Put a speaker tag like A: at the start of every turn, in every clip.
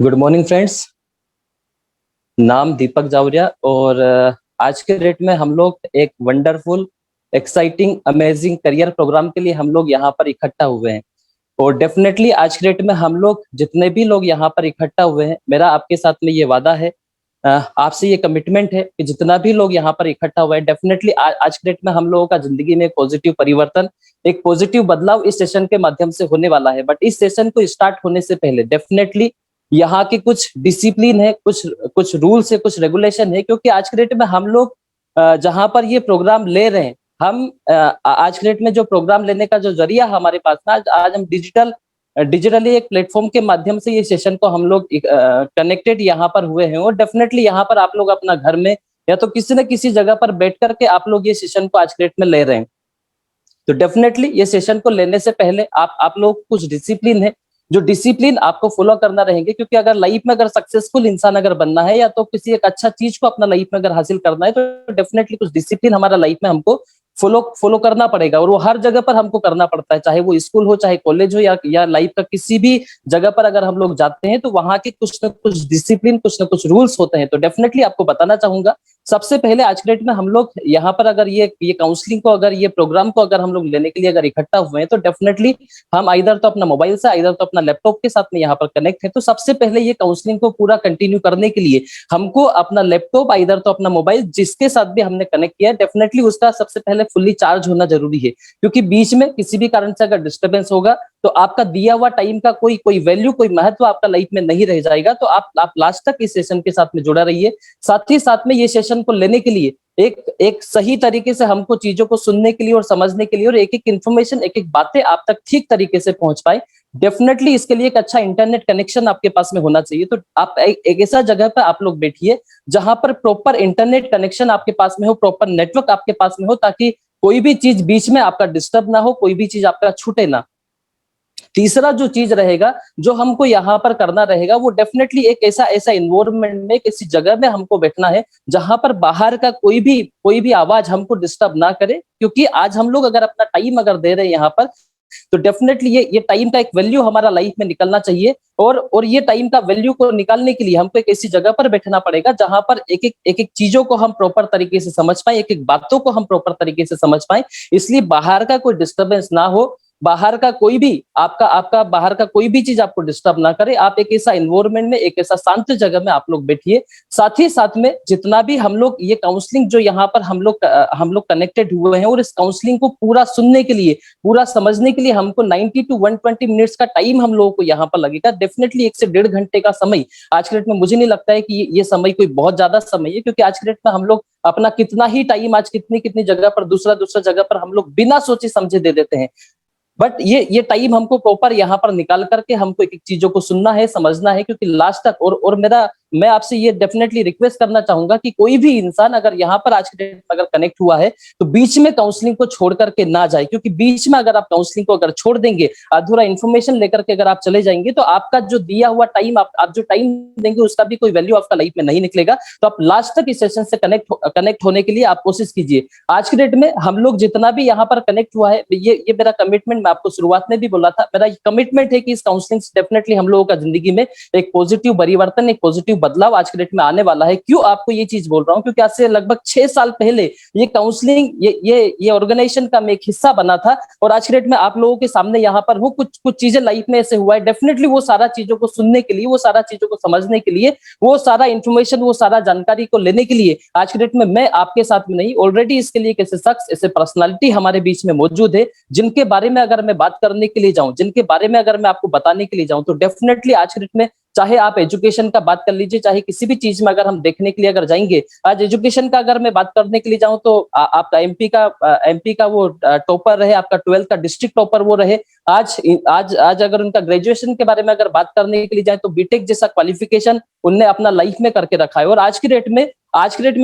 A: Good morning friends. नाम दीपक जावरिया और आज के डेट में हम लोग एक wonderful exciting amazing career programme के लिए हम लोग यहाँ पर इकट्ठा हुए हैं। और डेफिनेटली आज के डेट में हम लोग जितने भी लोग यहाँ पर इकट्ठा हुए हैं, मेरा आपके साथ में ये वादा है, आपसे ये कमिटमेंट है कि जितना भी लोग यहाँ पर इकट्ठा हुए हैं, डेफिनेटली आज के डेट में हम लोगों का जिंदगी में एक पॉजिटिव परिवर्तन, एक पॉजिटिव बदलाव इस सेशन के माध्यम से होने वाला है। बट इस सेशन को स्टार्ट होने से पहले डेफिनेटली यहाँ के कुछ डिसिप्लिन है, कुछ कुछ रूल्स है, कुछ रेगुलेशन है, क्योंकि आज के डेट में हम लोग जहाँ पर ये प्रोग्राम ले रहे हैं, हम आज के डेट में जो प्रोग्राम लेने का जो जरिया हमारे पास ना, आज हम डिजिटली एक प्लेटफॉर्म के माध्यम से ये सेशन को हम लोग कनेक्टेड यहाँ पर हुए हैं। और डेफिनेटली यहाँ पर आप लोग अपना घर में या तो किसी न किसी जगह पर बैठ करके आप लोग ये सेशन को आज के डेट में ले रहे हैं। तो डेफिनेटली ये सेशन को लेने से पहले आप लोग कुछ डिसिप्लिन है, जो डिसिप्लिन आपको फॉलो करना रहेंगे, क्योंकि अगर लाइफ में अगर सक्सेसफुल इंसान अगर बनना है या तो किसी एक अच्छा चीज को अपना लाइफ में अगर हासिल करना है, तो डेफिनेटली कुछ डिसिप्लिन हमारा लाइफ में हमको फॉलो फॉलो करना पड़ेगा। और वो हर जगह पर हमको करना पड़ता है, चाहे वो स्कूल हो, चाहे कॉलेज हो, या लाइफ का किसी भी जगह पर अगर हम लोग जाते हैं, तो वहां के कुछ न कुछ डिसिप्लिन, कुछ न कुछ रूल्स होते हैं। तो डेफिनेटली आपको बताना चाहूंगा, सबसे पहले आज के डेट में हम लोग यहाँ पर अगर ये काउंसलिंग को, अगर ये प्रोग्राम को अगर हम लोग लेने के लिए अगर इकट्ठा हुए हैं, तो डेफिनेटली हम इधर तो अपना मोबाइल से, इधर तो अपना लैपटॉप के साथ में यहाँ पर कनेक्ट है। तो सबसे पहले ये काउंसलिंग को पूरा कंटिन्यू करने के लिए हमको अपना लैपटॉप, इधर तो अपना मोबाइल, जिसके साथ भी हमने कनेक्ट किया है, डेफिनेटली उसका सबसे पहले फुल्ली चार्ज होना जरूरी है। क्योंकि बीच में किसी भी कारण से अगर डिस्टर्बेंस होगा, तो आपका दिया हुआ टाइम का कोई कोई वैल्यू, कोई महत्व आपका लाइफ में नहीं रह जाएगा। तो आप लास्ट तक इस सेशन के साथ में जुड़ा रहिए। साथ ही साथ में ये सेशन को लेने के लिए एक एक सही तरीके से हमको चीजों को सुनने के लिए और समझने के लिए, और एक एक इन्फॉर्मेशन, एक एक बातें आप तक ठीक तरीके से पहुंच पाए, डेफिनेटली इसके लिए एक अच्छा इंटरनेट कनेक्शन आपके पास में होना चाहिए। तो आप एक ऐसा जगह पर आप लोग बैठिए जहां पर प्रॉपर इंटरनेट कनेक्शन आपके पास में हो, प्रॉपर नेटवर्क आपके पास में हो, ताकि कोई भी चीज बीच में आपका डिस्टर्ब ना हो, कोई भी चीज आपका छूटे ना। तीसरा जो चीज रहेगा, जो हमको यहाँ पर करना रहेगा, वो डेफिनेटली एक ऐसा ऐसा इन्वायरमेंट में, किसी जगह में हमको बैठना है जहां पर बाहर का कोई भी आवाज हमको डिस्टर्ब ना करे। क्योंकि आज हम लोग अगर अपना टाइम अगर दे रहे हैं यहाँ पर, तो डेफिनेटली ये टाइम का एक वैल्यू हमारा लाइफ में निकलना चाहिए। और ये टाइम का वैल्यू को निकालने के लिए हमको एक ऐसी जगह पर बैठना पड़ेगा जहां पर एक एक चीजों को हम प्रॉपर तरीके से समझ पाए, एक एक बातों को हम प्रॉपर तरीके से समझ पाए। इसलिए बाहर का कोई डिस्टर्बेंस ना हो, बाहर का कोई भी आपका आपका बाहर का कोई भी चीज आपको डिस्टर्ब ना करे। आप एक ऐसा इन्वायरमेंट में, एक ऐसा शांत जगह में आप लोग बैठिए। साथ ही साथ में जितना भी हम लोग ये काउंसलिंग जो यहाँ पर हम लोग कनेक्टेड हुए हैं, और इस काउंसलिंग को पूरा सुनने के लिए, पूरा समझने के लिए हमको 90 to 120 मिनट्स का टाइम हम लोगों को यहाँ पर लगेगा। डेफिनेटली 1 से 1.5 घंटे का समय आज के डेट में, मुझे नहीं लगता है कि ये समय कोई बहुत ज्यादा समय है, क्योंकि आज के डेट में हम लोग अपना कितना ही टाइम आज कितनी कितनी जगह पर, दूसरा दूसरा जगह पर हम लोग बिना सोचे समझे दे देते हैं। बट ये टाइम हमको प्रॉपर यहाँ पर निकाल करके हमको एक एक चीजों को सुनना है, समझना है, क्योंकि लास्ट तक, और मैं आपसे ये डेफिनेटली रिक्वेस्ट करना चाहूंगा कि कोई भी इंसान अगर यहाँ पर आज के डेट में अगर कनेक्ट हुआ है, तो बीच में काउंसलिंग को छोड़ करके ना जाए। क्योंकि बीच में अगर आप काउंसलिंग को अगर छोड़ देंगे, अधूरा इन्फॉर्मेशन लेकर के अगर आप चले जाएंगे, तो आपका जो दिया हुआ टाइम, आप जो टाइम देंगे, उसका भी कोई वैल्यू आपका लाइफ में नहीं निकलेगा। तो आप लास्ट तक इस सेशन से कनेक्ट होने के लिए आप कोशिश कीजिए। आज के डेट में हम लोग जितना भी यहाँ पर कनेक्ट हुआ है, ये मेरा कमिटमेंट, मैं आपको शुरुआत में भी बोला था, मेरा कमिटमेंट है कि इस काउंसलिंग से डेफिनेटली हम लोगों का जिंदगी में एक पॉजिटिव परिवर्तन, एक पॉजिटिव बदलाव आज के डेट में आने वाला है। क्यों आपको ये चीज बोल रहा हूँ? क्योंकि आज से लगभग 6 साल पहले ये काउंसलिंग, ये ऑर्गेनाइजेशन का मैं एक हिस्सा बना था, और आज के डेट में आप लोगों के सामने यहाँ पर हूँ। कुछ कुछ चीजें लाइफ में ऐसे हुआ है, डेफिनेटली वो सारा चीजों को सुनने के लिए, वो सारा चीजों को समझने के लिए, वो सारा इंफॉर्मेशन, वो सारा जानकारी को लेने के लिए आज के डेट में मैं आपके साथ में नहीं, ऑलरेडी इसके लिए ऐसे शख्स, ऐसे पर्सनालिटी हमारे बीच में मौजूद है, जिनके बारे में अगर मैं बात करने के लिए जाऊं, जिनके बारे में अगर मैं आपको बताने के लिए जाऊं, तो डेफिनेटली आज के डेट में, चाहे आप एजुकेशन का बात कर लीजिए, चाहे किसी भी चीज में अगर हम देखने के लिए अगर जाएंगे, आज एजुकेशन का अगर मैं बात करने के लिए जाऊं, तो आपका एमपी का वो टॉपर रहे, आपका 12th का डिस्ट्रिक्ट टॉपर वो रहे। आज आज आज अगर उनका ग्रेजुएशन के बारे में अगर बात करने के लिए जाए, तो बीटेक जैसा क्वालिफिकेशन उनने अपना लाइफ में करके रखा है। और आज के डेट में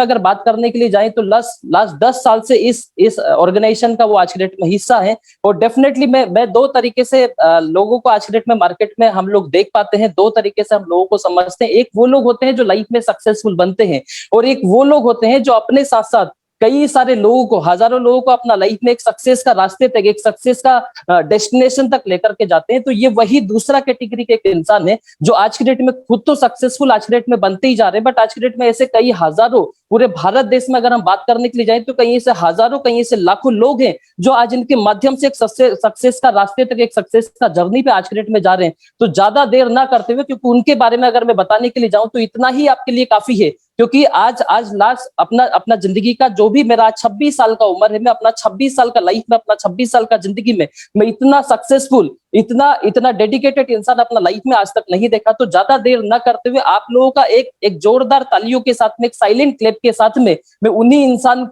A: अगर बात करने के लिए जाए, तो लास्ट 10 साल से इस ऑर्गेनाइजेशन का वो आज के डेट में हिस्सा है। और डेफिनेटली मैं दो तरीके से लोगों को आज के डेट में मार्केट में हम लोग देख पाते हैं, दो तरीके से हम लोगों को समझते हैं। एक वो लोग होते हैं जो लाइफ में सक्सेसफुल बनते हैं, और एक वो लोग होते हैं जो अपने साथ साथ कई सारे लोगों को, हजारों लोगों को अपना लाइफ में एक सक्सेस का रास्ते तक, एक सक्सेस का डेस्टिनेशन तक लेकर के जाते हैं। तो ये वही दूसरा कैटेगरी के एक इंसान है जो आज की डेट में खुद तो सक्सेसफुल आज की डेट में बनते ही जा रहे हैं, बट आज की डेट में ऐसे कई हजारों, पूरे भारत देश में अगर हम बात करने के लिए जाएं तो कहीं से हजारों, कहीं से लाखों लोग हैं जो आज इनके माध्यम से एक सक्सेस का रास्ते तक, एक सक्सेस का जर्नी पे आज की डेट में जा रहे हैं। तो ज्यादा देर ना करते हुए, क्योंकि उनके बारे में अगर मैं बताने के लिए जाऊं तो इतना ही आपके लिए काफी है, क्योंकि आज आज लास्ट अपना अपना जिंदगी का जो भी मेरा 26 साल का उम्र है, मैं अपना 26 साल का लाइफ में, अपना 26 साल का जिंदगी में मैं इतना सक्सेसफुल, इतना इतना डेडिकेटेड इंसान अपना लाइफ में आज तक नहीं देखा। तो ज्यादा देर न करते हुए आप लोगों का एक एक जोरदार तालियों के साथ में, एक साइलेंट क्लैप के साथ में मैं उन्हीं इंसान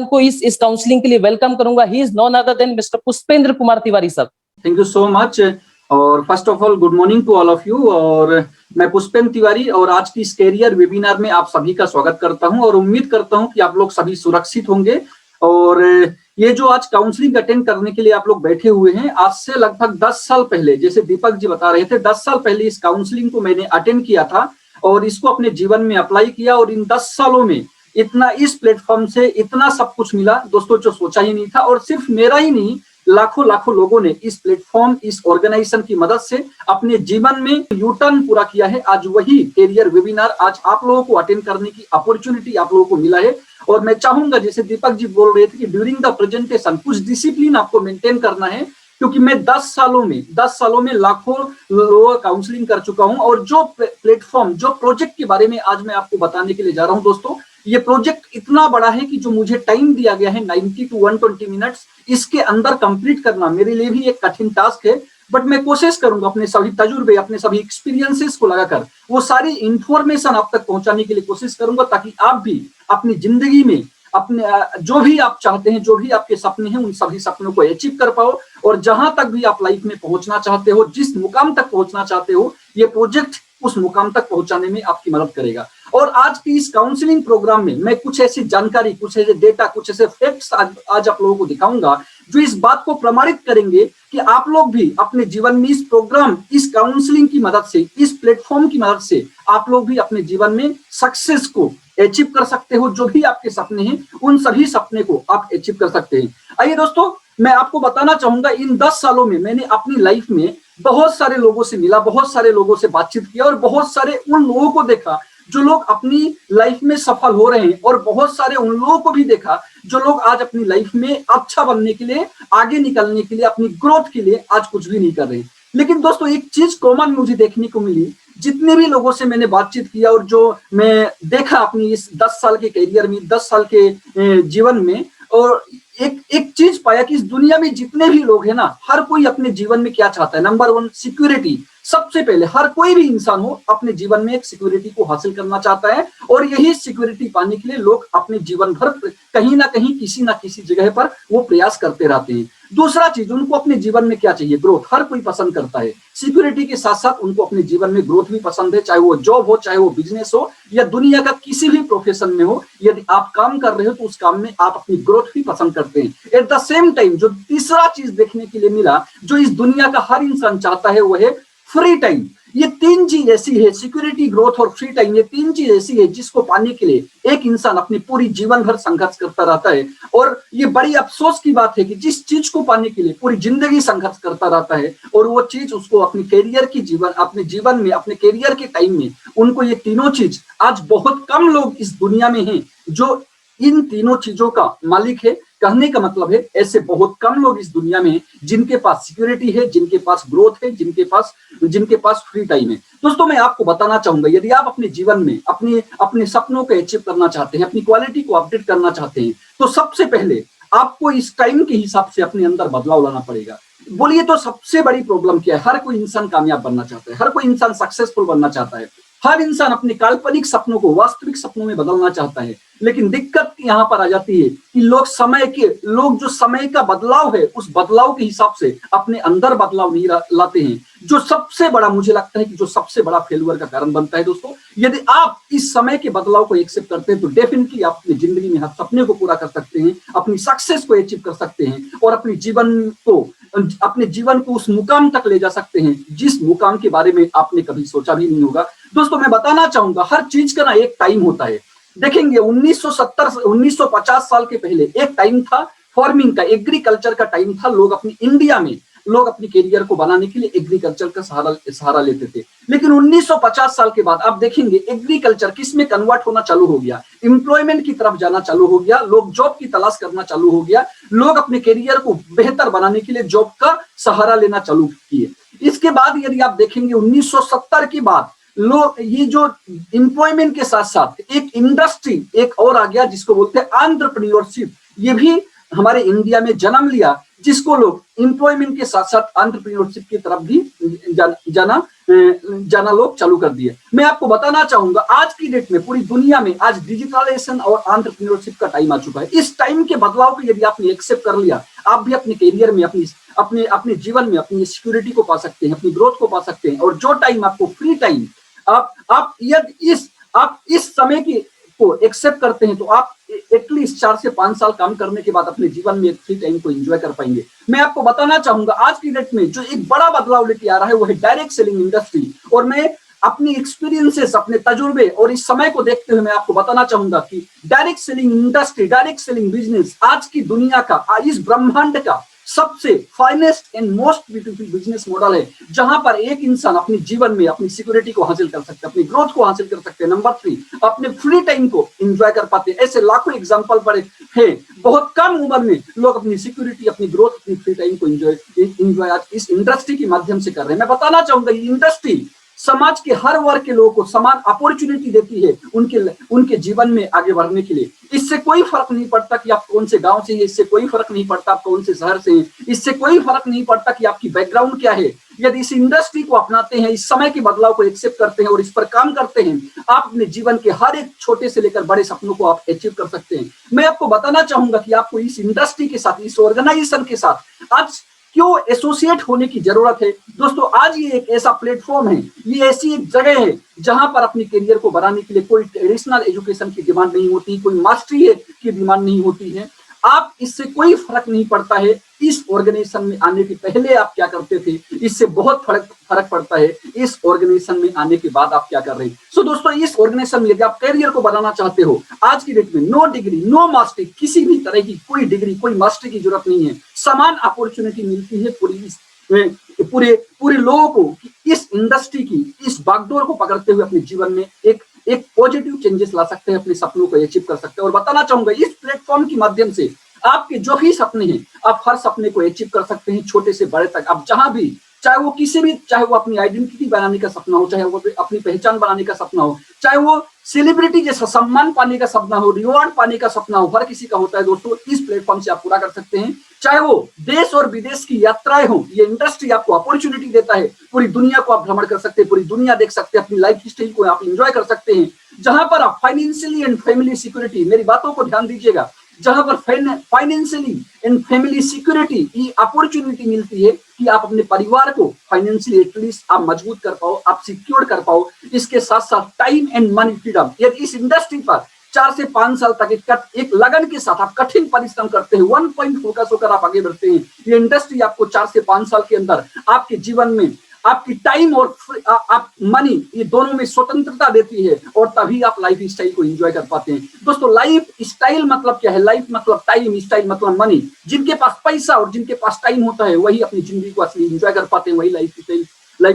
A: को इस काउंसलिंग के लिए वेलकम करूंगा। He is none other than mister Pushpendra Kumar Tiwari sir.
B: Thank you so much. और first of all good morning to all of you. और मैं पुष्पेंद्र तिवारी और आज की इस कैरियर वेबिनार में आप सभी का स्वागत करता हूं और उम्मीद करता हूं कि आप लोग सभी सुरक्षित होंगे। और ये जो आज काउंसलिंग अटेंड करने के लिए आप लोग बैठे हुए हैं, आज से लगभग 10 साल पहले, जैसे दीपक जी बता रहे थे, 10 साल पहले इस काउंसलिंग को मैंने अटेंड किया था और इसको अपने जीवन में अप्लाई किया। और इन 10 सालों में इतना इस प्लेटफॉर्म से इतना सब कुछ मिला दोस्तों जो सोचा ही नहीं था। और सिर्फ मेरा ही नहीं, लाखों लाखों लोगों ने इस प्लेटफॉर्म, इस ऑर्गेनाइजेशन की मदद से अपने जीवन में यू टर्न पूरा किया है। आज वही कैरियर वेबिनार आज आप लोगों को अटेंड करने की अपॉर्चुनिटी आप लोगों को मिला है। और मैं चाहूंगा, जैसे दीपक जी बोल रहे थे कि ड्यूरिंग द प्रेजेंटेशन कुछ डिसिप्लिन आपको मेंटेन करना है, क्योंकि मैं 10 सालों में लाखों लोगों का काउंसलिंग कर चुका हूं। और जो प्लेटफॉर्म, जो प्रोजेक्ट के बारे में आज मैं आपको बताने के लिए जा रहा हूं दोस्तों, ये प्रोजेक्ट इतना बड़ा है कि जो मुझे टाइम दिया गया है 90 to 120 मिनट्स, इसके अंदर कंप्लीट करना मेरे लिए भी एक कठिन टास्क है। बट मैं कोशिश करूंगा अपने सभी तजुर्बे, अपने सभी एक्सपीरियंसेस को लगाकर वो सारी इंफॉर्मेशन आप तक पहुंचाने के लिए कोशिश करूंगा, ताकि आप भी अपनी जिंदगी में अपने जो भी आप चाहते हैं, जो भी आपके सपने हैं, उन सभी सपनों को अचीव कर पाओ। और जहां तक भी आप लाइफ में पहुंचना चाहते हो, जिस मुकाम तक पहुंचना चाहते हो, ये प्रोजेक्ट उस मुकाम तक पहुंचाने में आपकी मदद करेगा। और आज की इस काउंसलिंग प्रोग्राम में मैं कुछ ऐसी जानकारी, कुछ ऐसे डेटा, कुछ ऐसे फैक्ट्स आज आप लोगों को दिखाऊंगा जो इस बात को प्रमाणित करेंगे कि आप लोग भी अपने जीवन में इस प्रोग्राम, इस काउंसलिंग की मदद से, इस प्लेटफॉर्म की मदद से आप लोग भी अपने जीवन में सक्सेस को अचीव कर सकते हो। जो भी आपके सपने हैं, उन सभी सपने को आप अचीव कर सकते हैं। आइए दोस्तों, मैं आपको बताना चाहूंगा, इन 10 सालों में मैंने अपनी लाइफ में बहुत सारे लोगों से मिला, बहुत सारे लोगों से बातचीत किया और बहुत सारे उन लोगों को देखा जो लोग अपनी लाइफ में सफल हो रहे हैं, और बहुत सारे उन लोगों को भी देखा जो लोग आज अपनी लाइफ में अच्छा बनने के लिए, आगे निकलने के लिए, अपनी ग्रोथ के लिए आज कुछ भी नहीं कर रहे। लेकिन दोस्तों एक चीज कॉमन मुझे देखने को मिली, जितने भी लोगों से मैंने बातचीत किया और जो मैं देखा अपनी इस 10 साल के कैरियर में, 10 साल के जीवन में, और एक चीज पाया कि इस दुनिया में जितने भी लोग हैं ना, हर कोई अपने जीवन में क्या चाहता है? Number 1 security. सबसे पहले हर कोई भी इंसान हो अपने जीवन में एक सिक्योरिटी को हासिल करना चाहता है, और यही सिक्योरिटी पाने के लिए लोग अपने जीवन भर कहीं ना कहीं, किसी ना किसी जगह पर वो प्रयास करते रहते हैं। दूसरा चीज, उनको अपने जीवन में क्या चाहिए? ग्रोथ। हर कोई पसंद करता है। सिक्योरिटी के साथ साथ उनको अपने जीवन में ग्रोथ भी पसंद है, चाहे वो जॉब हो, चाहे वो बिजनेस हो, या दुनिया का किसी भी प्रोफेशन में हो। यदि आप काम कर रहे हो तो उस काम में आप अपनी ग्रोथ भी पसंद करते हैं। एट द सेम टाइम जो तीसरा चीज देखने के लिए मिला, जो इस दुनिया का हर इंसान चाहता है, वो है फ्री टाइम। ये 3 चीज ऐसी है, सिक्योरिटी, ग्रोथ और फ्री टाइम, ये 3 चीज ऐसी है जिसको पाने के लिए एक इंसान अपनी पूरी जीवन भर संघर्ष करता रहता है। और ये बड़ी अफसोस की बात है कि जिस चीज को पाने के लिए पूरी जिंदगी संघर्ष करता रहता है, और वो चीज उसको अपने कैरियर की जीवन, अपने जीवन में, अपने कैरियर के टाइम में उनको ये तीनों चीज, आज बहुत कम लोग इस दुनिया में हैं जो इन तीनों चीजों का मालिक है। कहने का मतलब है, ऐसे बहुत कम लोग इस दुनिया में जिनके पास सिक्योरिटी है, जिनके पास ग्रोथ है, जिनके पास फ्री टाइम है। दोस्तों मैं आपको बताना चाहूंगा, यदि आप अपने जीवन में अपने सपनों को अचीव करना चाहते हैं, अपनी क्वालिटी को अपडेट करना चाहते हैं, तो सबसे पहले आपको इस टाइम के हिसाब से अपने अंदर बदलाव लाना पड़ेगा। बोलिए तो सबसे बड़ी प्रॉब्लम क्या है? हर कोई इंसान कामयाब बनना चाहता है, हर कोई इंसान सक्सेसफुल बनना चाहता है, हर इंसान अपने काल्पनिक सपनों को वास्तविक सपनों में बदलना चाहता है। लेकिन दिक्कत यहाँ पर आ जाती है कि लोग जो समय का बदलाव है, उस बदलाव के हिसाब से अपने अंदर बदलाव नहीं लाते हैं, जो सबसे बड़ा, मुझे लगता है कि जो सबसे बड़ा फेल्यूर का कारण बनता है। दोस्तों यदि आप इस समय के बदलाव को एक्सेप्ट करते हैं तो डेफिनेटली आप अपनी जिंदगी में हर सपने को पूरा कर सकते हैं, अपनी सक्सेस को अचीव कर सकते हैं, और अपने जीवन को उस मुकाम तक ले जा सकते हैं जिस मुकाम के बारे में आपने कभी सोचा भी नहीं होगा। दोस्तों मैं बताना चाहूंगा, हर चीज का ना एक टाइम होता है। देखेंगे 1970 1950 साल के पहले एक टाइम था फार्मिंग का, एग्रीकल्चर का टाइम था। लोग अपनी इंडिया में लोग अपनी कैरियर को बनाने के लिए एग्रीकल्चर का सहारा लेते थे। लेकिन 1950 साल के बाद आप देखेंगे एग्रीकल्चर किस में कन्वर्ट होना चालू हो गया, एम्प्लॉयमेंट की तरफ जाना चालू हो गया, लोग जॉब की तलाश करना चालू हो गया, लोग अपने कैरियर को बेहतर बनाने के लिए जॉब का सहारा लेना चालू किए। इसके बाद यदि आप देखेंगे 1970 के बाद लोग ये जो एम्प्लॉयमेंट के साथ साथ एक इंडस्ट्री एक और आ गया जिसको बोलते हैं एंटरप्रेन्योरशिप। ये भी हमारे इंडिया में जन्म लिया, जिसको लोग एम्प्लॉयमेंट के साथ साथ एंटरप्रेन्योरशिप की तरफ भी जाना लोग चालू कर दिए। मैं आपको बताना चाहूंगा आज की डेट में पूरी दुनिया में आज डिजिटलाइजेशन और एंटरप्रेन्योरशिप का टाइम आ चुका है। इस टाइम के बदलाव को यदि आपने एक्सेप्ट कर लिया, आप भी अपने कैरियर में अपने जीवन में अपनी सिक्योरिटी को पा सकते हैं, अपनी ग्रोथ को पा सकते हैं। और जो टाइम आपको फ्री टाइम आप इस समय को एक्सेप्ट करते हैं तो आप एटलीस्ट 4 से 5 साल काम करने के बाद अपने जीवन में एक फ्री टाइम को एंजॉय कर पाएंगे। मैं आपको बताना चाहूंगा आज की डेट में जो एक बड़ा बदलाव लेके आ रहा है वो है डायरेक्ट सेलिंग इंडस्ट्री। और मैं अपनी एक्सपीरियंसेस, अपने तजुर्बे और इस समय को देखते हुए मैं आपको बताना चाहूंगा कि direct selling industry, direct selling business आज की दुनिया का, इस ब्रह्मांड का सबसे finest and most beautiful business model है, जहां पर एक इंसान अपने जीवन में अपनी सिक्योरिटी को हासिल कर सकते हैं, अपनी ग्रोथ को हासिल कर सकते हैं। नंबर 3, अपने फ्री टाइम को एंजॉय कर पाते हैं। ऐसे लाखों एग्जांपल पड़े हैं। बहुत कम उम्र में लोग अपनी सिक्योरिटी, अपनी ग्रोथ, अपनी फ्री टाइम को एंजॉय आज इस इंडस्ट्री के माध्यम से कर रहे हैं। मैं बताना चाहूंगा ये इंडस्ट्री समाज के हर वर्ग के लोगों को समान अपॉर्चुनिटी देती है उनके जीवन में आगे बढ़ने के लिए। इससे कोई फर्क नहीं पड़ता कि आप कौन से गांव से हैं, इससे कोई फर्क नहीं पड़ता आप कौन से शहर से हैं, इससे कोई फर्क नहीं पड़ता कि आपकी बैकग्राउंड क्या है। यदि इस इंडस्ट्री को अपनाते हैं, इस समय के बदलाव को एक्सेप्ट करते हैं और इस पर काम करते हैं, आप अपने जीवन के हर एक छोटे से लेकर बड़े सपनों को आप अचीव कर सकते हैं। मैं आपको बताना चाहूंगा कि आपको इस इंडस्ट्री के साथ, इस ऑर्गेनाइजेशन के साथ आज क्यों एसोसिएट होने की जरूरत है। दोस्तों आज ये एक ऐसा प्लेटफॉर्म है, ये ऐसी एक जगह है जहां पर अपनी करियर को बढ़ाने के लिए कोई ट्रेडिशनल एजुकेशन की डिमांड नहीं होती, कोई मास्टरी की डिमांड नहीं होती है। आप इससे कोई फर्क नहीं पड़ता है इस ऑर्गेनाइजेशन में आने के पहले आप क्या करते थे, इससे बहुत फर्क पड़ता है इस ऑर्गेनाइजेशन में आने के बाद आप क्या कर रहे हैं। सो दोस्तों इस ऑर्गेनाइजेशन में यदि आप करियर को बनाना चाहते हो, आज की डेट में नो डिग्री, नो मास्टरी, किसी भी तरह की कोई डिग्री, कोई मास्टरी की जरूरत नहीं है। समान अपॉर्चुनिटी मिलती है पूरे लोगों को इस इंडस्ट्री की इस बागडोर को पकड़ते हुए अपने जीवन में एक पॉजिटिव चेंजेस ला सकते हैं, अपने सपनों को अचीव कर सकते हैं। और बताना चाहूंगा इस प्लेटफॉर्म के माध्यम से आपके जो भी सपने हैं, आप हर सपने को अचीव कर सकते हैं, छोटे से बड़े तक। आप जहां भी, चाहे वो अपनी आइडेंटिटी बनाने का सपना हो, चाहे वो अपनी पहचान बनाने का सपना हो, चाहे वो सेलिब्रिटी जैसा सम्मान पाने का सपना हो, रिवॉर्ड पाने का सपना हो, हर किसी का होता है दोस्तों। इस प्लेटफॉर्म से आप पूरा कर सकते हैं। चाहे वो देश और विदेश की यात्राएं हो, ये इंडस्ट्री आपको अपॉर्चुनिटी देता है। पूरी दुनिया को आप भ्रमण कर सकते हैं, पूरी दुनिया देख सकते हैं, अपनी लाइफ स्टाइल को आप एंजॉय कर सकते हैं। जहां पर आप फाइनेंशियली एंड फैमिली सिक्योरिटी, मेरी बातों को ध्यान दीजिएगा, जहां पर फाइनेंशियली एंड फैमिली सिक्योरिटी की अपॉर्चुनिटी मिलती है कि आप अपने परिवार को फाइनेंशियली एटलीस्ट आप मजबूत कर पाओ, आप सिक्योर कर पाओ। इसके साथ साथ टाइम एंड मनी फ्रीडम। यदि इस इंडस्ट्री पर 4 से 5 साल तक एक लगन के साथ आप कठिन परिश्रम करते हैं, 1 पॉइंट फोकस होकर आप आगे बढ़ते हैं, ये इंडस्ट्री आपको 4 से 5 साल के अंदर आपके जीवन में आपकी टाइम और आप मनी, ये दोनों में स्वतंत्रता देती है और तभी आप लाइफ स्टाइल को एंजॉय कर पाते हैं। दोस्तों लाइफ स्टाइल मतलब क्या है? लाइफ मतलब टाइम, स्टाइल मतलब मनी। जिनके पास पैसा और जिनके पास टाइम होता है वही अपनी जिंदगी को असली एंजॉय कर पाते हैं, वही लाइफ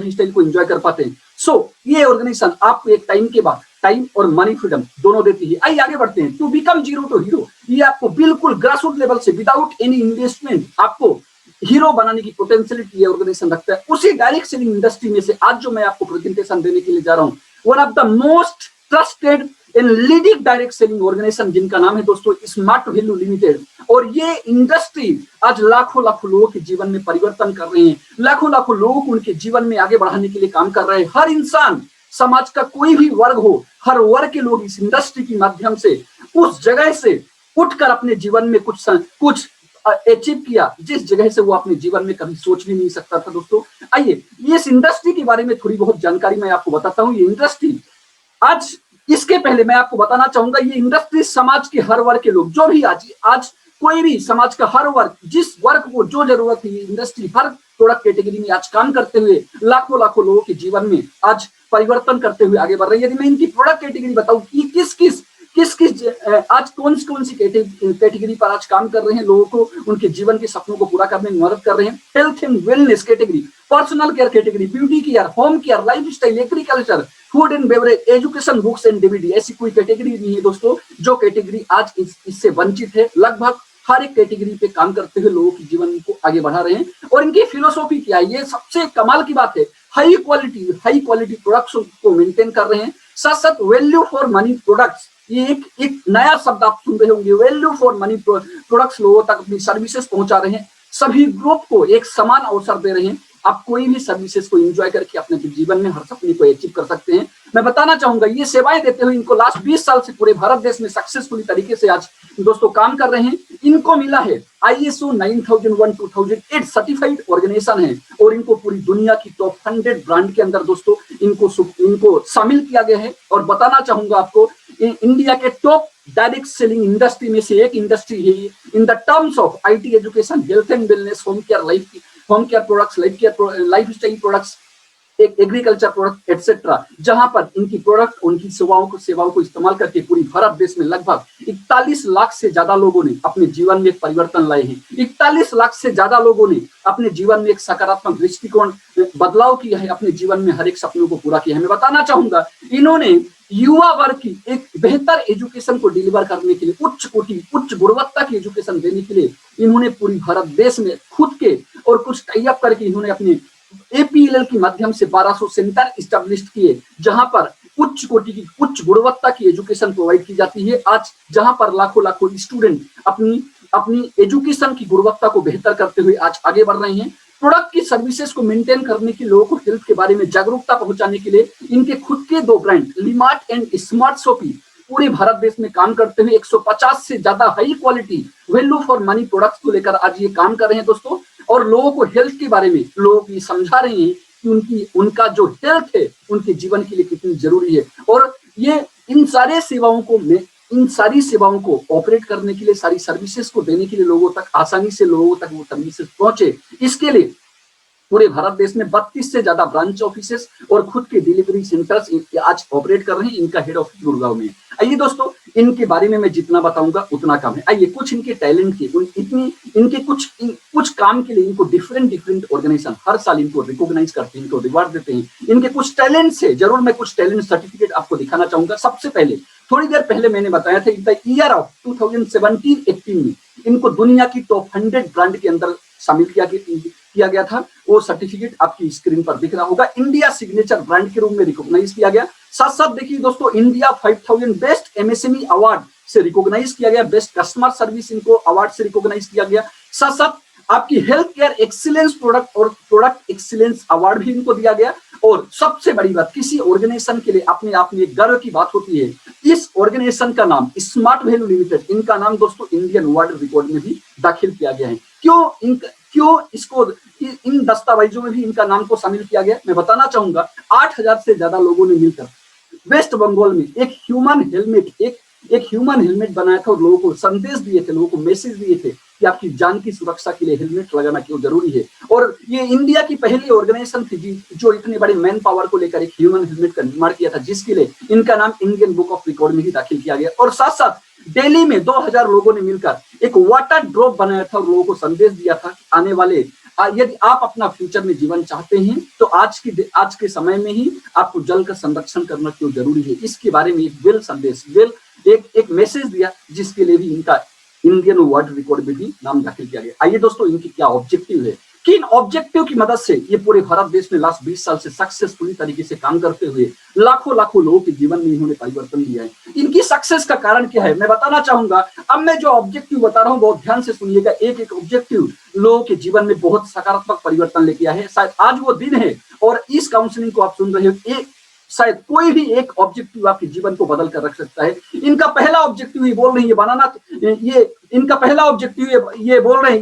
B: स्टाइल को एंजॉय कर पाते हैं। सो ये ऑर्गेनाइजेशन आपको एक टाइम के बाद टाइम और मनी फ्रीडम दोनों देती है। आइए आगे बढ़ते हैं। To become zero to hero, ये आपको बिल्कुल ग्रासरूट लेवल से विदाउट एनी इन्वेस्टमेंट आपको हीरो बनाने की पोटेंशियलिटी ये ऑर्गेनाइजेशन रखता है। उसी डायरेक्ट सेलिंग इंडस्ट्री में से आज जो मैं आपको प्रेजेंटेशन देने के लिए जा रहा हूं, one of the most trusted and leading direct selling organisation, जिनका नाम है दोस्तों स्मार्ट वैल्यू लिमिटेड। और ये इंडस्ट्री आज लाखों लोगों के जीवन में परिवर्तन कर रहे हैं, लाखों लोगों को उनके जीवन में आगे बढ़ाने के लिए काम कर रहे हैं। हर इंसान, समाज का कोई भी वर्ग हो, हर वर्ग के लोग इस इंडस्ट्री के माध्यम से उस जगह से उठकर अपने जीवन में कुछ अचीव किया जिस जगह से वो अपने जीवन में कभी सोच भी नहीं सकता था। दोस्तों आइए इस इंडस्ट्री के बारे में थोड़ी बहुत जानकारी मैं आपको बताता हूँ। ये इंडस्ट्री आज, इसके पहले मैं आपको बताना चाहूंगा, ये इंडस्ट्री समाज के हर वर्ग के लोग, जो भी आज कोई भी समाज का हर वर्ग, जिस वर्ग को जो जरूरत है, ये इंडस्ट्री हर प्रोडक्ट कैटेगरी में आज काम करते हुए लाखों लोगों के जीवन में आज परिवर्तन करते हुए आगे बढ़ रही है। यदि मैं इनकी प्रोडक्ट कैटेगरी बताऊं कि किस किस किस आज कौन सी कैटेगरी पर आज काम कर रहे हैं, लोगों को उनके जीवन के सपनों को पूरा करने में मदद कर रहे हैं। Health and wellness category, personal care category, beauty care, home care, life style, agriculture, food and beverage, education, books and DVD, ऐसी कोई कैटेगरी नहीं है दोस्तों जो कैटेगरी आज इससे वंचित है। लगभग हर एक कैटेगरी पे काम करते हुए लोगों के जीवन को आगे बढ़ा रहे हैं। और इनकी फिलोसॉफी क्या है, ये सबसे कमाल की बात है, हाई क्वालिटी प्रोडक्ट्स को मेंटेन कर रहे हैं। साथ साथ वैल्यू फॉर मनी प्रोडक्ट्स, ये एक नया शब्द आप सुन रहे होंगे, वैल्यू फॉर मनी प्रोडक्ट्स लोगों तक अपनी सर्विसेज पहुंचा रहे हैं। सभी ग्रुप को एक समान अवसर दे रहे हैं। आप कोई भी सर्विसेज को एंजॉय करके अपने जीवन में हर सपने को अचीव कर सकते हैं। मैं बताना चाहूंगा, ये सेवाएं देते हुए इनको लास्ट 20 साल से पूरे भारत देश में सक्सेसफुली तरीके से आज दोस्तों काम कर रहे हैं। इनको मिला है ISO 9001:2008 सर्टिफाइड ऑर्गेनाइजेशन है और इनको पूरी दुनिया की टॉप 100 ब्रांड के अंदर दोस्तों इनको शामिल किया गया है। और बताना चाहूंगा आपको, इंडिया के टॉप डायरेक्ट सेलिंग इंडस्ट्री में से एक इंडस्ट्री है in the terms of IT education, health and wellness, home care products, life style products, agriculture product etcetera, जहां पर इनकी प्रोडक्ट उनकी सेवाओं को इस्तेमाल करके पूरी भारत देश में लगभग 41 लाख से ज्यादा लोगों ने अपने जीवन में एक परिवर्तन लाए हैं। 41 लाख से ज्यादा लोगों ने अपने जीवन में एक सकारात्मक दृष्टिकोण बदलाव किया है, अपने जीवन में हर एक सपनों को पूरा किया है। मैं बताना चाहूंगा, इन्होंने युवा वर्ग की एक बेहतर एजुकेशन को डिलीवर करने के लिए, उच्च गुणवत्ता की एजुकेशन देने के लिए इन्होंने पूरी भारत देश में खुद के और कुछ टाई अप करके इन्होंने अपने APLL के माध्यम से 1200 सेंटर इस्टेब्लिश किए, जहां पर उच्च गुणवत्ता की एजुकेशन प्रोवाइड की जाती है। आज जहां पर लाखों स्टूडेंट अपनी एजुकेशन की गुणवत्ता को बेहतर करते हुए आज आगे बढ़ रहे हैं। प्रोडक्ट की सर्विसेज को मेंटेन करने के, लोगों को हेल्थ के बारे में जागरूकता पहुंचाने के लिए इनके खुद के 2 ब्रांड लिमार्ट एंड स्मार्ट शॉपी पूरे भारत देश में काम करते हुए 150 से ज्यादा high quality value for money products को लेकर आज ये काम कर रहे हैं दोस्तों। और लोगों को हेल्थ के बारे में लोगों को समझा रहे हैं कि उनका जो हेल्थ है उनके जीवन के लिए कितनी जरूरी है। और ये इन सारी सेवाओं को ऑपरेट करने के लिए, सारी सर्विसेज को देने के लिए लोगों तक आसानी से वो सर्विसेज पहुंचे, इसके लिए पूरे भारत देश में 32 से ज्यादा ब्रांच ऑफिसेस और खुद के डिलीवरी सेंटर्स आज ऑपरेट कर रहे हैं। इनका हेड ऑफिस गुड़गांव में। आइए दोस्तों, इनके बारे में मैं जितना बताऊंगा उतना कम है। आइए कुछ इनके टैलेंट के, इनके कुछ काम के लिए इनको डिफरेंट ऑर्गेनाइजेशन हर साल इनको रिकॉग्नाइज करते हैं, इनको रिवार्ड देते हैं। इनके कुछ टैलेंट से जरूर मैं कुछ टैलेंट सर्टिफिकेट आपको दिखाना चाहूंगा। सबसे पहले, थोड़ी देर पहले मैंने बताया था, द ईयर ऑफ 2017-18 में इनको दुनिया की टॉप 100 ब्रांड के अंदर शामिल किया गया था। वो सर्टिफिकेट आपकी स्क्रीन पर दिख रहा होगा। इंडिया सिग्नेचर ब्रांड के रूप में रिकॉग्नाइज किया गया। साथ साथ देखिए दोस्तों, इंडिया 5000 बेस्ट MSME अवार्ड से रिकॉग्नाइज किया गया। बेस्ट कस्टमर सर्विस इनको अवार्ड से रिकॉग्नाइज किया गया। साथ साथ आपकी health care excellence product excellence award भी इनको दिया गया। और सबसे बड़ी बात, किसी ऑर्गेनाइजेशन के लिए अपने आप में एक गर्व की बात होती है। इस ऑर्गेनाइजेशन का नाम स्मार्ट वैल्यू लिमिटेड, इनका नाम दोस्तों इंडियन वर्ल्ड रिकॉर्ड में भी दाखिल किया गया है। क्यों इसको इन दस्तावेजों में भी इनका नाम को शामिल किया गया, मैं बताना चाहूंगा। 8000 से ज्यादा लोगों ने मिलकर वेस्ट बंगाल में एक ह्यूमन हेलमेट बनाया था और लोगों को संदेश दिए थे, लोगों को मैसेज दिए थे कि आपकी जान की सुरक्षा के लिए हेलमेट लगाना क्यों जरूरी है। और ये इंडिया की पहली ऑर्गेनाइजेशन थी जो इतने बड़े मैन पावर को लेकर एक ह्यूमन हेलमेट का निर्माण किया था, जिसके लिए इनका नाम इंडियन बुक ऑफ रिकॉर्ड में ही दाखिल किया गया। और साथ साथ दिल्ली में 2000 लोगों ने मिलकर एक वाटर ड्रॉप बनाया था और लोगों को संदेश दिया था कि आने वाले यदि आप अपना फ्यूचर में जीवन चाहते हैं तो आज के समय में ही आपको जल का संरक्षण करना क्यों जरूरी है, इसके बारे में एक मैसेज दिया, जिसके लिए भी इनका इंडियन वर्ल्ड रिकॉर्ड में भी नाम दाखिल किया गया। आइए दोस्तों, इनकी क्या ऑब्जेक्टिव है, किन ऑब्जेक्टिव की मदद से ये पूरे भारत देश में लास्ट 20 साल से सक्सेसफुली तरीके से काम करते हुए लाखों लोगों के जीवन में इन्होंने परिवर्तन दिया है। इनकी सक्सेस का कारण क्या है, मैं बताना चाहूंगा। अब मैं जो ऑब्जेक्टिव बता रहा हूं बहुत ध्यान से सुनिएगा। एक ऑब्जेक्टिव लोगों के जीवन में बहुत सकारात्मक परिवर्तन लेके आया है। शायद आज वो दिन है और इस काउंसलिंग को आप सुन रहे हो, शायद कोई भी एक ऑब्जेक्टिव आपके जीवन को बदल कर रख सकता है। इनका पहला ऑब्जेक्टिव ये बोल रहे हैं,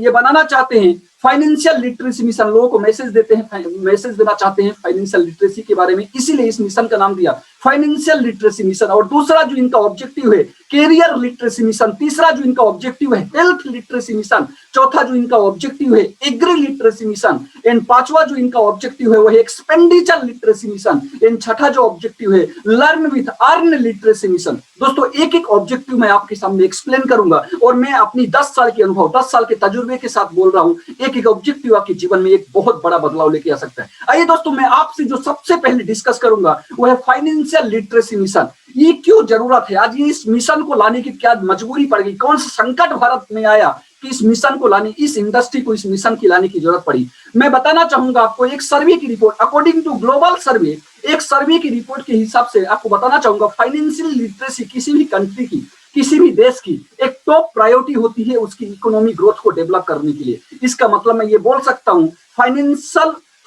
B: ये बनाना चाहते हैं फाइनेंशियल लिटरेसी मिशन। लोगों को मैसेज देना चाहते हैं फाइनेंशियल लिटरेसी के बारे में, इसीलिए इस मिशन का नाम दिया फाइनेंशियल लिटरेसी मिशन, और दूसरा जो इनका ऑब्जेक्टिव है कैरियर लिटरेसी मिशन, तीसरा जो इनका ऑब्जेक्टिव है हेल्थ लिटरेसी मिशन, चौथा जो इनका ऑब्जेक्टिव है एग्री लिटरेसी मिशन, एंड पांचवा जो इनका ऑब्जेक्टिव है वो है एक्सपेंडिचर लिटरेसी मिशन, एंड छठा जो ऑब्जेक्टिव है learn with earn literacy mission. दोस्तों एक एक ऑब्जेक्टिव मैं आपके सामने एक्सप्लेन करूंगा और मैं अपनी 10 साल के अनुभव 10 साल के तजुर्बे के साथ बोल रहा हूं, एक एक ऑब्जेक्टिव आपके जीवन में एक बहुत बड़ा बदलाव लेके आ सकता है। आइए दोस्तों मैं आपसे जो सबसे पहले डिस्कस करूंगा वो है फाइनेंशियल लिटरेसी मिशन। ये क्यों जरूरत है, आज ये इस मिशन को लाने की क्या मजबूरी पड़ गई, कौन सा संकट भारत में आया कि इस मिशन को लाने, इस इंडस्ट्री को इस मिशन की लाने की जरूरत पड़ी। मैं बताना चाहूंगा आपको एक सर्वे की रिपोर्ट, अकॉर्डिंग टू ग्लोबल सर्वे, एक सर्वे की रिपोर्ट के हिसाब से आपको बताना चाहूंगा फाइनेंशियल लिटरेसी किसी भी कंट्री की, किसी भी देश की एक टॉप प्रायोरिटी होती है उसकी इकोनॉमिक ग्रोथ को डेवलप करने के लिए। इसका मतलब मैं ये बोल सकता हूं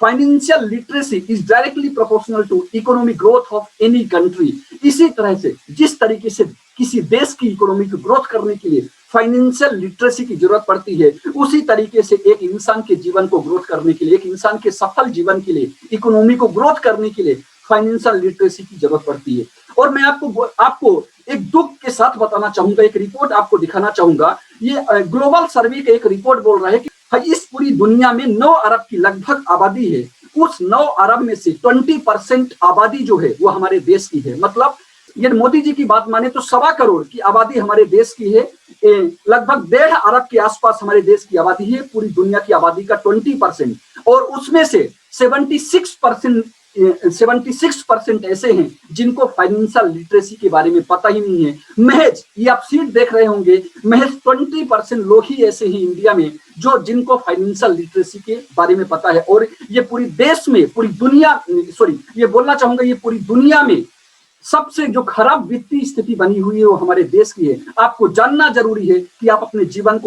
B: financial literacy is directly proportional to economic growth of any country. इसी तरह से जिस तरीके से किसी देश की इकोनॉमी को ग्रोथ करने के लिए फाइनेंशियल लिटरेसी की जरूरत पड़ती है, उसी तरीके से एक इंसान के जीवन को ग्रोथ करने के लिए, एक इंसान के सफल जीवन के लिए, इकोनॉमी को ग्रोथ करने के लिए फाइनेंशियल लिटरेसी की जरूरत पड़ती है। और मैं आपको एक दुख के साथ बताना चाहूंगा, एक रिपोर्ट आपको दिखाना चाहूंगा। ये ग्लोबल सर्वे का एक रिपोर्ट बोल रहा है कि इस पूरी दुनिया में 9 अरब की लगभग आबादी है, उस 9 अरब में से 20% आबादी जो है वो हमारे देश की है। मतलब ये मोदी जी की बात माने तो 1.25 करोड़ की आबादी हमारे देश की है, लगभग 1.5 अरब के आसपास हमारे देश की आबादी है, पूरी दुनिया की आबादी का 20%, और उसमें से 76% ऐसे हैं जिनको फाइनेंशियल लिटरेसी के बारे में पता ही नहीं है। महज ये आप सीट देख रहे होंगे, महज 20% लोग ही ऐसे हैं इंडिया में जिनको फाइनेंशियल लिटरेसी के बारे में पता है। और ये पूरी देश में, पूरी दुनिया, ये बोलना चाहूंगा ये पूरी दुनिया में सबसे जो खराब वित्तीय स्थिति बनी हुई है वो हमारे देश की है। आपको जानना जरूरी है कि आप अपने जीवन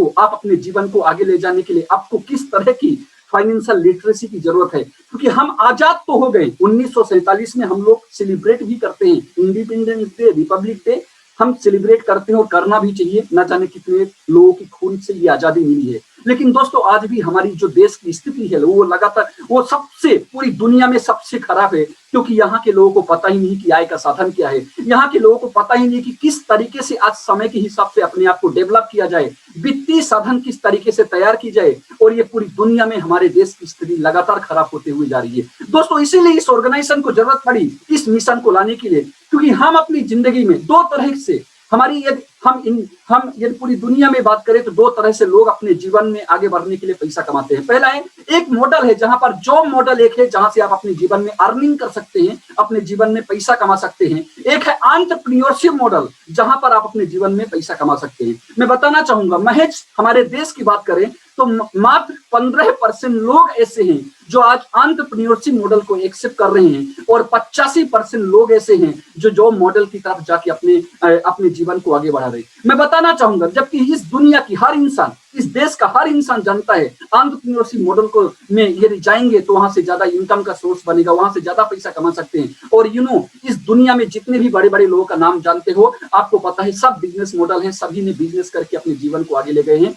B: को आगे ले जाने के लिए आपको किस तरह की फाइनेंशियल लिटरेसी की जरूरत है, क्योंकि हम आजाद तो हो गए 1947 में, हम लोग सेलिब्रेट भी करते हैं इंडिपेंडेंस डे, रिपब्लिक डे, हम सेलिब्रेट करते हैं और करना भी चाहिए। न जाने कितने लोगों की खून से ये आजादी मिली है, लेकिन दोस्तों आज भी हमारी जो देश की स्थिति है वो लगातार वो सबसे पूरी दुनिया में सबसे खराब है, क्योंकि यहाँ के लोगों को पता ही नहीं कि आय का साधन क्या है। यहाँ के लोगों को पता ही नहीं कि किस तरीके से आज समय के हिसाब से अपने आप को डेवलप किया जाए, वित्तीय साधन किस तरीके से तैयार की जाए, और ये पूरी दुनिया में हमारे देश की स्थिति लगातार खराब होते हुए जा रही है। दोस्तों इसीलिए इस ऑर्गेनाइजेशन को जरूरत पड़ी इस मिशन को लाने के लिए, क्योंकि हम अपनी जिंदगी में दो तरह से हमारी यदि पूरी दुनिया में बात करें तो 2 तरह से लोग अपने जीवन में आगे बढ़ने के लिए पैसा कमाते हैं। पहला है एक मॉडल है जहां पर जॉब मॉडल एक है, जहां से आप अपने जीवन में अर्निंग कर सकते हैं, अपने जीवन में पैसा कमा सकते हैं। एक है एंटरप्रेन्योरशिप मॉडल, जहां पर आप अपने जीवन में पैसा कमा सकते हैं। मैं बताना चाहूंगा महज हमारे देश की बात करें तो मात्र 15% लोग ऐसे हैं जो आज एंटरप्रेन्योरशिप मॉडल को एक्सेप्ट कर रहे हैं, और 85% लोग ऐसे हैं जो जॉब मॉडल की तरफ जाके अपने जीवन को आगे बढ़ा रहे हैं। मैं बताना चाहूंगा जबकि इस दुनिया की हर इंसान, इस देश का हर इंसान जानता है एंटरप्रेन्योरशिप मॉडल को में यदि जाएंगे तो वहां से ज्यादा इनकम का सोर्स बनेगा, वहां से ज्यादा पैसा कमा सकते हैं। और इस दुनिया में जितने भी बड़े बड़े लोगों का नाम जानते हो, आपको पता है सब बिजनेस मॉडल हैं, सभी ने बिजनेस करके अपने जीवन को आगे ले गए हैं,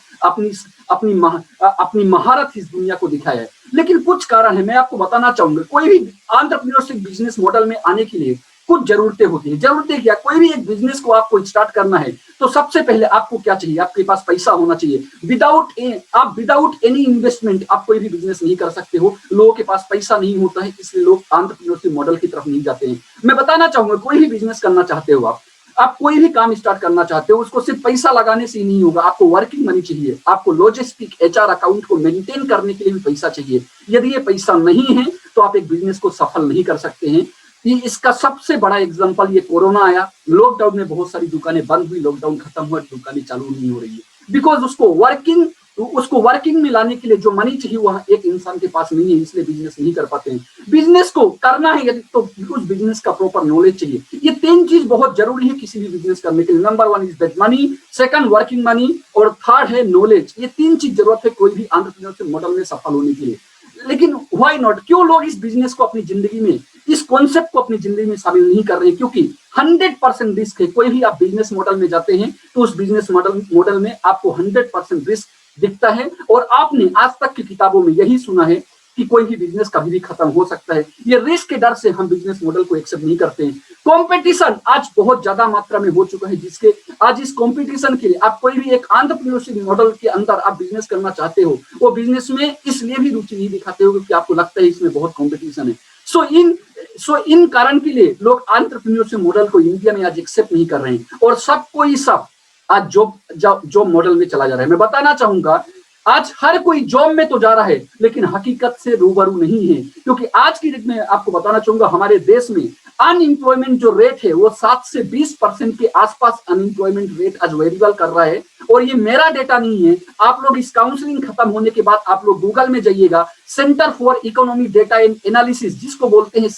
B: अपनी महारत इस दुनिया को दिखाया है। लेकिन कुछ कारण है, मैं आपको बताना चाहूंगा। कोई भी एंटरप्रेन्योरशिप बिजनेस मॉडल में आने के लिए कुछ जरूरतें होती है। जरूरतें क्या? कोई भी एक बिजनेस को आपको स्टार्ट करना है तो सबसे पहले आपको क्या चाहिए? आपके पास पैसा होना चाहिए। विदाउट एनी इन्वेस्टमेंट आप कोई भी बिजनेस नहीं कर सकते हो। लोगों के पास पैसा नहीं होता है, इसलिए लोग एंटरप्रेन्योरशिप मॉडल की तरफ नहीं जाते हैं। मैं बताना चाहूंगा कोई भी बिजनेस करना चाहते हो, आप कोई भी काम स्टार्ट करना चाहते हो, उसको सिर्फ पैसा लगाने से ही नहीं होगा, आपको वर्किंग मनी चाहिए, आपको लॉजिस्टिक HR अकाउंट को मेंटेन करने के लिए भी पैसा चाहिए। यदि ये पैसा नहीं है तो आप एक बिजनेस को सफल नहीं कर सकते हैं। इसका सबसे बड़ा एग्जांपल ये कोरोना आया, लॉकडाउन में बहुत सारी दुकानें बंद हुई, लॉकडाउन खत्म हुआ, दुकानें चालू नहीं हो रही है, बिकॉज उसको वर्किंग में लाने के लिए जो मनी चाहिए वहां एक इंसान के पास नहीं है, इसलिए बिजनेस नहीं कर पाते हैं। बिजनेस को करना है यदि तो उस बिजनेस का प्रॉपर नॉलेज चाहिए। ये 3 चीज बहुत जरूरी है किसी भी बिजनेस करने के लिए। Number 1 is that money, second working money, और थर्ड है नॉलेज। ये 3 चीज जरूरत है कोई भी एंटरप्रेन्योरशिप मॉडल में सफल होने के लिए। लेकिन व्हाई नॉट, क्यों लोग इस बिजनेस को अपनी जिंदगी में, इस कॉन्सेप्ट को अपनी जिंदगी में शामिल नहीं कर रहे हैं? क्योंकि 100% रिस्क है। कोई भी आप बिजनेस मॉडल में जाते हैं तो उस बिजनेस मॉडल में आपको 100% रिस्क दिखता है। और आपने आज तक की किताबों में यही सुना है कि कोई भी बिजनेस कभी भी खत्म हो सकता है। ये रिस्क के डर से हम बिजनेस मॉडल को एक्सेप्ट नहीं करते हैं। कंपटीशन आज बहुत ज्यादा मात्रा में हो चुका है, जिसके आज इस कंपटीशन के लिए आप कोई भी एक एंटरप्रेन्योरशिप मॉडल के अंदर आप बिजनेस करना चाहते हो, वो बिजनेस में इसलिए भी रुचि नहीं दिखाते हो क्योंकि आपको लगता है इसमें बहुत कंपटीशन है। सो इन कारण के लिए लोग एंटरप्रेन्योरशिप मॉडल को इंडिया में आज एक्सेप्ट नहीं कर रहे हैं और सबको ही सब आज जॉब मॉडल में चला जा रहा है। मैं बताना चाहूंगा आज हर कोई जॉब में तो जा रहा है लेकिन हकीकत से रूबरू नहीं है, क्योंकि आज की डेट में आपको बताना चाहूंगा हमारे देश में अनएम्प्लॉयमेंट जो रेट है वो 7 से 20% के आसपास अनएम्प्लॉयमेंट रेट आज वेरिएबल कर रहा है। और ये मेरा डेटा नहीं है, आप लोग इस काउंसलिंग खत्म होने के बाद आप लोग गूगल में जाइएगा, centre for economic data and analysis जिसको बोलते हैं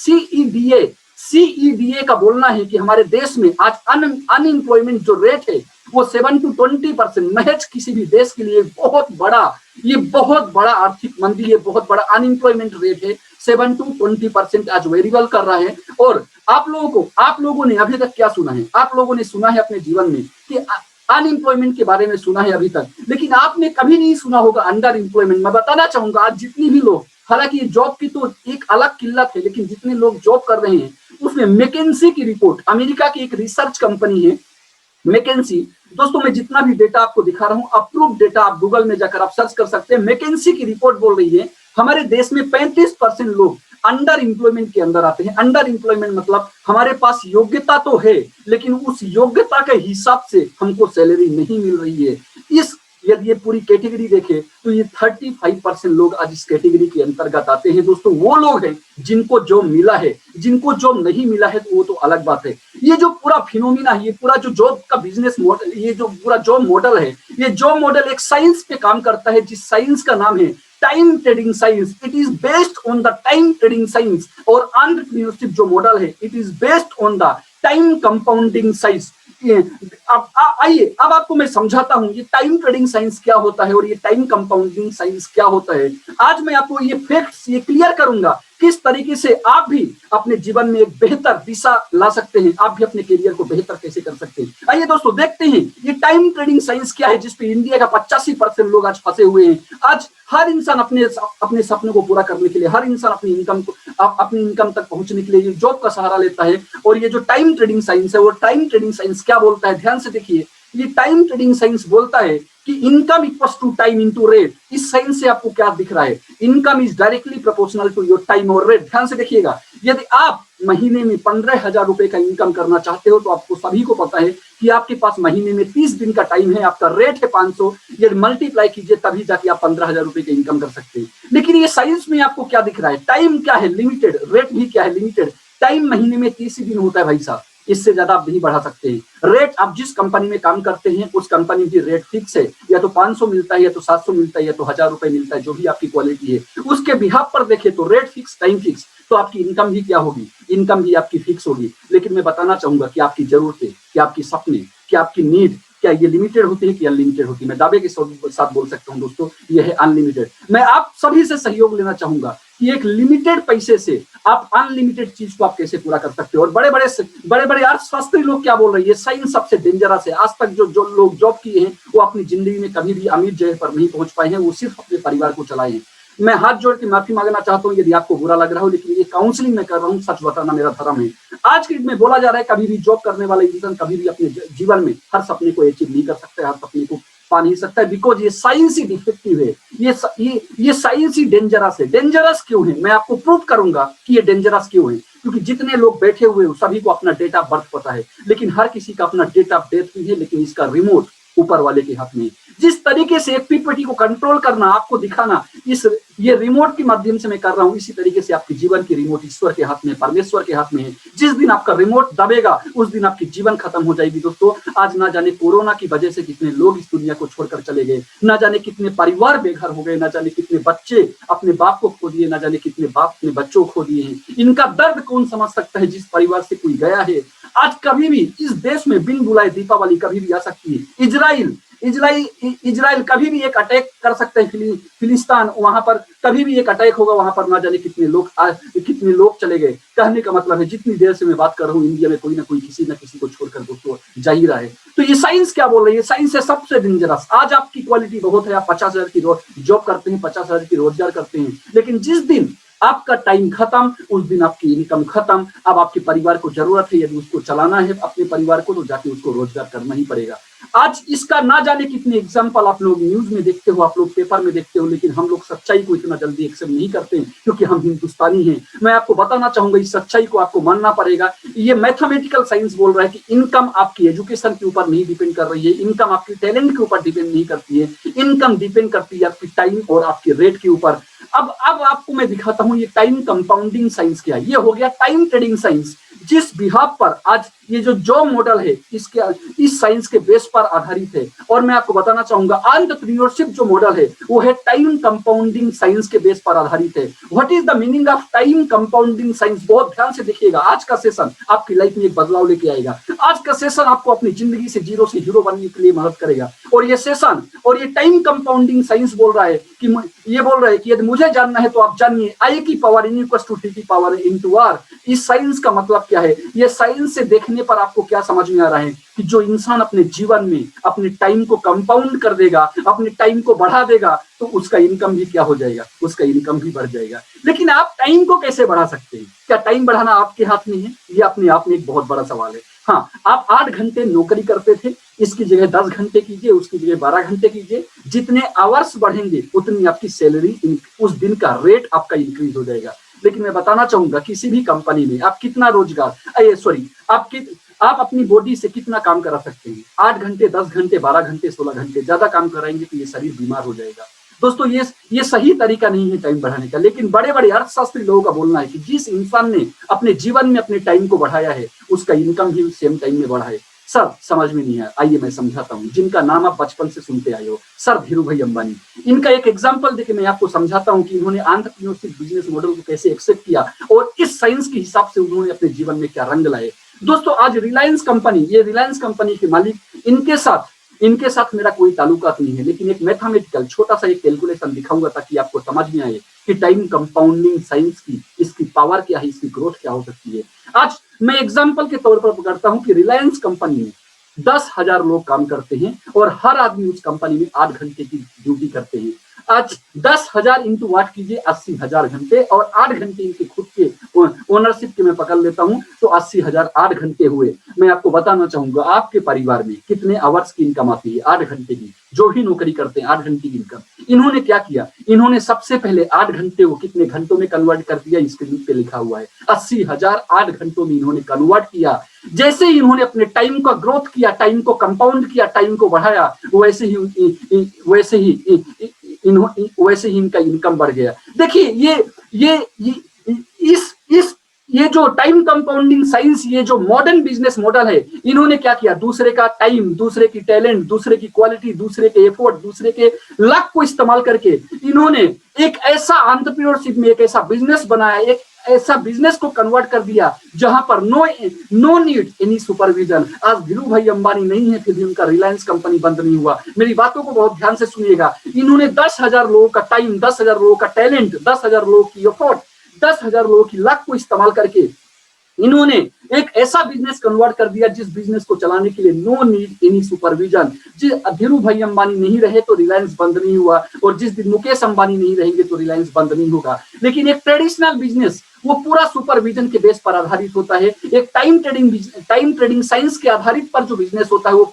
B: सीईडीए का बोलना है कि हमारे देश में आज अनएम्प्लॉयमेंट जो रेट है वो 7 to 20% महज किसी भी देश के लिए ये बहुत बड़ा आर्थिक मंदी है, बहुत बड़ा अनएम्प्लॉयमेंट रेट है। 7 to 20% आज वेरिएबल कर रहा है। और आप लोगों ने अभी तक क्या सुना है? आप लोगों ने सुना है अपने जीवन में कि अनएम्प्लॉयमेंट के बारे में सुना है अभी तक, लेकिन आपने कभी नहीं सुना होगा अंडर एम्प्लॉयमेंट। मैं बताना चाहूंगा आज जितनी भी लोग, हालांकि जॉब की तो एक अलग किल्लत है, लेकिन जितने लोग जॉब कर रहे हैं उसमें मैकेंजी की रिपोर्ट, अमेरिका की एक रिसर्च कंपनी है मैकेंजी। दोस्तों मैं जितना भी डेटा आपको दिखा रहा हूं अप्रूव डेटा, आप गूगल में जाकर आप सर्च कर सकते हैं। मैकेंजी की रिपोर्ट बोल रही है हमारे देश में 35% लोग अंडर एम्प्लॉयमेंट के अंदर आते हैं। अंडर एम्प्लॉयमेंट मतलब हमारे पास योग्यता तो है लेकिन उस योग्यता के हिसाब से हमको सैलरी नहीं मिल रही है। यदि ये पूरी कैटेगरी देखें तो ये 35% लोग आज इस कैटेगरी के अंतर्गत आते हैं। दोस्तों वो लोग हैं जिनको जॉब मिला है, जिनको जॉब नहीं मिला है तो वो तो अलग बात है। ये जो पूरा फिनोमिना है, ये पूरा जो जॉब का बिजनेस मॉडल, ये जो पूरा जॉब मॉडल है, ये जॉब मॉडल एक साइंस पे काम करता है जिस साइंस का नाम है time trading science. It is based on the time trading science. और एंटरप्रेन्योरशिप जो मॉडल है it is based on the time compounding science. अब आइए अब आपको मैं समझाता हूं ये टाइम ट्रेडिंग साइंस क्या होता है और ये टाइम कंपाउंडिंग साइंस क्या होता है। आज मैं आपको ये फैक्ट्स ये क्लियर करूंगा किस तरीके से आप भी अपने जीवन में एक बेहतर दिशा ला सकते हैं, आप भी अपने करियर को बेहतर कैसे कर सकते हैं। आइए दोस्तों देखते हैं ये टाइम ट्रेडिंग साइंस क्या है जिसपे इंडिया का 85% लोग आज फंसे हुए हैं। आज हर इंसान अपने सपने को पूरा करने के लिए, हर इंसान अपनी इनकम तक पहुंचने के लिए ये जॉब का सहारा लेता है। और ये जो टाइम ट्रेडिंग साइंस है वो टाइम ट्रेडिंग साइंस क्या बोलता है, ध्यान से देखिए। ये टाइम ट्रेडिंग साइंस बोलता है कि income equals to time into rate. इस साइंस से आपको क्या दिख रहा है, income is directly proportional to your time और रेट। ध्यान से देखिएगा, यदि आप महीने में 15,000 रुपए का इनकम करना चाहते हो तो आपको सभी को पता है कि आपके पास महीने में 30 दिन का टाइम है, आपका रेट है 500, यदि मल्टीप्लाई कीजिए तभी जाके आप 15,000 रुपए का इनकम कर सकते हैं। लेकिन ये साइंस में आपको क्या दिख रहा है, टाइम क्या है लिमिटेड, रेट भी क्या है लिमिटेड। टाइम महीने में 30 ही दिन होता है भाई साहब, इससे ज्यादा आप नहीं बढ़ा सकते हैं। रेट आप जिस कंपनी में काम करते हैं उस कंपनी की रेट फिक्स है, या तो 500 मिलता है या तो 700 मिलता है या तो 1000 रुपए मिलता है, जो भी आपकी क्वालिटी है उसके बिहाफ पर देखे तो रेट फिक्स टाइम फिक्स, तो आपकी इनकम भी क्या होगी, इनकम भी आपकी फिक्स होगी। लेकिन मैं बताना चाहूंगा कि आपकी जरूरतें, कि आपकी सपने, कि आपकी नीड क्या ये लिमिटेड होती है कि अनलिमिटेड होती है। मैं दावे के साथ बोल सकता हूं दोस्तों ये है अनलिमिटेड। मैं आप सभी से सहयोग लेना चाहूंगा कि एक लिमिटेड पैसे से आप अनलिमिटेड चीज को आप कैसे पूरा कर सकते हो। और बड़े बड़े अर्थशास्त्री लोग क्या बोल रहे हैं, ये साइंस सबसे डेंजरस है। आज तक जो लोग जॉब किए हैं वो अपनी जिंदगी में कभी भी अमीर जगह पर नहीं पहुंच पाए हैं, वो सिर्फ अपने परिवार को चलाए हैं। मैं हाथ जोड़ के माफी मांगना चाहता हूं यदि आपको बुरा लग रहा हो, लेकिन ये काउंसलिंग में कर रहा हूं, सच बताना मेरा धर्म है। आज के में बोला जा रहा है कभी भी जॉब करने वाला इंसान कभी भी अपने जीवन में हर सपने को अचीव नहीं कर सकता, हर सपने को पा नहीं सकता, बिकॉज ये साइंस ही डिफेक्टिव है, ये साइंस ही डेंजरस है। डेंजरस क्यों है मैं आपको प्रूव करूंगा कि ये डेंजरस क्यों है। क्योंकि जितने लोग बैठे हुए हो सभी को अपना डेट ऑफ बर्थ पता है, लेकिन हर किसी का अपना डेट ऑफ डेथ भी है, लेकिन इसका रिमोट ऊपर वाले के हाथ में। जिस तरीके से एक पीपीटी को कंट्रोल करना, आपको दिखाना, ये रिमोट के माध्यम से मैं कर रहा हूं, इसी तरीके से आपके जीवन की रिमोट ईश्वर के हाथ में, परमेश्वर के हाथ में है। जिस दिन आपका रिमोट दबेगा उस दिन आपकी जीवन खत्म हो जाएगी। दोस्तों आज ना जाने कोरोना की वजह से कितने लोग इस दुनिया को छोड़कर चले गए, ना जाने कितने परिवार बेघर हो गए, ना जाने कितने बच्चे अपने बाप को खो दिए, ना जाने कितने बाप अपने बच्चों को खो दिए हैं। इनका दर्द कौन समझ सकता है जिस परिवार से कोई गया है। आज कभी भी इस देश में बिन बुलाए दीपावली कभी भी आ सकती है। इजराइल कभी भी एक अटैक कर सकते हैं, फिलिस्तीन, वहां पर कभी भी एक अटैक होगा, वहां पर ना जाने कितने लोग चले गए। कहने का मतलब है जितनी देर से मैं बात कर रहा हूँ, इंडिया में कोई ना कोई किसी ना किसी को छोड़कर दोस्तों जा ही रहा है। तो ये साइंस क्या बोल रही है? साइंस है सबसे डेंजरस। आज आपकी क्वालिटी बहुत है, आप 50,000 की जॉब करते हैं, 50,000 की रोजगार करते हैं, लेकिन जिस दिन आपका टाइम खत्म, उस दिन आपकी इनकम खत्म। अब आपके परिवार को जरूरत है, यदि उसको चलाना है अपने परिवार को, तो जाके उसको रोजगार करना ही पड़ेगा। आज इसका ना जाने कितने एग्जाम्पल आप लोग न्यूज में देखते हो, आप लोग पेपर में देखते हो, लेकिन हम लोग सच्चाई को इतना जल्दी एक्सेप्ट नहीं करते हैं, क्योंकि हम हिंदुस्तानी हैं। मैं आपको बताना चाहूंगा, इस सच्चाई को आपको मानना पड़ेगा। ये मैथमेटिकल साइंस बोल रहा है कि इनकम आपकी एजुकेशन के ऊपर नहीं डिपेंड कर रही है, इनकम आपकी टैलेंट के ऊपर डिपेंड नहीं करती है, इनकम डिपेंड करती है आपकी टाइम और आपके रेट के ऊपर। अब आपको मैं दिखाता हूं ये टाइम कंपाउंडिंग साइंस क्या है। ये हो गया टाइम ट्रेडिंग साइंस, जिस बिहाफ पर आज ये जो जॉब मॉडल है इस साइंस के बेस पर आधारित है। और मैं आपको बताना चाहूंगा एंटरप्रेन्योरशिप जो मॉडल है वो है टाइम कंपाउंडिंग साइंस के बेस पर आधारित है। What is the meaning of time compounding science? बहुत ध्यान से देखिएगा, आज का सेशन आपकी लाइफ में एक बदलाव लेके आएगा। आज का सेशन आपको अपनी जिंदगी से जीरो से हीरो बनने के लिए मदद करेगा। और ये सेशन और ये टाइम कंपाउंडिंग साइंस बोल रहा है कि ये बोल रहा है कि यदि मुझे जानना है तो आप जानिए, आई की power n equals to T की पावर इनटू आर। इस साइंस का मतलब क्या है? ये साइंस से देखने पर आपको क्या समझ में आ रहा है कि जो इंसान अपने जीवन में अपने टाइम को कंपाउंड कर देगा, अपने टाइम को बढ़ा देगा, तो उसका इनकम भी क्या हो जाएगा? उसका इनकम भी बढ़ जाएगा। लेकिन आप टाइम को कैसे बढ़ा सकते हैं? क्या टाइम बढ़ाना आपके हाथ में है? ये अपने आप में एक बहुत बड़ा सवाल है। हाँ, आप 8 घंटे नौकरी करते थे, इसकी जगह 10 घंटे कीजिए, उसकी जगह 12 घंटे कीजिए। जितने आवर्स बढ़ेंगे उतनी आपकी सैलरी, उस दिन का रेट आपका इंक्रीज हो जाएगा। लेकिन मैं बताना चाहूंगा, किसी भी कंपनी में आप कितना आप अपनी बॉडी से कितना काम करा सकते हैं? 8 घंटे, 10 घंटे, 12 घंटे, 16 घंटे ज्यादा काम कराएंगे तो ये शरीर बीमार हो जाएगा। दोस्तों ये सही तरीका नहीं है टाइम बढ़ाने का। लेकिन बड़े बड़े अर्थशास्त्री लोगों का बोलना है कि जिस इंसान ने अपने जीवन में अपने टाइम को बढ़ाया है, उसका इनकम भी सेम टाइम में बढ़ा है। सर समझ में नहीं आया, आइए मैं समझाता हूँ। जिनका नाम आप बचपन से सुनते आए हो, सर धीरू भाई अंबानी, इनका एक एग्जांपल देके मैं आपको समझाता हूँ कि इन्होंने एंटरप्रेन्योरशिप बिजनेस मॉडल को कैसे एक्सेप्ट किया और इस साइंस के हिसाब से उन्होंने अपने जीवन में क्या रंग लाए। दोस्तों आज रिलायंस कंपनी के मालिक, इनके साथ मेरा कोई ताल्लुकात नहीं है, लेकिन एक मैथमेटिकल छोटा सा एक कैलकुलेशन दिखाऊंगा ताकि आपको समझ में आए कि टाइम कंपाउंडिंग साइंस की इसकी पावर क्या है, इसकी ग्रोथ क्या हो सकती है। आज मैं एग्जांपल के तौर पर पकड़ता हूं कि रिलायंस कंपनी में 10,000 लोग काम करते हैं और हर आदमी उस कंपनी में 8 घंटे की ड्यूटी करते हैं। आज 10,000 इंटू 8 कीजिए, 80,000 घंटे, और 8 घंटे इनके खुद के ओनरशिप के मैं पकड़ लेता हूं तो 80,000 8 घंटे हुए। मैं आपको बताना चाहूंगा आपके परिवार में कितने आवर्स की इनकम आती है? 8 घंटे की। जो भी नौकरी करते हैं 8 घंटे की इनकम। इन्होंने क्या किया? इन्होंने सबसे पहले 8 घंटे को कितने घंटों में कन्वर्ट कर दिया? स्क्रीन पे लिखा हुआ है 80,000 8 घंटों में इन्होंने कन्वर्ट किया। जैसे ही इन्होंने अपने टाइम का ग्रोथ किया, टाइम को कंपाउंड किया, टाइम को बढ़ाया, वैसे ही इनका इनकम बढ़ गया। देखिए ये जो टाइम कंपाउंडिंग साइंस, ये जो मॉडर्न बिजनेस मॉडल है, इन्होंने क्या किया? दूसरे का टाइम, दूसरे की टैलेंट, दूसरे की क्वालिटी, दूसरे के एफर्ट, दूसरे के लक को इस्तेमाल करके इन्होंने एक ऐसा एंटरप्रेन्योरशिप में एक ऐसा बिजनेस बनाया, एक ऐसा बिजनेस को कन्वर्ट कर दिया जहां पर नो नीड एनी सुपरविजन। आज धीरू भाई अंबानी नहीं है, फिर भी उनका रिलायंस कंपनी बंद नहीं हुआ। मेरी बातों को बहुत ध्यान से सुनिएगा। इन्होंने 10,000 लोगों का टाइम, 10,000 लोगों का टैलेंट, 10,000 लोगों की एफर्ट, 10,000 लोगों की लक को इस्तेमाल करके इन्होंने एक ऐसा बिजनेस कन्वर्ट कर दिया जिस बिजनेस को चलाने के लिए no need any supervision. Dhirubhai Ambani नहीं रहे तो रिलायंस बंद नहीं हुआ, और जिस दिन मुकेश अंबानी नहीं रहेंगे तो रिलायंस बंद नहीं होगा। लेकिन एक ट्रेडिशनल बिजनेस वो पूरा सुपरविजन के बेस पर आधारित होता है। एक टाइम ट्रेडिंग साइंस के आधारित पर जो बिजनेस होता है वो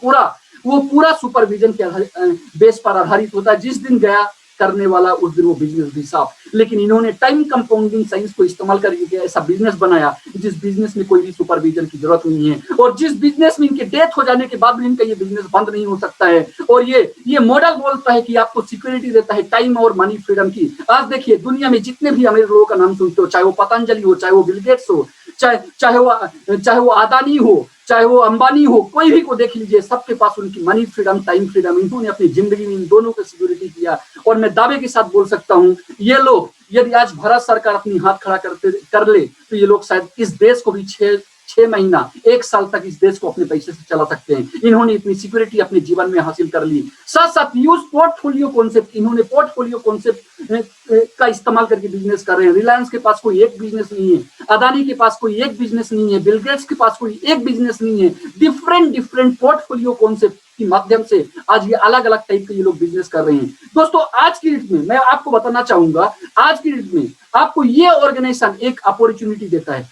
B: पूरा सुपरविजन के बेस पर आधारित होता है। जिस दिन गया करने वाला उस दिन वो बिजनेस भी साफ। लेकिन इन्होंने टाइम कंपाउंडिंग साइंस को इस्तेमाल करके ऐसा बिजनेस बनाया जिस बिजनेस में कोई भी सुपरविजन की जरूरत नहीं है, और जिस बिजनेस में इनके डेथ हो जाने के बाद भी इनका ये बिजनेस बंद नहीं हो सकता है। और ये मॉडल बोलता है कि आपको सिक्योरिटी देता है टाइम और मनी फ्रीडम की। आज देखिए दुनिया में जितने भी अमीर लोगों का नाम सुनते हो, चाहे वो पतंजलि हो, चाहे वो बिल गेट्स हो, चाहे वो अदानी हो, चाहे वो अंबानी हो, कोई भी को देख लीजिए, सबके पास उनकी मनी फ्रीडम, टाइम फ्रीडम, इन्होंने अपनी जिंदगी में इन दोनों को सिक्योरिटी किया। और मैं दावे के साथ बोल सकता हूं, ये लोग यदि आज भारत सरकार अपनी हाथ खड़ा कर ले तो ये लोग शायद इस देश को भी 6 महीना 1 साल तक इस देश को अपने पैसे से चला सकते हैं। इन्होंने इतनी सिक्योरिटी अपने जीवन में हासिल कर ली। साथ साथ यूज पोर्टफोलियो कॉन्सेप्ट, इन्होंने पोर्टफोलियो कॉन्सेप्ट का इस्तेमाल करके बिजनेस कर रहे हैं। रिलायंस के पास कोई एक बिजनेस नहीं है, अदानी के पास कोई एक बिजनेस नहीं है, बिल गेट्स के पास कोई एक बिजनेस नहीं है। डिफरेंट पोर्टफोलियो कॉन्सेप्ट के माध्यम से आज ये अलग अलग टाइप के ये लोग बिजनेस कर रहे हैं। दोस्तों आज की डेट में मैं आपको बताना चाहूंगा, आज की डेट में आपको ये ऑर्गेनाइजेशन एक अपॉर्चुनिटी देता है।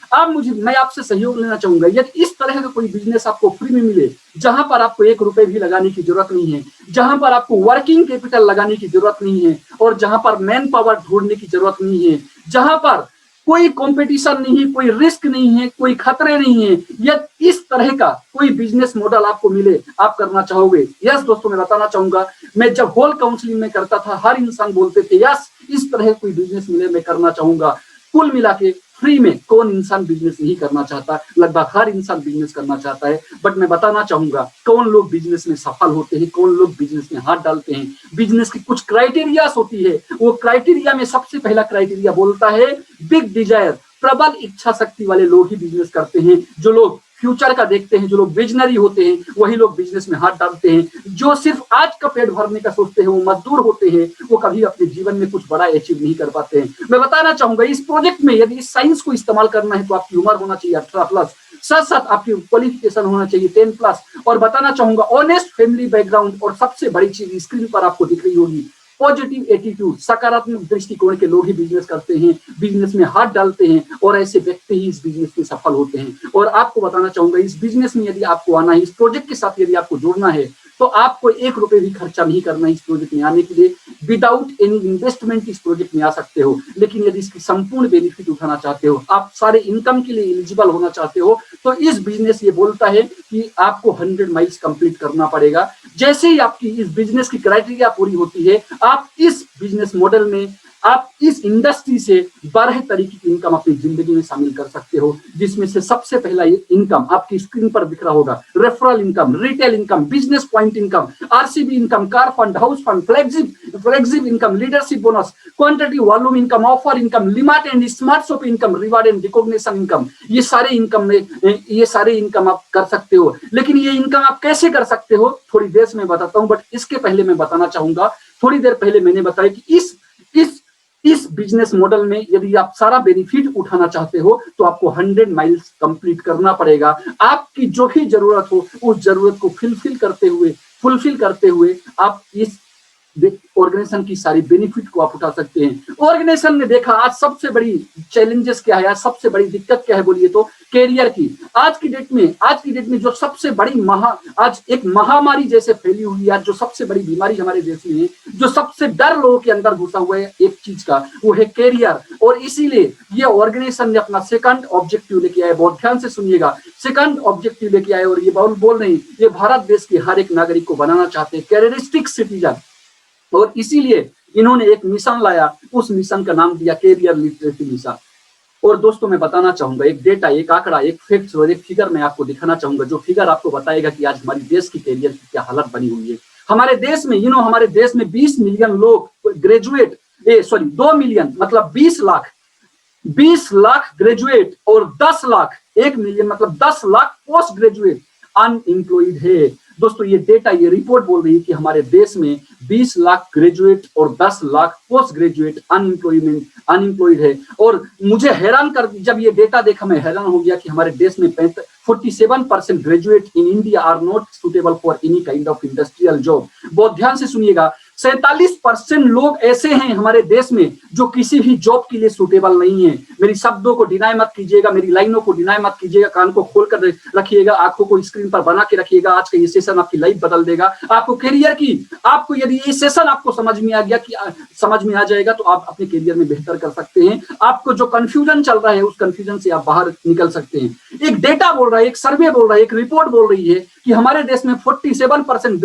B: मैं आपसे सहयोग लेना चाहूंगा। यदि इस तरह का कोई बिजनेस आपको फ्री में मिले, जहां पर आपको 1 रुपए भी लगाने की जरूरत नहीं है, जहां पर आपको वर्किंग कैपिटल लगाने की जरूरत नहीं है, और जहां पर मैन पावर ढूंढने की जरूरत नहीं है, जहां पर कोई कंपटीशन नहीं है, कोई रिस्क नहीं है, कोई खतरे नहीं है, यदि इस तरह का कोई बिजनेस मॉडल आपको मिले, आप करना चाहोगे? यस दोस्तों, मैं बताना चाहूंगा, मैं जब होल काउंसलिंग में करता था, हर इंसान बोलते थे यस इस तरह कोई बिजनेस मिले मैं करना चाहूंगा। कुल मिला के फ्री में कौन इंसान बिजनेस नहीं करना चाहता? लगभग हर इंसान बिजनेस करना चाहता है। बट मैं बताना चाहूंगा कौन लोग बिजनेस में सफल होते हैं, कौन लोग बिजनेस में हाथ डालते हैं। बिजनेस की कुछ क्राइटेरियाज होती है, वो क्राइटेरिया में सबसे पहला क्राइटेरिया बोलता है बिग डिजायर, प्रबल इच्छा शक्ति वाले लोग ही बिजनेस करते हैं। जो लोग फ्यूचर का देखते हैं, जो लोग विजनरी होते हैं, वही लोग बिजनेस में हाथ डालते हैं। जो सिर्फ आज का पेट भरने का सोचते हैं, वो मजदूर होते हैं, वो कभी अपने जीवन में कुछ बड़ा अचीव नहीं कर पाते हैं। मैं बताना चाहूंगा इस प्रोजेक्ट में यदि इस साइंस को इस्तेमाल करना है तो आपकी उम्र होना चाहिए 18+, साथ साथ आपकी क्वालिफिकेशन होना चाहिए 10+, और बताना चाहूंगा ऑनेस्ट फैमिली बैकग्राउंड, और सबसे बड़ी चीज स्क्रीन पर आपको दिख रही होगी पॉजिटिव एटीट्यूड, सकारात्मक दृष्टिकोण के लोग ही बिजनेस करते हैं, बिजनेस में हाथ डालते हैं, और ऐसे व्यक्ति ही इस बिजनेस में सफल होते हैं। और आपको बताना चाहूंगा इस बिजनेस में यदि आपको आना है, इस प्रोजेक्ट के साथ यदि आपको जुड़ना है, तो आपको 1 रुपए भी खर्चा नहीं करना है इस प्रोजेक्ट में आने के लिए। विदाउट एनी इन्वेस्टमेंट इस प्रोजेक्ट में आ सकते हो। लेकिन यदि इसकी संपूर्ण बेनिफिट उठाना चाहते हो, आप सारे इनकम के लिए एलिजिबल होना चाहते हो, तो इस बिजनेस ये बोलता है कि आपको 100 माइल्स कंप्लीट करना पड़ेगा। जैसे ही आपकी इस बिजनेस की क्राइटेरिया पूरी होती है, आप इस बिजनेस मॉडल में, आप इस इंडस्ट्री से 12 तरीके की इनकम अपनी जिंदगी में शामिल कर सकते हो। जिसमें से सबसे पहला इनकम आपकी स्क्रीन पर दिख रहा होगा, referral income, retail income, business point income, RCB income, car fund, house fund, flagship income, leadership bonus, quantity volume income, offer income, limit and smart shop income, reward and recognition income. ये सारे income आप कर सकते हो। लेकिन ये income आप कैसे कर सकते हो थोड़ी देर से मैं बताता हूं। बट इसके पहले मैं बताना चाहूंगा, थोड़ी देर पहले मैंने बताया कि इस बिजनेस मॉडल में यदि आप सारा बेनिफिट उठाना चाहते हो तो आपको 100 माइल्स कंप्लीट करना पड़ेगा। आपकी जो भी जरूरत हो उस जरूरत को फुलफिल करते हुए आप इस ऑर्गेनाइजेशन की सारी बेनिफिट को आप उठा सकते हैं। ऑर्गेनाइजेशन ने देखा आज सबसे बड़ी चैलेंजेस क्या है, आज सबसे बड़ी दिक्कत क्या है बोलिए तो कैरियर की। आज की डेट में जो सबसे बड़ी आज एक महामारी जैसे फैली हुई है, जो सबसे बड़ी बीमारी हमारे देश में है, जो सबसे डर लोगों के अंदर घुसा हुआ है एक चीज का, वो है कैरियर। और इसीलिए ये ऑर्गेनाइजेशन ने अपना सेकंड ऑब्जेक्टिव लेके आया। बहुत ध्यान से सुनिएगा, सेकंड ऑब्जेक्टिव लेके आए, और ये बोल नहीं, ये भारत देश के हर एक नागरिक को बनाना चाहते हैं कैरियरिस्टिक सिटीजन। और इसीलिए इन्होंने एक मिशन लाया, उस मिशन का नाम दिया कैरियर लिटरेसी मिशन। और दोस्तों मैं बताना चाहूंगा एक डेटा, एक आंकड़ा, एक फैक्ट और एक फिगर मैं आपको दिखाना चाहूंगा, जो फिगर आपको बताएगा कि आज हमारे देश की कैरियर की क्या हालत बनी हुई है। हमारे देश में हमारे देश में 20 मिलियन लोग ग्रेजुएट 2 मिलियन मतलब 20 लाख ग्रेजुएट, और 10 लाख 1 मिलियन मतलब 10 लाख पोस्ट ग्रेजुएट अनएम्प्लॉयड है। दोस्तों ये डेटा, ये रिपोर्ट बोल रही है कि हमारे देश में 20 लाख ग्रेजुएट और 10 लाख पोस्ट ग्रेजुएट अनएम्प्लॉयड है। और मुझे जब ये डेटा देखा मैं हैरान हो गया कि हमारे देश में 47% graduate in India are not suitable for any kind of industrial job. बहुत ध्यान से सुनिएगा, 47% लोग ऐसे हैं हमारे देश में जो किसी भी जॉब के लिए सुटेबल नहीं है। मेरी शब्दों को डिनाई मत कीजिएगा, मेरी लाइनों को डिनाई मत कीजिएगा, कान को खोल कर रखिएगा, आंखों को स्क्रीन पर बना के रखिएगा। आज का ये सेशन आपकी लाइफ बदल देगा। आपको कैरियर की, आपको यदि ये सेशन आपको समझ में आ जाएगा तो आप अपने कैरियर में बेहतर कर सकते हैं। आपको जो कंफ्यूजन चल रहा है उस कंफ्यूजन से आप बाहर निकल सकते हैं। एक डेटा बोल रहा है, एक सर्वे बोल रहा है, एक रिपोर्ट बोल रही है कि हमारे देश में 47%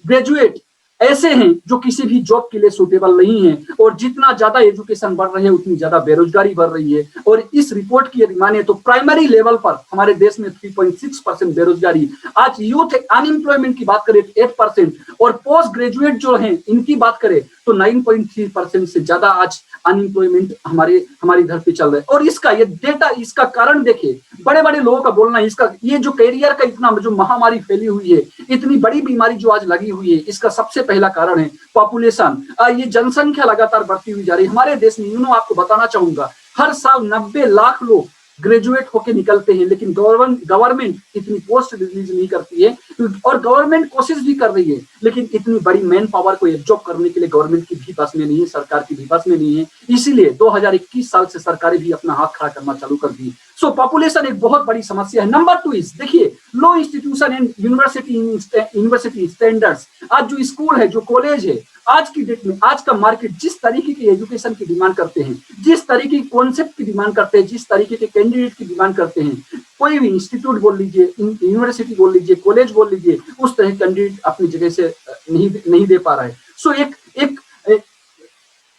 B: ग्रेजुएट ऐसे हैं जो किसी भी जॉब के लिए सूटेबल नहीं है, और जितना ज्यादा एजुकेशन बढ़ रही है उतनी ज्यादा बेरोजगारी बढ़ रही है। और इस रिपोर्ट की यदि माने तो प्राइमरी लेवल पर हमारे देश में 3.6% बेरोजगारी। आज यूथ अनएम्प्लॉयमेंट की बात करें 8%, और पोस्ट ग्रेजुएट जो हैं इनकी बात करें तो 9.3% से ज्यादा आज अनएम्प्लॉयमेंट हमारी इधर पे चल रहा है। और इसका ये डेटा, इसका कारण देखिए, बड़े बड़े लोगों का बोलना है, इसका ये जो कैरियर का इतना जो महामारी फैली हुई है, इतनी बड़ी बीमारी जो आज लगी हुई है, इसका सबसे पहला कारण है पॉपुलेशन। ये जनसंख्या लगातार बढ़ती हुई जा रही है हमारे देश में। आपको बताना चाहूंगा, हर साल 90 लाख लोग ग्रेजुएट होके निकलते हैं, लेकिन गवर्नमेंट इतनी पोस्ट रिलीज नहीं करती है। और गवर्नमेंट कोशिश भी कर रही है, लेकिन इतनी बड़ी मैन पावर को एब्जॉर्ब करने के लिए गवर्नमेंट की भी बस में नहीं है, सरकार की भी बस में नहीं है। इसीलिए 2021 साल से सरकारें भी अपना हाथ खड़ा करना चालू कर दी। सो पॉपुलेशन एक बहुत बड़ी समस्या है। नंबर 2 इज, देखिए, लो इंस्टीट्यूशन एंड यूनिवर्सिटी स्टैंडर्ड्स। आज जो स्कूल है, जो कॉलेज है, आज की डेट में, आज का मार्केट जिस तरीके की एजुकेशन की डिमांड करते हैं, जिस तरीके की कॉन्सेप्ट की डिमांड करते हैं, जिस तरीके के कैंडिडेट की डिमांड करते हैं, कोई भी इंस्टीट्यूट बोल लीजिए, यूनिवर्सिटी बोल लीजिए, कॉलेज बोल लीजिए, उस तरह कैंडिडेट अपनी जगह से नहीं दे पा रहा है। सो एक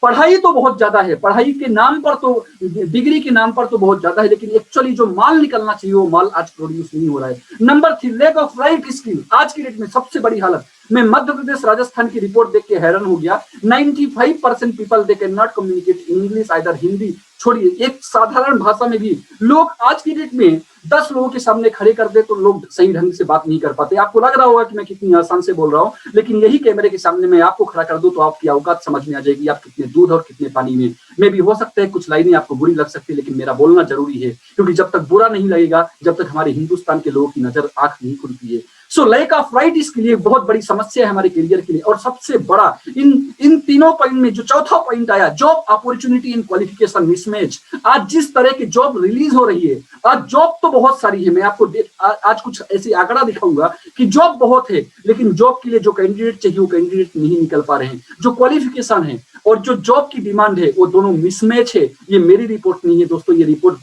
B: पढ़ाई तो बहुत ज्यादा है, पढ़ाई के नाम पर तो, डिग्री के नाम पर तो बहुत ज्यादा है, लेकिन एक्चुअली जो माल निकलना चाहिए वो माल आज प्रोड्यूस नहीं हो रहा है। Number 3, lack of right skill. आज की डेट में सबसे बड़ी हालत, मैं मध्य प्रदेश राजस्थान की रिपोर्ट देख के हैरान हो गया। 95% people they can not communicate English, either Hindi छोड़िए, एक साधारण भाषा में भी लोग आज की डेट में 10 लोगों के सामने खड़े कर दे तो लोग सही ढंग से बात नहीं कर पाते। आपको लग रहा होगा कि मैं कितनी आसान से बोल रहा हूं, लेकिन यही कैमरे के सामने मैं आपको खड़ा कर दूं तो आपकी औकात समझ में आ जाएगी, आप कितने दूध और कितने पानी में भी। हो सकता है कुछ लाइनें आपको बुरी लग सकती है, लेकिन मेरा बोलना जरूरी है, क्योंकि जब तक बुरा नहीं लगेगा, जब तक हमारे हिंदुस्तान के लोगों की नजर आंख नहीं खुलती है। सो लैक ऑफ राइट इसके लिए बहुत बड़ी समस्या है हमारे करियर के लिए। और सबसे बड़ा इन तीनों पॉइंट में जो चौथा पॉइंट आया, job opportunity and qualification mismatch. आज जिस तरह की जॉब रिलीज हो रही है, आज जॉब तो बहुत सारी है, मैं आपको आज कुछ ऐसे आंकड़ा दिखाऊंगा कि जॉब बहुत है, लेकिन जॉब के लिए जो कैंडिडेट चाहिए वो कैंडिडेट नहीं निकल पा रहे हैं। जो क्वालिफिकेशन है और जो जॉब की डिमांड है वो दोनों मिसमैच है। ये मेरी रिपोर्ट नहीं है दोस्तों, ये रिपोर्ट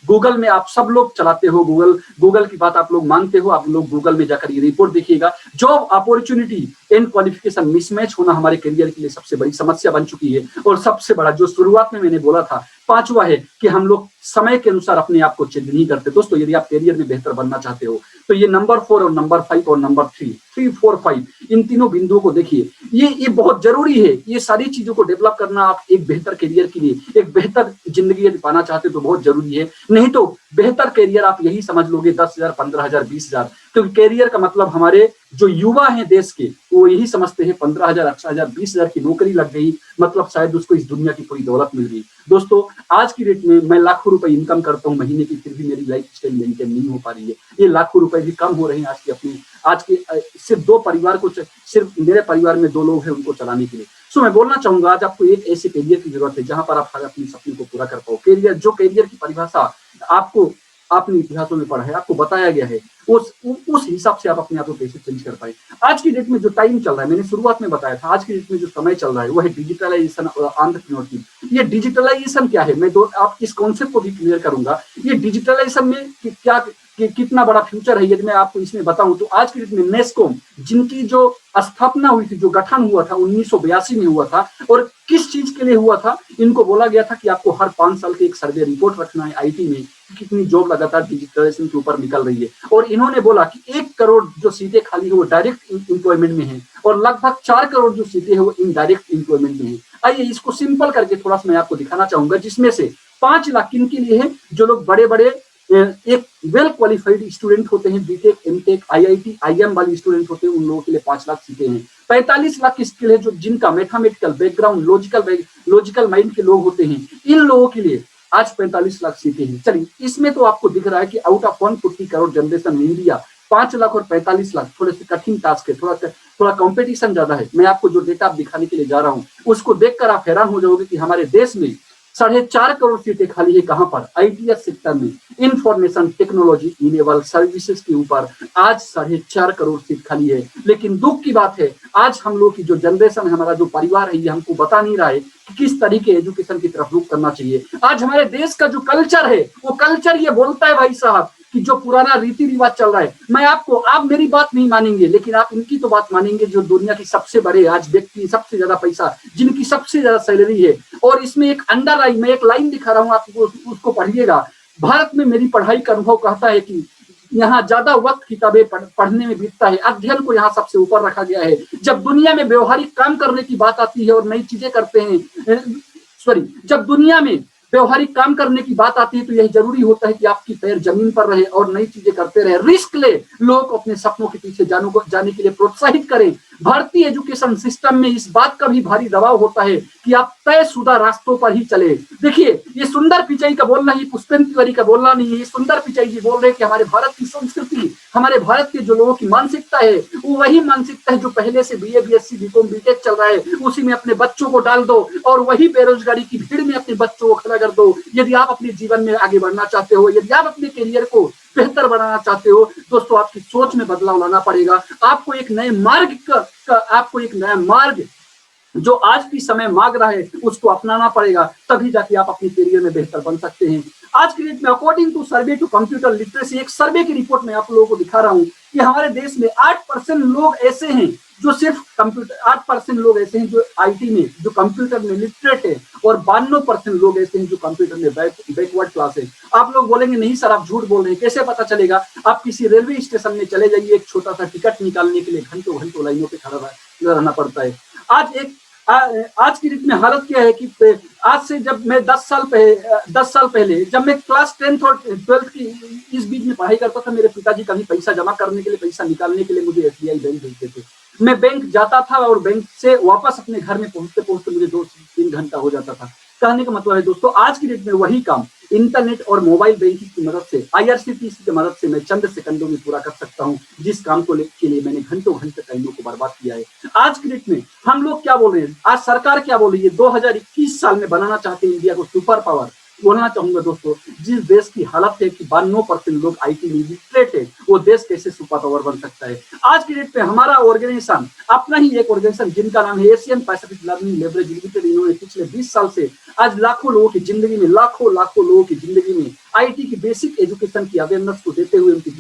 B: गूगल में आप सब लोग चलाते हो, गूगल की बात आप लोग मानते हो, आप लोग गूगल में जाकर ये रिपोर्ट देखिएगा। Job opportunity and qualification mismatch होना हमारे करियर के लिए सबसे बड़ी समस्या बन चुकी है। और सबसे बड़ा जो शुरुआत में मैंने बोला था, 5वां है कि हम लोग समय के अनुसार अपने आप को चेंज नहीं करते। दोस्तों, यदि आप करियर में बेहतर बनना चाहते हो तो ये नंबर 4 और नंबर 5 और नंबर 3, 4, 5 इन तीनों बिंदुओं को देखिए। ये बहुत जरूरी है। ये सारी चीजों को डेवलप करना आप एक बेहतर करियर के लिए, एक बेहतर जिंदगी यदि पाना चाहते हो तो बहुत जरूरी है। नहीं तो बेहतर करियर आप यही समझ लोगे 10,000, 15,000, 20,000, क्योंकि करियर का मतलब हमारे जो युवा हैं देश के वो यही समझते हैं 15,000, 18,000, 20,000 की नौकरी लग गई मतलब शायद उसको इस दुनिया की पूरी दौलत मिल गई। दोस्तों, आज की डेट में मैं लाखों रुपए इनकम करता हूँ महीने की, फिर भी मेरी लाइफ स्टाइल मेंटेन नहीं हो पा रही है। ये लाखों रुपए भी कम हो रहे हैं आज के सिर्फ 2 परिवार को, सिर्फ मेरे परिवार में 2 लोग हैं उनको चलाने के लिए। सो मैं बोलना चाहूंगा आज आपको एक ऐसे करियर की जरूरत है जहां पर आप अपने सपने को पूरा कर पाओ। करियर की परिभाषा आपको आपने इतिहासों में पढ़ा है, आपको बताया गया है, उस हिसाब से आप अपने आप को कैसे चेंज कर पाए। आज की डेट में जो टाइम चल रहा है, मैंने शुरुआत में बताया था, आज की डेट में जो समय चल रहा है वो है डिजिटलाइजेशन और एंटरप्रेन्योरशिप। ये डिजिटलाइजेशन क्या है, मैं आप इस कॉन्सेप्ट को भी क्लियर करूंगा। ये डिजिटलाइजेशन में कितना बड़ा फ्यूचर है यदि मैं आपको इसमें बताऊं तो आज की डेट में नेस्कॉम, जिनकी जो स्थापना हुई थी, जो गठन हुआ था 1982 में हुआ था, और किस चीज के लिए हुआ था, इनको बोला गया था कि आपको हर 5 साल की एक सर्वे रिपोर्ट रखना है आईटी में, कितनी जॉब लगातार डिजिटलाइजेशन के ऊपर निकल रही है। और इन्होंने बोला कि 1 करोड़ जो सीटें खाली है वो डायरेक्ट एम्प्लॉयमेंट में है, और लगभग 4 करोड़ जो सीटें है वो इनडायरेक्ट एम्प्लॉयमेंट में है। आइए इसको सिंपल करके थोड़ा सा मैं आपको दिखाना चाहूंगा, जिसमें से 5 लाख किन के लिए है, जो लोग बड़े बड़े एक वेल क्वालिफाइड स्टूडेंट होते हैं, बीटेक, एमटेक, आईआईटी, आईएम वाले स्टूडेंट होते हैं, उन लोगों के लिए 5 लाख सीटें हैं। 45 लाख स्किल है जो जिनका मैथमेटिकल बैकग्राउंड, लॉजिकल माइंड के लोग होते हैं, इन लोगों के लिए आज 45 लाख सीटें हैं। चलिए, इसमें तो आपको दिख रहा है कि out of 140 crore generation in India 5 lakh और 45 लाख थोड़े से कठिन टास्क है, थोड़ा कंपटीशन ज्यादा है। मैं आपको जो डेटा दिखाने के लिए जा रहा हूं उसको देखकर आप हैरान हो जाओगे कि हमारे देश में 4.5 करोड़ सीटें खाली है। कहां पर? आईटीएस सेक्टर में, इंफॉर्मेशन टेक्नोलॉजी इनेबल सर्विसेज के ऊपर आज 4.5 करोड़ सीट खाली है। लेकिन दुख की बात है, आज हम लोग की जो जनरेशन है, हमारा जो परिवार है, ये हमको बता नहीं रहा है कि किस तरीके एजुकेशन की तरफ रुख करना चाहिए। आज हमारे देश का जो कल्चर है, वो कल्चर ये बोलता है भाई साहब कि जो पुराना रीति रिवाज चल रहा है, आप मेरी बात नहीं मानेंगे, लेकिन आप इनकी तो बात मानेंगे, जो दुनिया की सबसे बड़े आज व्यक्ति, सबसे ज्यादा पैसा, जिनकी सबसे ज्यादा सैलरी है। और इसमें एक अंडरलाइन, मैं एक लाइन दिखा रहा हूँ आपको, उसको पढ़िएगा। भारत में मेरी पढ़ाई का अनुभव कहता है कि यहाँ ज्यादा वक्त किताबें पढ़ने में बीतता है, अध्ययन को यहाँ सबसे ऊपर रखा गया है। जब दुनिया में व्यवहारिक काम करने की बात आती है और नई चीजें करते हैं, जब दुनिया में व्यवहारिक काम करने की बात आती है, तो यह जरूरी होता है कि आपकी पैर जमीन पर रहे और नई चीजें करते रहे, रिस्क ले, लोगों को अपने सपनों के पीछे जाने के लिए प्रोत्साहित करें। भारतीय एजुकेशन सिस्टम में इस बात का भी भारी दबाव होता है कि आप तयशुदा रास्तों पर ही चले। देखिए, ये सुंदर पिचाई का बोलना ही, पुष्पेंद्र तिवारी का बोलना नहीं है, ये सुंदर पिचाई जी बोल रहे हैं कि हमारे भारत की संस्कृति, हमारे भारत के जो लोगों की मानसिकता है, वो वही मानसिकता है जो पहले से बीए, बीएससी, बीकॉम, बीटेक चल रहा है, उसी में अपने बच्चों को डाल दो और वही बेरोजगारी की भीड़ में अपने बच्चों को खड़ा कर दो। यदि आप अपने जीवन में आगे बढ़ना चाहते हो, यदि आप अपने करियर को बेहतर बनाना चाहते हो, दोस्तों आपकी सोच में बदलाव लाना पड़ेगा। आपको एक नए मार्ग जो आज की समय मांग रहा है, उसको अपनाना पड़ेगा, तभी जाके आप अपने करियर में बेहतर बन सकते हैं। आज की डेट में according to survey to computer literacy, एक सर्वे की रिपोर्ट में आप लोगों को दिखा रहा हूं कि हमारे देश में 8% लोग ऐसे हैं जो सिर्फ कंप्यूटर, 8% लोग ऐसे हैं जो आईटी में, जो कंप्यूटर में लिटरेट है, और 92% लोग ऐसे हैं जो कंप्यूटर में बैकवर्ड क्लास है। आप लोग बोलेंगे नहीं सर आप झूठ बोल रहे हैं, कैसे पता चलेगा? आप किसी रेलवे स्टेशन में चले जाइए, एक छोटा सा टिकट निकालने के लिए घंटों घंटों लाइनों पे खड़ा रहना पड़ता है। आज की डेट में हालत क्या है कि आज से जब मैं 10 साल पहले जब मैं क्लास 10th और 12th की इस बीच में पढ़ाई करता था, मेरे पिताजी कभी पैसा जमा करने के लिए, पैसा निकालने के लिए मुझे एसबीआई बैंक भेजते थे। मैं बैंक जाता था और बैंक से वापस अपने घर में पहुंचते पहुंचते मुझे 2-3 घंटा हो जाता था। कहने का मतलब है दोस्तों, आज की डेट में वही काम इंटरनेट और मोबाइल बैंकिंग की मदद से, आईआरसीटीसी की मदद से मैं चंद सेकंडों में पूरा कर सकता हूं, जिस काम के लिए मैंने घंटों घंटे टाइमों को बर्बाद किया है। आज की डेट में हम लोग क्या बोल रहे हैं, आज सरकार क्या बोल रही है, 2021 साल में बनाना चाहते हैं इंडिया को सुपर पावर। बोलना चाहूंगा दोस्तों, जिस देश की हालत है कि 92% लोग आईटी में लिटरेट है, वो देश कैसे सुपर पावर बन सकता है? आज की डेट में हमारा ऑर्गेनाइजेशन, अपना ही एक ऑर्गेनाइजेशन जिनका नाम है Asian Pacific learning leverage limited, इन्होंने पिछले 20 साल से आज लाखों लोगों की जिंदगी में, लाखों लोगों की जिंदगी में आईटी की बेसिक एजुकेशन की अवेयरनेस को देते हुए उनकी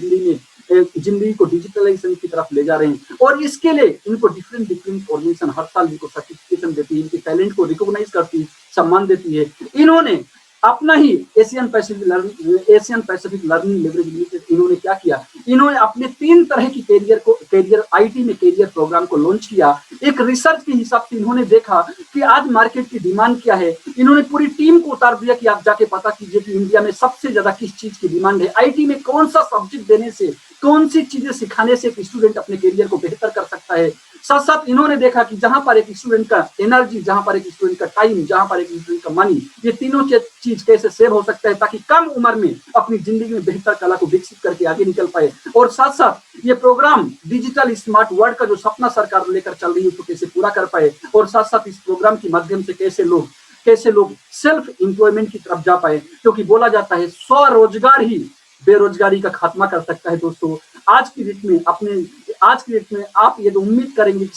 B: जिंदगी को डिजिटलाइजेशन की तरफ ले जा रहे हैं। और इसके लिए इनको डिफरेंट ऑर्गेनाइजेशन हर साल इनको सर्टिफिकेशन देती है, इनके टैलेंट को रिकॉग्नाइज करती है, सम्मान देती है। इन्होंने अपना ही Asian Pacific learning leverage limited, इन्होंने क्या किया, इन्होंने अपने 3 तरह की कैरियर आईटी में कैरियर प्रोग्राम को लॉन्च किया। एक रिसर्च के हिसाब से इन्होंने देखा कि आज मार्केट की डिमांड क्या है। इन्होंने पूरी टीम को उतार दिया कि आप जाके पता कीजिए कि इंडिया में सबसे ज्यादा किस चीज की डिमांड है, आईटी में कौन सा सब्जेक्ट देने से, कौन सी चीजें सिखाने से एक स्टूडेंट अपने करियर को बेहतर कर सकता है। साथ साथ इन्होंने देखा कि जहां पर एक स्टूडेंट का एनर्जी, जहां पर एक स्टूडेंट का टाइम, जहां पर एक स्टूडेंट का मनी, ये तीनों चीज कैसे सेव हो सकता है ताकि कम उम्र में अपनी जिंदगी में बेहतर कला को विकसित करके आगे निकल पाए। और साथ साथ ये प्रोग्राम डिजिटल स्मार्ट वर्ल्ड का जो सपना सरकार लेकर चल रही है उसको कैसे पूरा कर पाए। और साथ साथ इस प्रोग्राम के माध्यम से कैसे लोग सेल्फ एम्प्लॉयमेंट की तरफ जा पाए, क्योंकि बोला जाता है स्वरोजगार ही बेरोजगारी का खात्मा कर सकता है। दोस्तों, आज की डेट में आप ये तो उम्मीद करेंगे कि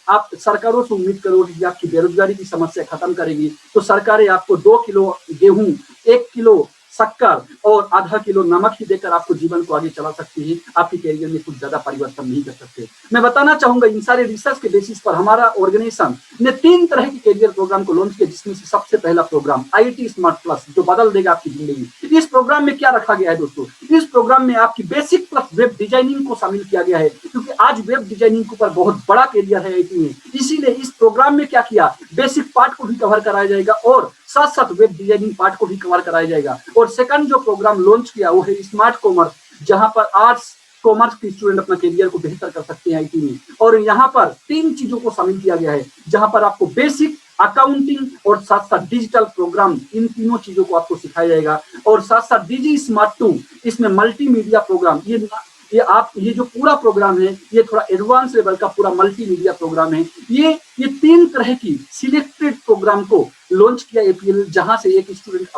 B: आप सरकारों से उम्मीद करोगे कि आपकी बेरोजगारी की समस्या खत्म करेगी, तो सरकारें आपको 2 किलो गेहूं, 1 किलो शक्कर और आधा किलो नमक ही देकर आपको जीवन को आगे चला सकती है। आपके करियर में कुछ ज्यादा परिवर्तन नहीं कर सकते। मैं बताना चाहूंगा, इन सारे रिसर्च के बेसिस पर हमारा ऑर्गेनाइजेशन ने 3 तरह के करियर प्रोग्राम को लॉन्च किया, जिसमें से सबसे पहला प्रोग्राम आईटी स्मार्ट प्लस, जो बदल देगा आपकी जिंदगी। इस प्रोग्राम में क्या रखा गया है दोस्तों, इस प्रोग्राम में आपकी बेसिक प्लस वेब डिजाइनिंग को शामिल किया गया है, क्योंकि आज वेब डिजाइनिंग के ऊपर बहुत बड़ा करियर है आईटी में। इसीलिए इस प्रोग्राम में क्या किया, बेसिक पार्ट को भी कवर कराया जाएगा और साथ साथ वेब डिजाइनिंग पार्ट को भी कवर कराया जाएगा। और सेकंड जो प्रोग्राम लॉन्च किया वो है स्मार्ट कॉमर्स, जहां पर आर्ट्स कॉमर्स के स्टूडेंट अपना करियर को बेहतर कर सकते हैं आईटी में। और यहाँ पर 3 चीजों को शामिल किया गया है, जहां पर आपको बेसिक, अकाउंटिंग और साथ साथ डिजिटल प्रोग्राम, इन तीनों चीजों को आपको सिखाया जाएगा। और साथ साथ डिजी स्मार्ट 2, इसमें मल्टीमीडिया प्रोग्राम, ये जो पूरा प्रोग्राम है ये थोड़ा एडवांस लेवल का पूरा मल्टीमीडिया प्रोग्राम है। ये 3 तरह की सिलेक्टेड प्रोग्राम को लॉन्च किया एपीएल, जहां से एक स्टूडेंट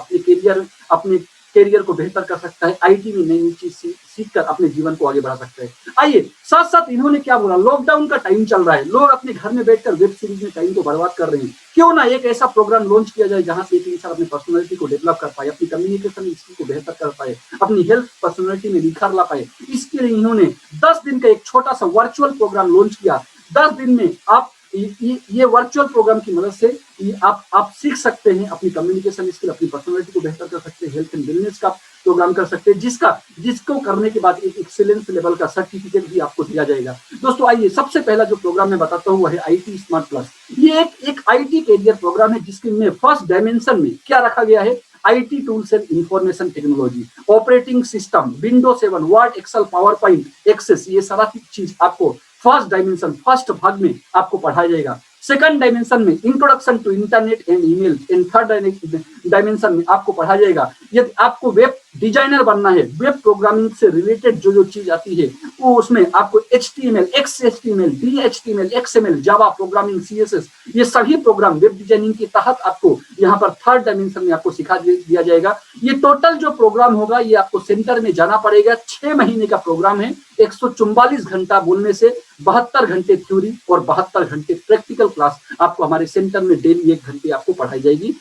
B: अपने करियर को बेहतर कर सकता है, आईटी में नई नई चीज सीखकर अपने जीवन को आगे बढ़ा सकता है। आइए साथ साथ इन्होंने क्या बोला, लॉकडाउन का टाइम चल रहा है, लोग अपने घर में बैठकर वेब सीरीज में टाइम को बर्बाद कर रहे हैं, क्यों ना एक ऐसा प्रोग्राम लॉन्च किया जाए जहां से एक इंसान अपनी पर्सनैलिटी को डेवलप कर पाए, अपनी कम्युनिकेशन स्किल को बेहतर कर पाए, अपनी हेल्थ पर्सनैलिटी में निखार ला पाए। इसके लिए इन्होंने 10 दिन का एक छोटा सा वर्चुअल प्रोग्राम लॉन्च किया। 10 दिन में आप ये वर्चुअल प्रोग्राम की मदद से आप सीख सकते हैं, अपनी कम्युनिकेशन स्किल, अपनी पर्सनैलिटी को बेहतर कर सकते हैं, हेल्थ एंड वेलनेस का प्रोग्राम कर सकते हैं, जिसको करने के बाद एक एक्सीलेंस लेवल का सर्टिफिकेट भी आपको दिया जाएगा। दोस्तों आइए, सबसे पहला जो प्रोग्राम मैं बताता हूँ वह है आईटी स्मार्ट प्लस। ये एक आईटी कैरियर प्रोग्राम है जिसके में फर्स्ट डायमेंशन में क्या रखा गया है, IT tools and information technology, operating system, window 7, word, excel, power point, access, ये सारा चीज आपको फर्स्ट डायमेंशन, फर्स्ट भाग में आपको पढ़ाया जाएगा। सेकंड डायमेंशन में introduction to internet and email, and third dimension में आपको पढ़ाया जाएगा यदि आपको वेब डिजाइनर बनना है, वेब प्रोग्रामिंग से रिलेटेड जो चीज आती है वो उसमें आपको HTML, XHTML, DHTML, XML, Java programming, CSS, ये सभी प्रोग्राम वेब डिजाइनिंग के तहत आपको यहाँ पर थर्ड डायमेंशन में आपको सिखा दिया जाएगा। ये टोटल जो प्रोग्राम होगा ये आपको सेंटर में जाना पड़ेगा। 6 महीने का प्रोग्राम है, 144 घंटा बोलने से 72 घंटे थ्योरी और 72 घंटे प्रैक्टिकल क्लास आपको हमारे सेंटर में डेली 1 घंटे आपको पढ़ाई जाएगी।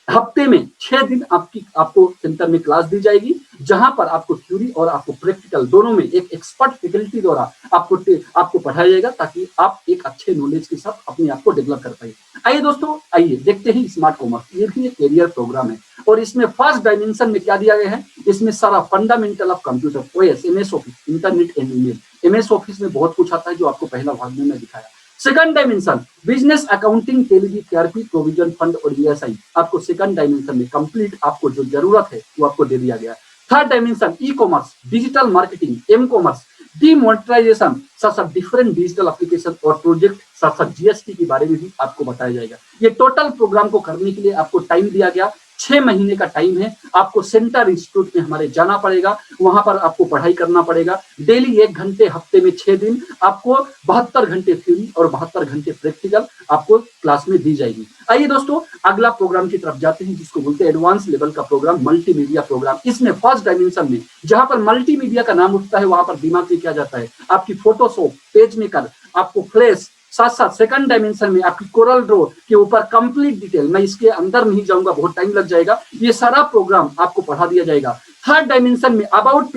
B: हफ्ते में 6 दिन आपको सेंटर में क्लास दी जाएगी, जहां पर आपको थ्योरी और आपको प्रैक्टिकल दोनों में एक एक्सपर्ट फैकल्टी द्वारा आपको पढ़ाया जाएगा, ताकि आप एक अच्छे नॉलेज के साथ अपने आप को डेवलप कर पाए। आइए दोस्तों, आइए देखते हैं स्मार्ट कॉमर्स। ये भी एक कैरियर प्रोग्राम है और इसमें फर्स्ट डायमेंशन में क्या दिया गया है, इसमें सारा fundamental of computer, OS, MS office, internet and email. MS office में बहुत कुछ आता है जो आपको पहला भाग में मैं दिखाया। Second dimension business accounting, Tally, TRP, provision fund और ESI आपको सेकंड डायमेंशन में कंप्लीट आपको जो जरूरत है वो आपको दे दिया गया। Third dimension e commerce, digital marketing, M commerce, demonetisation, साथ साथ डिफरेंट डिजिटल एप्लीकेशन और प्रोजेक्ट, साथ साथ GST के बारे में भी आपको बताया जाएगा। ये टोटल प्रोग्राम को करने के लिए आपको टाइम दिया गया, 6 महीने का टाइम है। आपको सेंटर इंस्टीट्यूट में हमारे जाना पड़ेगा, वहां पर आपको पढ़ाई करना पड़ेगा डेली 1 घंटे, हफ्ते में 6 दिन आपको 72 घंटे थ्योरी और 72 घंटे प्रैक्टिकल आपको क्लास में दी जाएगी। आइए दोस्तों, अगला प्रोग्राम की तरफ जाते हैं जिसको बोलते हैं एडवांस लेवल का प्रोग्राम, मल्टीमीडिया प्रोग्राम। इसमें फर्स्ट डायमेंशन में जहां पर मल्टीमीडिया का नाम उठता है वहां पर दिमाग में क्या जाता है, आपकी फोटोशॉप, पेज मेकर, आपको फ्लैश, साथ साथ सेकंड डायमेंशन में आपकी कोरल ड्रॉ के ऊपर कंप्लीट डिटेल, मैं इसके अंदर नहीं जाऊंगा, बहुत टाइम लग जाएगा, ये सारा प्रोग्राम आपको पढ़ा दिया जाएगा। थर्ड डायमेंशन में अबाउट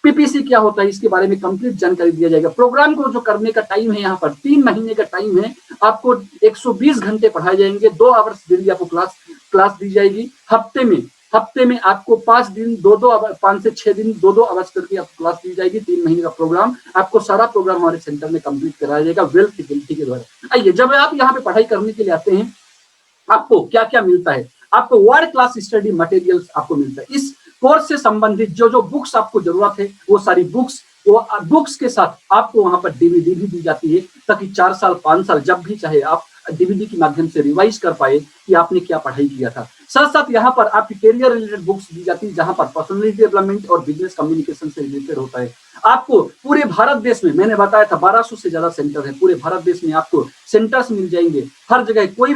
B: PPC क्या होता है इसके बारे में कंप्लीट जानकारी दिया जाएगा। प्रोग्राम को जो करने का टाइम है यहाँ पर 3 महीने का टाइम है, आपको 120 घंटे पढ़ाए जाएंगे, 2 आवर्स डेली आपको क्लास दी जाएगी। हफ्ते में आपको 5 दिन 5 से 6 दिन 2 आवर्स करके आपको क्लास दी जाएगी। 3 महीने का प्रोग्राम, आपको सारा प्रोग्राम हमारे सेंटर में कंप्लीट कराया जाएगा वेल्थ फैकल्टी के द्वारा। आइए, जब आप यहाँ पे पढ़ाई करने के लिए आते हैं आपको क्या क्या मिलता है, आपको वर्ल्ड क्लास स्टडी मटेरियल्स आपको मिलता है। इस कोर्स से संबंधित जो बुक्स आपको जरूरत है वो सारी बुक्स के साथ आपको वहां पर DVD भी दी जाती है, ताकि 4 साल 5 साल जब भी चाहे आप DVD के माध्यम से रिवाइज कर पाए कि आपने क्या पढ़ाई किया था। साथ साथ यहाँ पर आपकी कैरियर रिलेटेड बुक्स दी जाती है, जहां पर पर्सनालिटी डेवलपमेंट और बिजनेस कम्युनिकेशन से रिलेटेड होता है। आपको पूरे भारत देश में, मैंने बताया था 1200 से ज्यादा सेंटर है, पूरे भारत देश में आपको सेंटर्स मिल जाएंगे। हर जगह कोई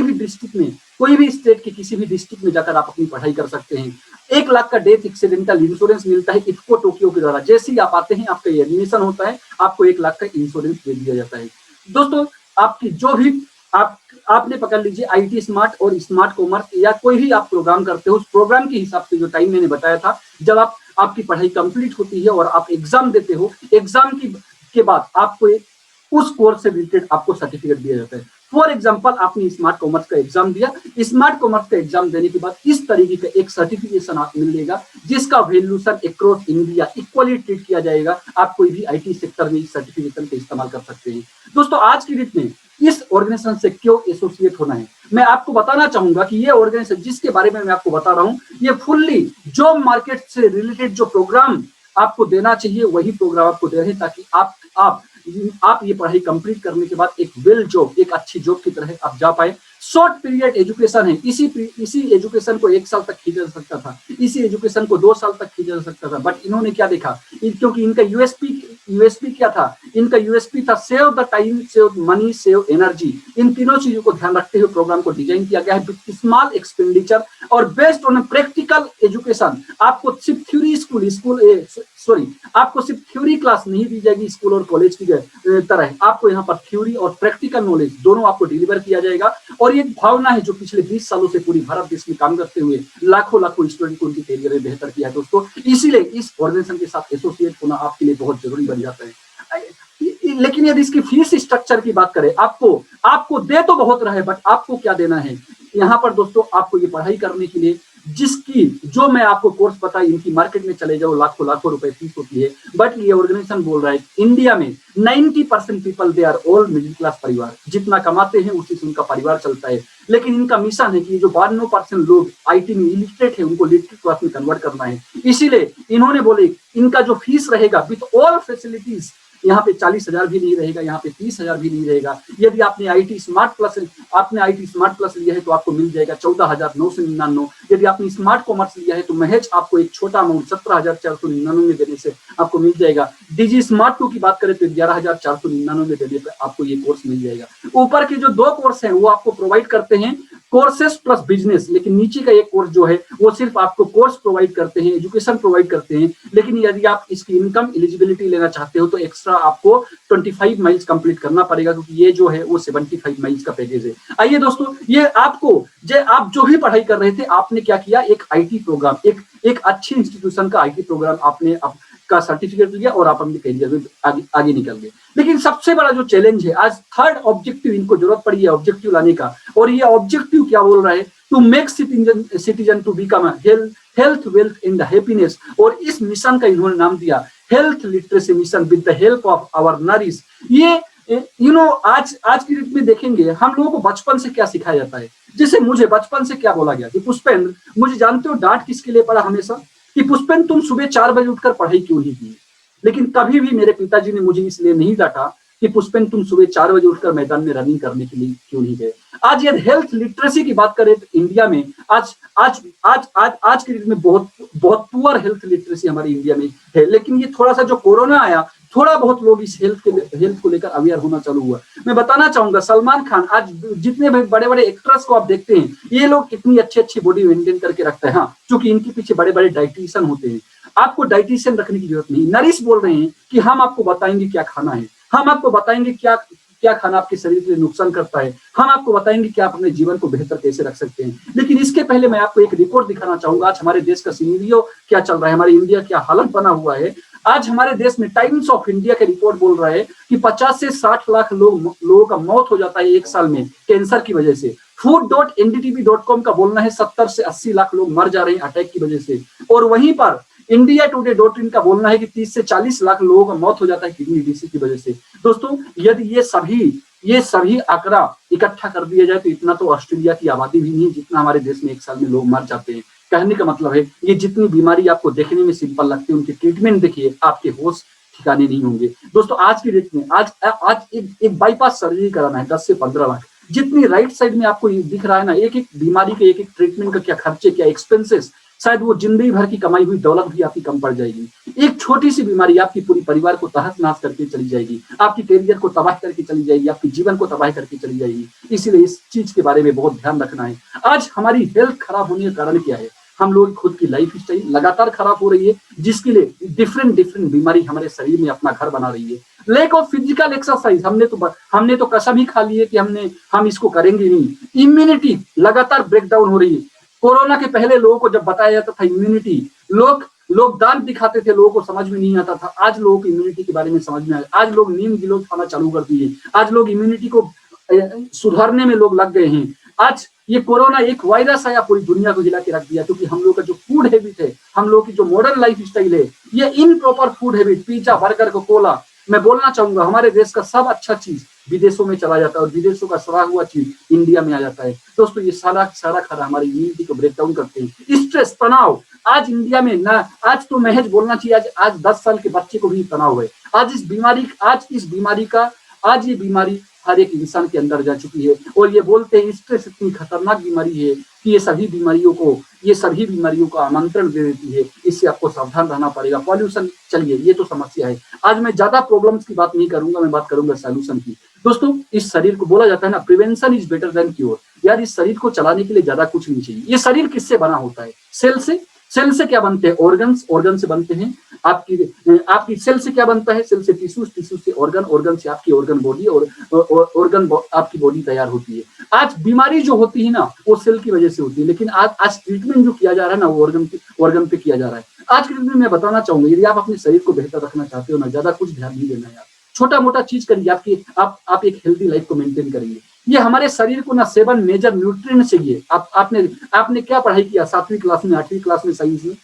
B: भी डिस्ट्रिक्ट में, कोई भी स्टेट के किसी भी डिस्ट्रिक्ट में जाकर आप अपनी पढ़ाई कर सकते हैं। 1 लाख का डेथ एक्सीडेंटल इंश्योरेंस मिलता है इफ्को टोक्यो के द्वारा। जैसे ही आप आते हैं, आपका एडमिशन होता है, आपको 1 लाख का इंश्योरेंस दे दिया जाता है। दोस्तों, आपकी जो भी आपने पकड़ लीजिए आईटी स्मार्ट और स्मार्ट कॉमर्स या कोई भी आप प्रोग्राम करते हो, उस प्रोग्राम के हिसाब से जो टाइम मैंने बताया था, जब आपकी पढ़ाई कंप्लीट होती है और आप एग्जाम देते हो, एग्जाम के बाद आपको उस कोर्स से रिलेटेड आपको सर्टिफिकेट दिया जाता है। फॉर एग्जाम्पल, आपने स्मार्ट कॉमर्स का एग्जाम दिया, स्मार्ट कॉमर्स का एग्जाम देने के बाद इस तरीके का एक सर्टिफिकेशन आपको मिलेगा, जिसका valuation across India equally treat किया जाएगा। आप कोई भी आईटी सेक्टर में इस सर्टिफिकेशन का इस्तेमाल कर सकते हैं। दोस्तों, आज की डेट में इस ऑर्गेनाइजेशन से क्यों एसोसिएट होना है, मैं आपको बताना चाहूंगा कि ये ऑर्गेनाइजेशन जिसके बारे में मैं आपको बता रहा हूं, ये फुल्ली जॉब मार्केट से रिलेटेड जो प्रोग्राम आपको देना चाहिए वही प्रोग्राम आपको दे रहे हैं, ताकि आप ये पढ़ाई कंप्लीट करने के बाद एक एक अच्छी जॉब की तरह आप जा पाए। शॉर्ट पीरियड एजुकेशन है, इसी एजुकेशन को 1 साल तक खींचा जा सकता था, इसी एजुकेशन को 2 साल तक खींचा जा सकता था, बट इन्होंने क्या देखा, क्योंकि इनका यूएसपी क्या था? इनका यूएसपी था save the time, save money, save energy. इन तीनों चीजों को ध्यान रखते हुए प्रोग्राम को डिजाइन किया गया है विद स्मॉल एक्सपेंडिचर और बेस्ड ऑन प्रैक्टिकल एजुकेशन। आपको सिर्फ थ्योरी सॉरी, आपको सिर्फ थ्योरी क्लास नहीं दी जाएगी स्कूल और कॉलेज की तरह। आपको यहाँ पर थ्योरी और प्रैक्टिकल नॉलेज दोनों आपको डिलीवर किया जाएगा। और ये भावना है जो पिछले 20 सालों से पूरी भारत देश में काम करते हुए लाखों लाखों स्टूडेंट को उनकी करियर में बेहतर किया है दोस्तों। इसीलिए इस ऑर्गेनाइजेशन के साथ एसोसिएट होना आपके लिए बहुत जरूरी बन जाता है। लेकिन यदि इसकी फीस स्ट्रक्चर की बात करें, आपको दे तो बहुत रहा है, बट आपको क्या देना है यहाँ पर दोस्तों? आपको ये पढ़ाई करने के लिए जो मैं आपको कोर्स बताई, इनकी मार्केट में चले जाओ लाखों लाखों रुपए फीस होती है। बट ये ऑर्गेनाइजेशन बोल रहा है इंडिया में 90% people they are all middle class परिवार, जितना कमाते हैं उसी से उनका परिवार चलता है। लेकिन इनका मिशन है कि जो 92% लोग आईटी में इलिटरेट है उनको लिटरेट क्लास में कन्वर्ट करना है। इसीलिए इन्होंने बोले इनका जो फीस रहेगा विथ ऑल फैसिलिटीज, यहाँ पे 40,000 भी नहीं रहेगा, यहाँ पे 30,000 भी नहीं रहेगा। यदि आपने आईटी स्मार्ट प्लस लिया है तो आपको मिल जाएगा 14,999। यदि आपने स्मार्ट कॉमर्स लिया है तो महज आपको एक छोटा अमाउंट 17,499 देने से आपको मिल जाएगा। डीजी स्मार्ट 2 की बात करें तो 11,499 देने पर आपको ये कोर्स मिल जाएगा। ऊपर के जो 2 कोर्स हैं वो आपको प्रोवाइड करते हैं कोर्सेस प्लस बिजनेस, लेकिन नीचे का एक कोर्स जो है वो सिर्फ आपको कोर्स प्रोवाइड करते हैं, एजुकेशन प्रोवाइड करते हैं। लेकिन यदि आप इसकी इनकम एलिजिबिलिटी लेना चाहते हो तो एक्स्ट्रा आपको 25 माइल्स कंप्लीट करना पड़ेगा, क्योंकि ये जो है वो 75 माइल्स का पैकेज है। आइए दोस्तों, ये आप जो भी पढ़ाई कर रहे थे, आपने क्या किया, एक आईटी प्रोग्राम, एक अच्छी इंस्टीट्यूशन का आईटी प्रोग्राम आपने का सर्टिफिकेट लिया और आप अपने करियर में आगे निकल गए। लेकिन सबसे बड़ा जो चैलेंज है आज, थर्ड ऑब्जेक्टिव इनको जरूरत पड़ी है ऑब्जेक्टिव लाने का, और ये ऑब्जेक्टिव क्या बोल रहा है? To make citizen to become health wealth and happiness. और इस मिशन का इन्होंने नाम दिया health literacy mission with the help of our nourish. ये आज की डेट में देखेंगे हम लोगों को बचपन से क्या सिखाया जाता है। जैसे मुझे बचपन से क्या बोला गया कि पुष्पेंद्र, मुझे जानते हो डांट किसके लिए पड़ा हमेशा, कि पुष्पेंद्र तुम सुबह 4 बजे उठकर पढ़ाई क्यों नहीं की। लेकिन कभी भी मेरे पिताजी ने मुझे इसलिए नहीं डांटा कि पुष्पेंद्र तुम सुबह 4 बजे उठकर मैदान में रनिंग करने के लिए क्यों नहीं गए। आज यदि हेल्थ लिटरेसी की बात करें तो इंडिया में आज के डेट में बहुत पुअर हेल्थ लिटरेसी हमारी इंडिया में है। लेकिन ये थोड़ा सा जो कोरोना आया, थोड़ा बहुत लोग इस हेल्थ को लेकर अवेयर होना चालू हुआ। मैं बताना चाहूंगा, सलमान खान, आज जितने भी बड़े बड़े एक्टर्स को आप देखते हैं, ये लोग कितनी अच्छी बॉडी मेंटेन करके रखते हैं। हाँ, क्योंकि इनके पीछे बड़े बड़े डाइटिशियन होते हैं। आपको डाइटिशियन रखने की जरूरत नहीं। नरिश बोल रहे हैं कि हम आपको बताएंगे क्या खाना है, हम आपको बताएंगे क्या खाना आपके शरीर के लिए नुकसान करता है, हम आपको बताएंगे कि आप अपने जीवन को बेहतर कैसे रख सकते हैं। लेकिन इसके पहले मैं आपको एक रिपोर्ट दिखाना चाहूंगा, आज हमारे देश का सिनेरियो क्या चल रहा है, हमारे इंडिया क्या हालत बना हुआ है। आज हमारे देश में टाइम्स ऑफ इंडिया का रिपोर्ट बोल रहा है कि 50 से 60 लाख लोगों का मौत हो जाता है एक साल में कैंसर की वजह से। food.ndtv.com का बोलना है 70 से 80 लाख लोग मर जा रहे हैं अटैक की वजह से। और वहीं पर indiatoday.in का बोलना है कि 30 से 40 लाख लोगों का मौत हो जाता है किडनी डिसीज की वजह से। दोस्तों, यदि ये सभी आंकड़ा इकट्ठा कर दिया जाए तो इतना तो ऑस्ट्रेलिया की आबादी भी नहीं जितना हमारे देश में एक साल में लोग मर जाते हैं। कहने का मतलब है, ये जितनी बीमारी आपको देखने में सिंपल लगती है, उनकी ट्रीटमेंट देखिए, आपके होश ठिकाने नहीं होंगे। दोस्तों, आज की डेट में आज एक बाईपास सर्जरी कराना है 10 से 15 लाख। जितनी राइट साइड में आपको दिख रहा है ना, एक एक बीमारी के एक ट्रीटमेंट का क्या खर्चे, क्या एक्सपेंसेस, शायद वो जिंदगी भर की कमाई हुई दौलत भी आपकी कम पड़ जाएगी। एक छोटी सी बीमारी आपकी पूरी परिवार को तहस नहस करके चली जाएगी, आपकी करियर को तबाह करके चली जाएगी, आपके जीवन को तबाह करके चली जाएगी। इसीलिए इस चीज के बारे में बहुत ध्यान रखना है। आज हमारी हेल्थ खराब होने का कारण क्या है? हम लोग खुद की लाइफ स्टाइल लगातार खराब हो रही है, जिसके लिए डिफरेंट बीमारी हमारे शरीर में अपना घर बना रही है। लैक ऑफ फिजिकल एक्सरसाइज, हमने तो कसम ही खा ली है कि हम इसको करेंगे नहीं। इम्यूनिटी लगातार ब्रेकडाउन हो रही है। कोरोना के पहले लोगों को जब बताया जाता था इम्यूनिटी, लोग दांत दिखाते थे, लोगों को समझ में नहीं आता था। आज लोगों को इम्यूनिटी के बारे में समझ में आया। आज लोग नीम गिलोज खाना चालू कर दिए। आज लोग इम्यूनिटी को सुधारने में लोग लग गए हैं। आज ये कोरोना एक वायरस आया, पूरी दुनिया को हिला के रख दिया, क्योंकि हम लोग का जो फूड हैबिट है, हम लोग की जो मॉडर्न लाइफ स्टाइल है, ये improper food habit, pizza, burger, Coca Cola. मैं बोलना चाहूंगा, हमारे देश का सब अच्छा चीज विदेशों में चला जाता है और विदेशों का सड़ा हुआ चीज इंडिया में आ जाता है। दोस्तों, ये सारा खरा हमारी इम्यूनिटी को ब्रेक डाउन करते हैं। स्ट्रेस, तनाव, आज इंडिया में ना, आज तो महज बोलना चाहिए, आज 10 साल के बच्चे को भी तनाव है। आज ये बीमारी हर एक इंसान के अंदर जा चुकी है। और ये बोलते हैं स्ट्रेस इतनी खतरनाक बीमारी है कि ये सभी बीमारियों को आमंत्रण दे देती है। इससे आपको सावधान रहना पड़ेगा। पॉल्यूशन, चलिए ये तो समस्या है। आज मैं ज्यादा प्रॉब्लम्स की बात नहीं करूंगा, मैं बात करूंगा सॉल्यूशन की। दोस्तों, इस शरीर को बोला जाता है ना, prevention is better than cure. यार, इस शरीर को चलाने के लिए ज्यादा कुछ नहीं चाहिए। ये शरीर किससे बना होता है? सेल से। सेल से क्या बनते हैं? ऑर्गन्स। ऑर्गन से बनते हैं आपकी सेल से क्या बनता है? सेल से टिश्यूज, टिश्यू से ऑर्गन, ऑर्गन से आपकी ऑर्गन बॉडी, और ऑर्गन आपकी बॉडी तैयार होती है। आज बीमारी जो होती है ना, वो सेल की वजह से होती है। लेकिन आज ट्रीटमेंट जो किया जा रहा है ना, वो ऑर्गन पे किया जा रहा है। आज के दिन में मैं बताना चाहूंगा, यदि आप अपने शरीर को बेहतर रखना चाहते हो ना, ज्यादा कुछ ध्यान नहीं देना यार। छोटा मोटा चीज करिए, आप एक हेल्दी लाइफ को मेंटेन करेंगे। ये हमारे शरीर को ना 7 मेजर न्यूट्रिएंट चाहिए। आपने क्या पढ़ाई किया 7वीं क्लास में, 8वीं क्लास में साइंस में?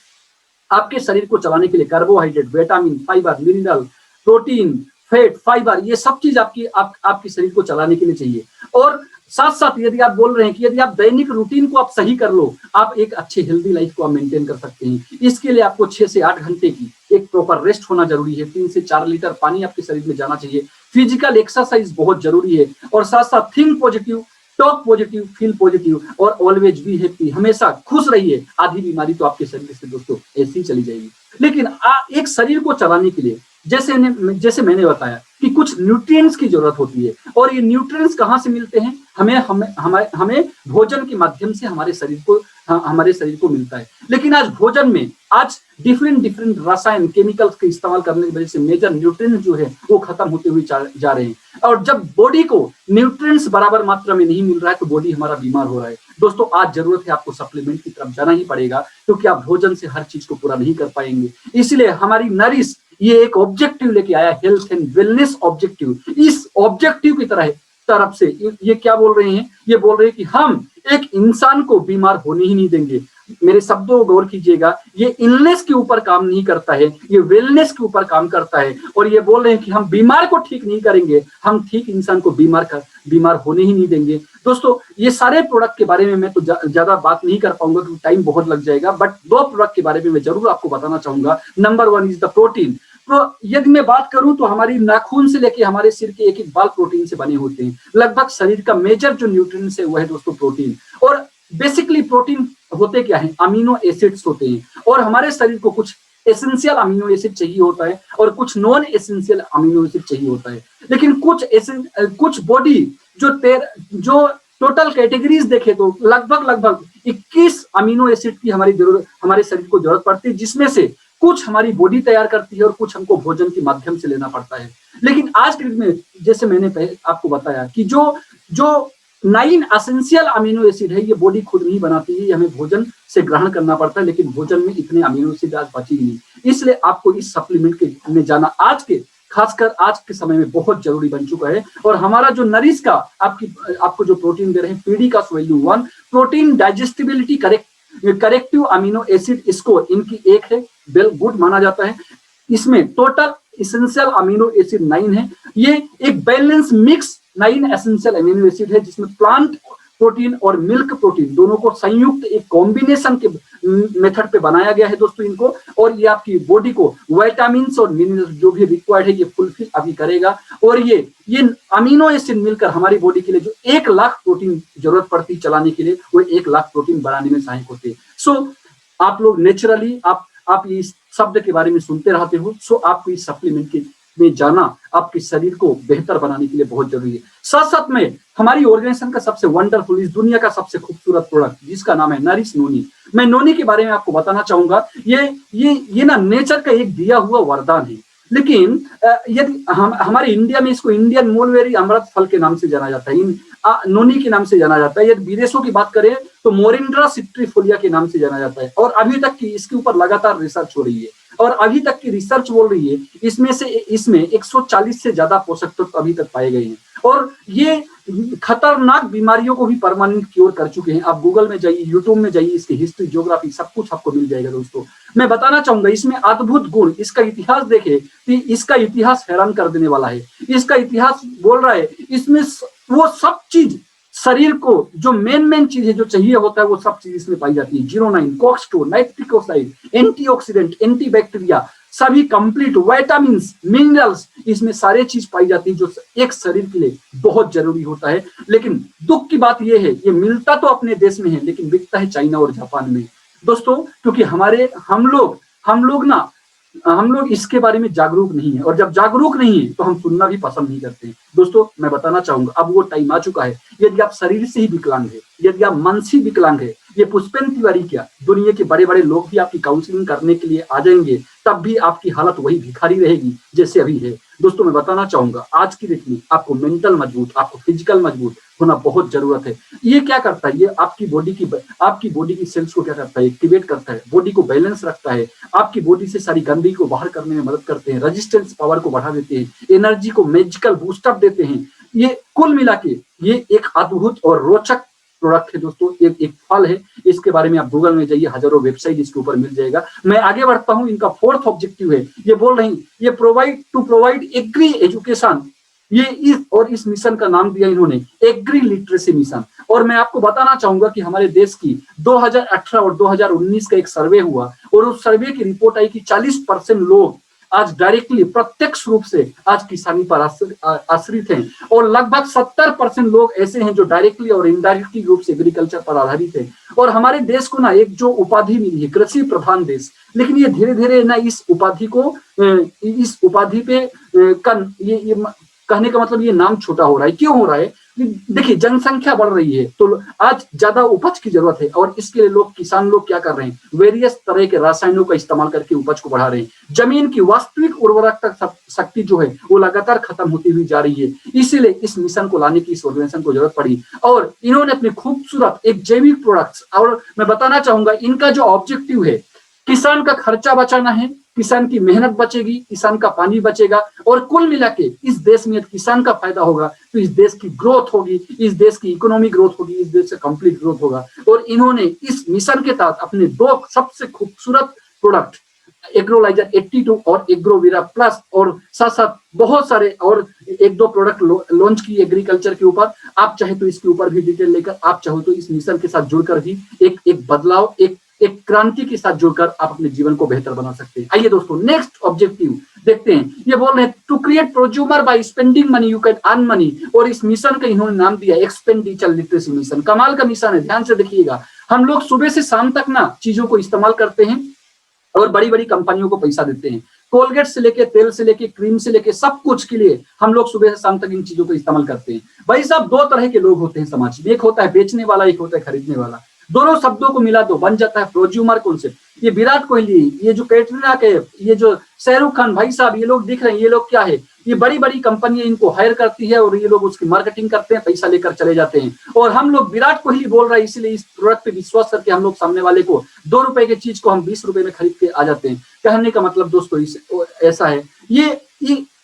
B: आपके शरीर को चलाने के लिए carbohydrate, vitamin, fibre, mineral, protein, fat, fibre, ये सब चीज आपके शरीर को चलाने के लिए चाहिए। और साथ साथ यदि आप बोल रहे हैं कि यदि आप दैनिक रूटीन को आप सही कर लो, आप एक अच्छे हेल्दी लाइफ को आप मेंटेन कर सकते हैं। इसके लिए आपको 6 से 8 घंटे की एक प्रॉपर रेस्ट होना जरूरी है। 3 से 4 लीटर पानी आपके शरीर में जाना चाहिए। फिजिकल एक्सरसाइज बहुत जरूरी है। और साथ साथ think positive, talk positive, feel positive, और ऑलवेज बी हैप्पी। हमेशा खुश रहिए। आधी बीमारी तो आपके शरीर से दोस्तों ऐसी चली जाएगी। लेकिन एक शरीर को चलाने के लिए जैसे मैंने बताया कि कुछ न्यूट्रिएंट्स की जरूरत होती है। और ये न्यूट्रिएंट्स कहाँ से मिलते हैं? हमें भोजन के माध्यम से हमारे शरीर को मिलता है। लेकिन आज भोजन में डिफरेंट रसायन, केमिकल्स के इस्तेमाल करने की वजह से मेजर न्यूट्रिएंट्स जो है वो खत्म होते हुए जा रहे हैं। और जब बॉडी को न्यूट्रिएंट्स बराबर मात्रा में नहीं मिल रहा है, तो बॉडी हमारा बीमार हो रहा है। दोस्तों, आज जरूरत है आपको सप्लीमेंट की तरफ जाना ही पड़ेगा, क्योंकि आप भोजन से हर चीज को पूरा नहीं कर पाएंगे। इसलिए हमारी नरिश ये एक ऑब्जेक्टिव लेके आया, हेल्थ एंड वेलनेस ऑब्जेक्टिव। इस ऑब्जेक्टिव की तरफ से ये क्या बोल रहे हैं? ये बोल रहे हैं कि हम एक इंसान को बीमार होने ही नहीं देंगे। मेरे शब्दों को गौर कीजिएगा, ये इलनेस के ऊपर काम नहीं करता है, ये वेलनेस के ऊपर काम करता है। और ये बोल रहे हैं कि हम बीमार को ठीक नहीं करेंगे, हम ठीक इंसान को बीमार होने ही नहीं देंगे। दोस्तों, ये सारे प्रोडक्ट के बारे में मैं तो ज्यादा बात नहीं कर पाऊंगा, क्योंकि टाइम बहुत लग जाएगा। बट 2 प्रोडक्ट के बारे में मैं जरूर आपको बताना चाहूंगा। Number 1 is the protein. तो यदि मैं बात करूं तो हमारी नाखून से लेके हमारे सिर के एक बाल प्रोटीन से बने होते हैं। लगभग शरीर का मेजर जो न्यूट्रिएंट्स है वो है दोस्तों प्रोटीन। और बेसिकली प्रोटीन होते क्या है? अमीनो एसिड्स होते हैं। और हमारे शरीर को कुछ एसेंशियल अमीनो एसिड चाहिए होता है और कुछ नॉन एसेंशियल अमीनो एसिड चाहिए होता है। लेकिन कुछ बॉडी जो टोटल कैटेगरीज देखे तो लगभग 21 अमीनो एसिड की हमारे शरीर को जरूरत पड़ती है, जिसमें से कुछ हमारी बॉडी तैयार करती है और कुछ हमको भोजन के माध्यम से लेना पड़ता है। लेकिन आज के दिन में, जैसे मैंने आपको बताया कि जो 9 एसेंशियल अमीनो एसिड है, ये बॉडी खुद नहीं बनाती है, ये हमें भोजन से ग्रहण करना पड़ता है। लेकिन भोजन में इतने अमीनो एसिड आज बची नहीं, इसलिए आपको इस सप्लीमेंट में जाना खासकर आज के समय में बहुत जरूरी बन चुका है। और हमारा जो नरिश का आपको जो प्रोटीन दे रहे हैं, पीडी का value 1, protein digestibility corrective amino acid score इनकी 1 है, वेल गुड माना जाता है। इसमें टोटल एसेंशियल अमीनो एसिड 9 है। ये एक balance mix 9 essential amino acid है, जिसमें प्लांट प्रोटीन और मिल्क प्रोटीन दोनों को संयुक्त एक कॉम्बिनेशन के मेथड पे बनाया गया है दोस्तों इनको। और ये आपकी बॉडी को विटामिन्स और मिनरल्स जो भी रिक्वायर्ड है ये फुलफिल अभी करेगा। और ये अमीनो एसिड मिलकर हमारी बॉडी के लिए जो 1 लाख प्रोटीन जरूरत पड़ती है चलाने के लिए, वो 1 लाख प्रोटीन बनाने में सहायक होते हैं। सो आप लोग नेचुरली आप इस शब्द के बारे में सुनते रहते हो। सो आपको इस सप्लीमेंट में जाना आपके शरीर को बेहतर बनाने के लिए बहुत जरूरी है। साथ साथ में हमारी ऑर्गेनाइजेशन का सबसे वंडरफुल, इस दुनिया का सबसे खूबसूरत प्रोडक्ट जिसका नाम है नरिश नोनी। मैं नोनी के बारे में आपको बताना चाहूंगा। ये ना नेचर का एक दिया हुआ वरदान है। लेकिन यदि हमारे इंडिया में इसको इंडियन मोलवेरी अमृत फल के नाम से जाना जाता है, नोनी के नाम से जाना जाता है। यदि विदेशों की बात करें तो मोरिंड्रा सिट्रीफोलिया के नाम से जाना जाता है। और अभी तक की इसके ऊपर लगातार रिसर्च हो रही है, और अभी तक की रिसर्च बोल रही है इसमें 140 से ज्यादा पोषक तत्व अभी तक पाए गए हैं। और ये खतरनाक बीमारियों को भी परमानेंट क्योर कर चुके हैं। आप गूगल में जाइए, यूट्यूब में जाइए, इसकी हिस्ट्री, ज्योग्राफी सब कुछ आपको मिल जाएगा दोस्तों। मैं बताना चाहूंगा इसमें अद्भुत गुण, इसका इतिहास देखे कि इसका इतिहास हैरान कर देने वाला है। इसका इतिहास बोल रहा है इसमें वो सब चीज शरीर को जो मेन चीजें जो चाहिए होता है वो सब चीज इसमें पाई जाती है। 09, कॉक्स2, नाइट्रिक ऑक्साइड, एंटीऑक्सीडेंट, एंटीबैक्टीरिया, सभी कंप्लीट विटामिन मिनरल्स इसमें सारे चीज पाई जाती है जो एक शरीर के लिए बहुत जरूरी होता है। लेकिन दुख की बात यह है, ये मिलता तो अपने देश में है लेकिन बिकता है चाइना और जापान में दोस्तों, क्योंकि हम लोग इसके बारे में जागरूक नहीं है, और जब जागरूक नहीं है तो हम सुनना भी पसंद नहीं करते हैं। दोस्तों मैं बताना चाहूंगा अब वो टाइम आ चुका है, यदि आप शरीर से ही विकलांग है, यदि आप मन से विकलांग है, ये पुष्पेन तिवारी क्या दुनिया के बड़े बड़े लोग भी आपकी काउंसलिंग करने के लिए आ जाएंगे, तब भी आपकी हालत वही भिखारी रहेगी जैसे अभी है। दोस्तों मैं बताना चाहूंगा आज की डेट में आपको मेंटल मजबूत, आपको फिजिकल मजबूत होना बहुत जरूरत है। ये क्या करता है, ये आपकी बॉडी की सेल्स को क्या करता है, एक्टिवेट करता है, बॉडी को बैलेंस रखता है, आपकी बॉडी से सारी गंदगी को बाहर करने में मदद करते हैं, रेजिस्टेंस पावर को बढ़ा देते हैं, एनर्जी को मैजिकल बूस्टअप देते हैं। ये कुल मिला के ये एक अद्भुत और रोचक प्रोडक्ट है दोस्तों, एक फल है। इसके बारे में आप गूगल में जाइए, हजारों वेबसाइट इसके ऊपर मिल जाएगा। मैं आगे बढ़ता हूं, इनका फोर्थ ऑब्जेक्टिव है, ये बोल रही ये प्रोवाइड एग्री एजुकेशन, इस मिशन का नाम दिया इन्होंने एग्री लिटरेसी मिशन। और मैं आपको बताना चाहूंगा कि हमारे देश की 2018 और 2019 का एक सर्वे हुआ और उस सर्वे की रिपोर्ट आई कि 40% लोग आज डायरेक्टली प्रत्यक्ष रूप से आज किसानी पर आश्रित हैं, और लगभग 70% लोग ऐसे हैं जो डायरेक्टली और इनडायरेक्टली रूप से एग्रीकल्चर पर आधारित है। और हमारे देश को ना एक जो उपाधि मिली है कृषि प्रधान देश, लेकिन ये धीरे धीरे ना इस उपाधि पे ये कहने का मतलब ये नाम छोटा हो रहा है। क्यों हो रहा है? देखिए जनसंख्या बढ़ रही है तो आज ज्यादा उपज की जरूरत है, और इसके लिए किसान लोग क्या कर रहे हैं, वेरियस तरह के रसायनों का इस्तेमाल करके उपज को बढ़ा रहे हैं। जमीन की वास्तविक उर्वरकता शक्ति जो है वो लगातार खत्म होती हुई जा रही है। इसीलिए इस मिशन को लाने की इस ऑर्गेनाइजेशन को जरूरत पड़ी, और इन्होंने अपने खूबसूरत एक जैविक प्रोडक्ट्स, और मैं बताना चाहूंगा इनका जो ऑब्जेक्टिव है किसान का खर्चा बचाना है, किसान की मेहनत बचेगी, किसान का पानी बचेगा, और कुल मिला के इस देश में किसान का फायदा होगा तो इस देश की ग्रोथ होगी, इस देश की इकोनॉमी ग्रोथ होगी, इस देश से कंप्लीट ग्रोथ होगा। और इन्होंने इस मिशन के तहत अपने 2 सबसे खूबसूरत प्रोडक्ट एग्रोलाइजर 82 और एग्रोवीरा प्लस, और साथ साथ बहुत सारे और 1-2 प्रोडक्ट लॉन्च की एग्रीकल्चर के ऊपर। आप चाहे तो इसके ऊपर भी डिटेल लेकर, आप चाहे तो इस मिशन के साथ जुड़कर भी एक बदलाव, एक क्रांति के साथ जुड़कर आप अपने जीवन को बेहतर बना सकते हैं। आइए दोस्तों नेक्स्ट ऑब्जेक्टिव देखते हैं। ये बोल रहे हैं to create prosumer by spending money you can earn money, और इस मिशन का इन्होंने नाम दिया एक्सपेंडिचर लिटरेसी मिशन। कमाल का मिशन है, ध्यान से देखिएगा। हम लोग सुबह से शाम तक ना चीजों को इस्तेमाल करते हैं और बड़ी बड़ी कंपनियों को पैसा देते हैं। कोलगेट से लेके, तेल से लेके, क्रीम से लेके, सब कुछ के लिए हम लोग सुबह से शाम तक इन चीजों को इस्तेमाल करते हैं। भाई साहब 2 तरह के लोग होते हैं समाज में, एक होता है बेचने वाला, एक होता है खरीदने वाला। दोनों शब्दों को मिला दो बन जाता है प्रोज्यूमर कॉन्सेप्ट। ये विराट कोहली, ये जो कैटरीना कैफ, ये जो शाहरुख खान, भाई साहब ये लोग दिख रहे हैं, ये लोग क्या है, ये बड़ी बड़ी कंपनियां इनको हायर करती है और ये लोग उसकी मार्केटिंग करते हैं, पैसा लेकर चले जाते हैं। और हम लोग विराट कोहली बोल रहा है इसलिए इस प्रोडक्ट पे विश्वास करके हम लोग सामने वाले को 2 रुपए की चीज को हम 20 रुपए में खरीद के आ जाते हैं। कहने का मतलब दोस्तों ऐसा है।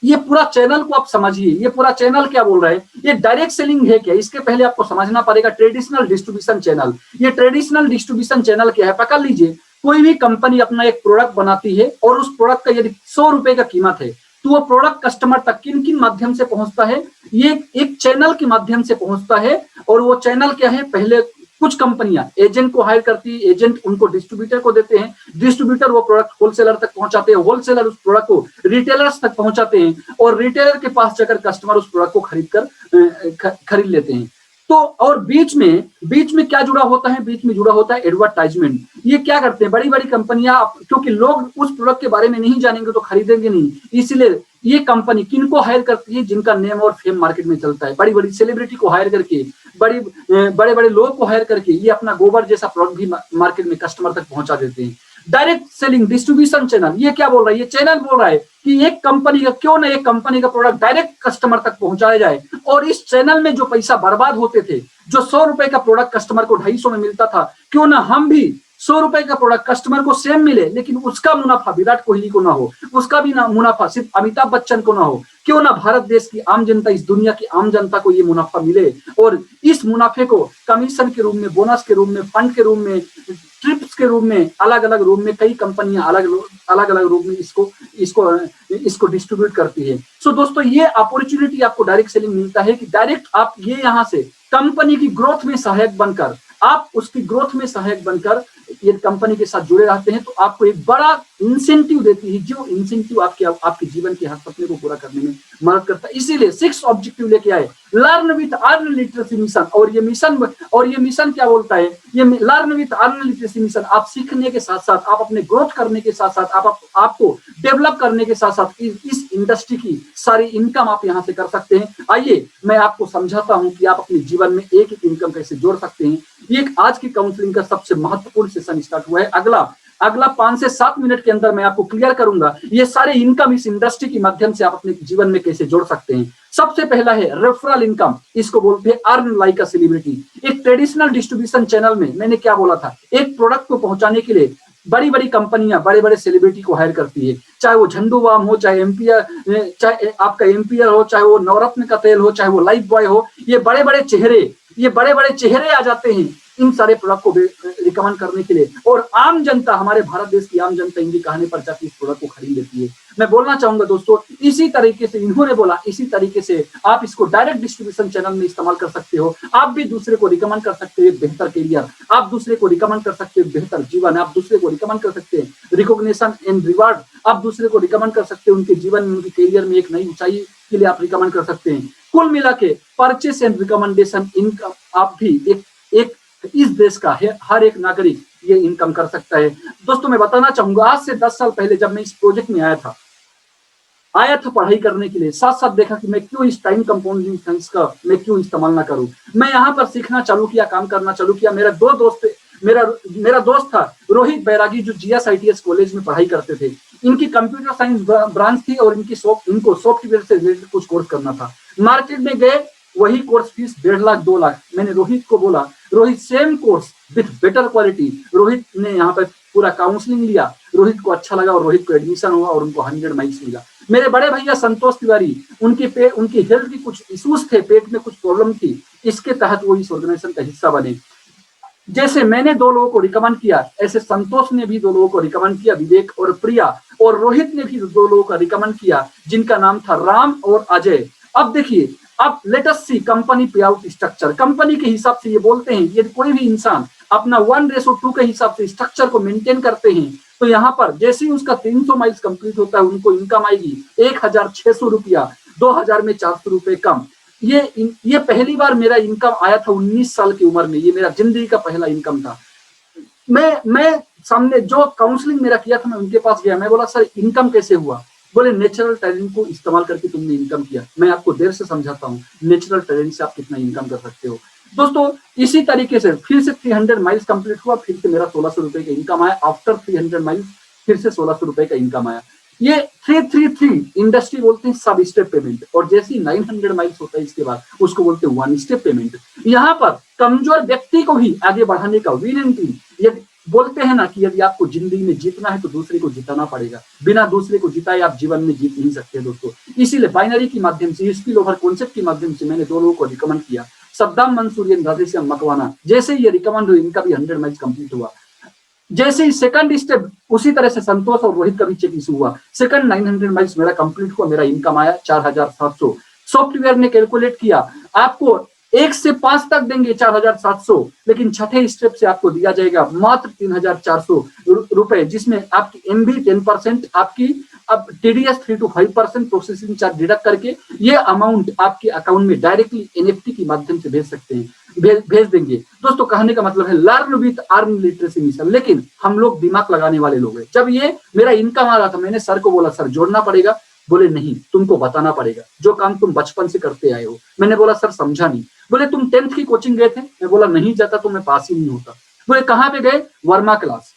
B: ये पूरा चैनल को आप समझिए, ये पूरा चैनल क्या बोल रहा है, ये डायरेक्ट सेलिंग है क्या, इसके पहले आपको समझना पड़ेगा ट्रेडिशनल डिस्ट्रीब्यूशन चैनल। ये ट्रेडिशनल डिस्ट्रीब्यूशन चैनल क्या है, पकड़ लीजिए। कोई भी कंपनी अपना एक प्रोडक्ट बनाती है और उस प्रोडक्ट का यदि 100 रुपए का कीमत है तो वो प्रोडक्ट कस्टमर तक किन किन माध्यम से पहुंचता है, ये एक चैनल के माध्यम से पहुंचता है। और वो चैनल क्या है, पहले कुछ कंपनियां एजेंट को हायर करती है, एजेंट उनको डिस्ट्रीब्यूटर को देते हैं, डिस्ट्रीब्यूटर वो प्रोडक्ट होलसेलर तक पहुंचाते हैं, होलसेलर उस प्रोडक्ट को रिटेलर्स तक पहुंचाते हैं, और रिटेलर के पास जाकर कस्टमर उस प्रोडक्ट को खरीद लेते हैं। तो और बीच में क्या जुड़ा होता है, बीच में जुड़ा होता है एडवर्टाइजमेंट। ये क्या करते हैं बड़ी बड़ी कंपनियां, क्योंकि लोग उस प्रोडक्ट के बारे में नहीं जानेंगे तो खरीदेंगे नहीं, इसलिए ये कंपनी किनको हायर करती है, जिनका नेम और फेम मार्केट में चलता है। बड़ी बड़ी सेलिब्रिटी को हायर करके, बड़े बड़े लोगों को हायर करके ये अपना गोबर जैसा प्रोडक्ट भी मार्केट में कस्टमर तक पहुंचा देते हैं। डायरेक्ट सेलिंग डिस्ट्रीब्यूशन चैनल, ये क्या बोल रहा है, ये चैनल बोल रहा है कि एक कंपनी का क्यों ना एक कंपनी का प्रोडक्ट डायरेक्ट कस्टमर तक पहुंचाया जाए। और इस चैनल में जो पैसा बर्बाद होते थे, जो 100 रुपए का प्रोडक्ट कस्टमर को 250 में मिलता था, क्यों ना हम भी 100 रुपए का प्रोडक्ट कस्टमर को सेम मिले, लेकिन उसका मुनाफा विराट कोहली को ना हो, उसका भी ना मुनाफा सिर्फ अमिताभ बच्चन को ना हो। क्यों ना भारत देश की आम जनता, इस दुनिया की आम जनता को ये मुनाफा मिले, और इस मुनाफे को कमीशन के रूप में, बोनस के रूप में, फंड के रूप में, ट्रिप्स के रूप में, अलग अलग रूप में कई कंपनियां अलग अलग रूप में इसको डिस्ट्रीब्यूट करती है। सो दोस्तों ये अपॉर्चुनिटी आपको डायरेक्ट सेलिंग मिलता है कि डायरेक्ट आप ये यहाँ से कंपनी की ग्रोथ में सहायक बनकर, आप उसकी ग्रोथ में सहायक बनकर ये कंपनी के साथ जुड़े रहते हैं तो आपको एक बड़ा इंसेंटिव देती है, जो इंसेंटिव आपके जीवन के हर सपने को पूरा करने में मदद करता है। इसीलिए 6 ऑब्जेक्टिव लेके आए, learn with earn literacy mission. और ये मिशन क्या बोलता है, ये learn with earn literacy mission, आप सीखने के साथ साथ, आप अपने ग्रोथ करने के साथ साथ, आपको डेवलप करने के साथ साथ इस इंडस्ट्री की सारी इनकम आप यहाँ से कर सकते हैं। आइए मैं आपको समझाता हूँ कि आप अपने जीवन में एक एक इनकम कैसे जोड़ सकते हैं। ये आज की काउंसलिंग का सबसे महत्वपूर्ण सेशन स्टार्ट हुआ है। अगला 5 से 7 मिनट के अंदर मैं आपको क्लियर करूंगा ये सारे इनकम इस इंडस्ट्री के माध्यम से आप अपने जीवन में कैसे जोड़ सकते हैं। सबसे पहला है रेफरल इनकम, इसको बोलते हैं अर्न लाइक अ सेलिब्रिटी। एक ट्रेडिशनल डिस्ट्रीब्यूशन चैनल में मैंने क्या बोला था, एक प्रोडक्ट को पहुंचाने के लिए बड़ी बड़ी कंपनियां बड़े बड़े सेलिब्रिटी को हायर करती है, चाहे वो झंडू बाम हो, चाहे एम्पियर, चाहे आपका एम्पियर हो, चाहे वो नवरत्न का तेल हो, चाहे वो लाइफ बॉय हो, ये बड़े बड़े चेहरे आ जाते हैं इन सारे प्रोडक्ट को रिकमेंड करने के लिए। और आम जनता, हमारे भारत देश की आम जनता इनके कहने पर जाकर इस प्रोडक्ट को खरीद लेती है। मैं बोलना चाहूंगा दोस्तों, इसी तरीके से इन्होंने बोला, इसी तरीके से आप इसको डायरेक्ट डिस्ट्रीब्यूशन चैनल में इस्तेमाल कर सकते हो। आप भी दूसरे को रिकमेंड कर सकते हो एक बेहतर करियर, आप दूसरे को रिकमेंड कर सकते हो बेहतर जीवन, आप दूसरे को रिकमेंड कर सकते हैं रिकॉग्निशन एंड रिवार्ड, आप दूसरे को रिकमेंड कर सकते हो उनके जीवन में, उनके करियर में एक नई ऊंचाई के लिए आप रिकमेंड कर सकते हैं। कुल मिला के परचेस एंड रिकमेंडेशन इनकम आप भी एक इस देश का है, हर एक नागरिक ये इनकम कर सकता है। दोस्तों मैं बताना चाहूंगा, आज से 10 साल पहले जब मैं इस प्रोजेक्ट में आया था पढ़ाई करने के लिए, साथ साथ देखा कि मैं क्यों इस टाइम कंपाउंडिंग साइंस का मैं क्यों इस्तेमाल ना करूं। मैं यहाँ पर सीखना चालू किया, काम करना चालू किया। मेरा दोस्त था रोहित बैरागी, जो GSITS कॉलेज में पढ़ाई करते थे। इनकी कंप्यूटर साइंस ब्रांच थी और इनको सॉफ्टवेयर से रिलेटेड कुछ कोर्स करना था। मार्केट में गए, वही कोर्स फीस 1.5 लाख 2 लाख। मैंने रोहित को बोला, Rohit same course with better quality. Rohit ने यहाँ पर पूरा काउंसलिंग लिया, रोहित को अच्छा लगा और रोहित को एडमिशन हुआ और उनको 100 माइल्स मिला। मेरे बड़े भैया संतोष तिवारी, उनकी हेल्थ की कुछ इश्यूज थे, पेट में कुछ प्रॉब्लम थी, इसके तहत वो इस ऑर्गेनाइजेशन का हिस्सा बने। जैसे मैंने 2 लोगों को रिकमेंड किया, ऐसे संतोष ने भी 2 लोगों को रिकमेंड किया, विवेक और प्रिया। और रोहित ने भी 2 लोगों का रिकमेंड किया, जिनका नाम था राम और अजय। अब देखिए, अब लेट अस सी कंपनी पे आउट स्ट्रक्चर। कंपनी के हिसाब से ये बोलते हैं, यदि कोई भी इंसान अपना 1:2 के हिसाब से स्ट्रक्चर को मेंटेन करते हैं, तो यहाँ पर जैसे ही उसका 300 माइल्स कंप्लीट होता है, उनको इनकम आएगी 1600 रुपया, 2000 में 400 रुपए कम। ये पहली बार मेरा इनकम आया था 19 साल की उम्र में। ये मेरा जिंदगी का पहला इनकम था। मैं सामने जो काउंसलिंग मेरा किया था, मैं उनके पास गया, मैं बोला सर इनकम कैसे हुआ? बोले नेचुरल टैलेंट को इस्तेमाल करके तुमने इनकम किया। मैं आपको देर से समझाता हूँ नेचुरल टैलेंट से आप कितना इनकम कर सकते हो। दोस्तों इसी तरीके से फिर से 300 माइल्स कंप्लीट हुआ, फिर से मेरा 1600 रुपए का इनकम आया। आफ्टर 300 माइल्स फिर से 1600 रुपए का इनकम आया। ये 333 इंडस्ट्री बोलते हैं सब स्टेप पेमेंट, और जैसे ही 900 माइल्स होता है इसके बाद उसको बोलते हैं 1 स्टेप पेमेंट। यहाँ पर कमजोर व्यक्ति को भी आगे बढ़ाने का विन एंड क्लीन। यदि बोलते हैं ना कि यदि आपको जिंदगी में जीतना है तो दूसरे को जिताना पड़ेगा, बिना दूसरे को जिताए आप जीवन में जीत नहीं सकते दोस्तों। इसीलिए बाइनरी के माध्यम से, स्पिल ओवर कॉन्सेप्ट के माध्यम से मैंने 2 लोगों को रिकमेंड किया, सद्दाम मंसूरियन, राधेश्याम मकवाना। जैसे ये रिकमेंड हुई, इनका भी 100 माइल्स कंप्लीट हुआ। जैसे ही सेकंड स्टेप, उसी तरह से संतोष और रोहित का भी चेक इशू हुआ। सेकंड 900 माइल्स मेरा कंप्लीट हुआ, मेरा इनकम आया 4700। सॉफ्टवेयर ने कैलकुलेट किया, आपको 1 से 5 तक देंगे 4700, लेकिन छठे स्टेप से आपको दिया जाएगा मात्र 3400 रुपए, जिसमें आपकी MB 10%, आपकी अब TDS 3 to 5% processing charge deduct करके ये अमाउंट आपके अकाउंट में डायरेक्टली NFT के माध्यम से भेज सकते हैं, भेज देंगे। दोस्तों कहने का मतलब है learn with earn literacy mission. लेकिन हम लोग दिमाग लगाने वाले लोग हैं। जब ये मेरा इनकम आ रहा था, मैंने सर को बोला सर जोड़ना पड़ेगा। बोले नहीं, तुमको बताना पड़ेगा जो काम तुम बचपन से करते आए हो। मैंने बोला सर समझा नहीं। बोले तुम 10th की कोचिंग गए थे? मैं बोला नहीं जाता तो मैं पास ही नहीं होता। बोले कहाँ पे गए? वर्मा क्लास।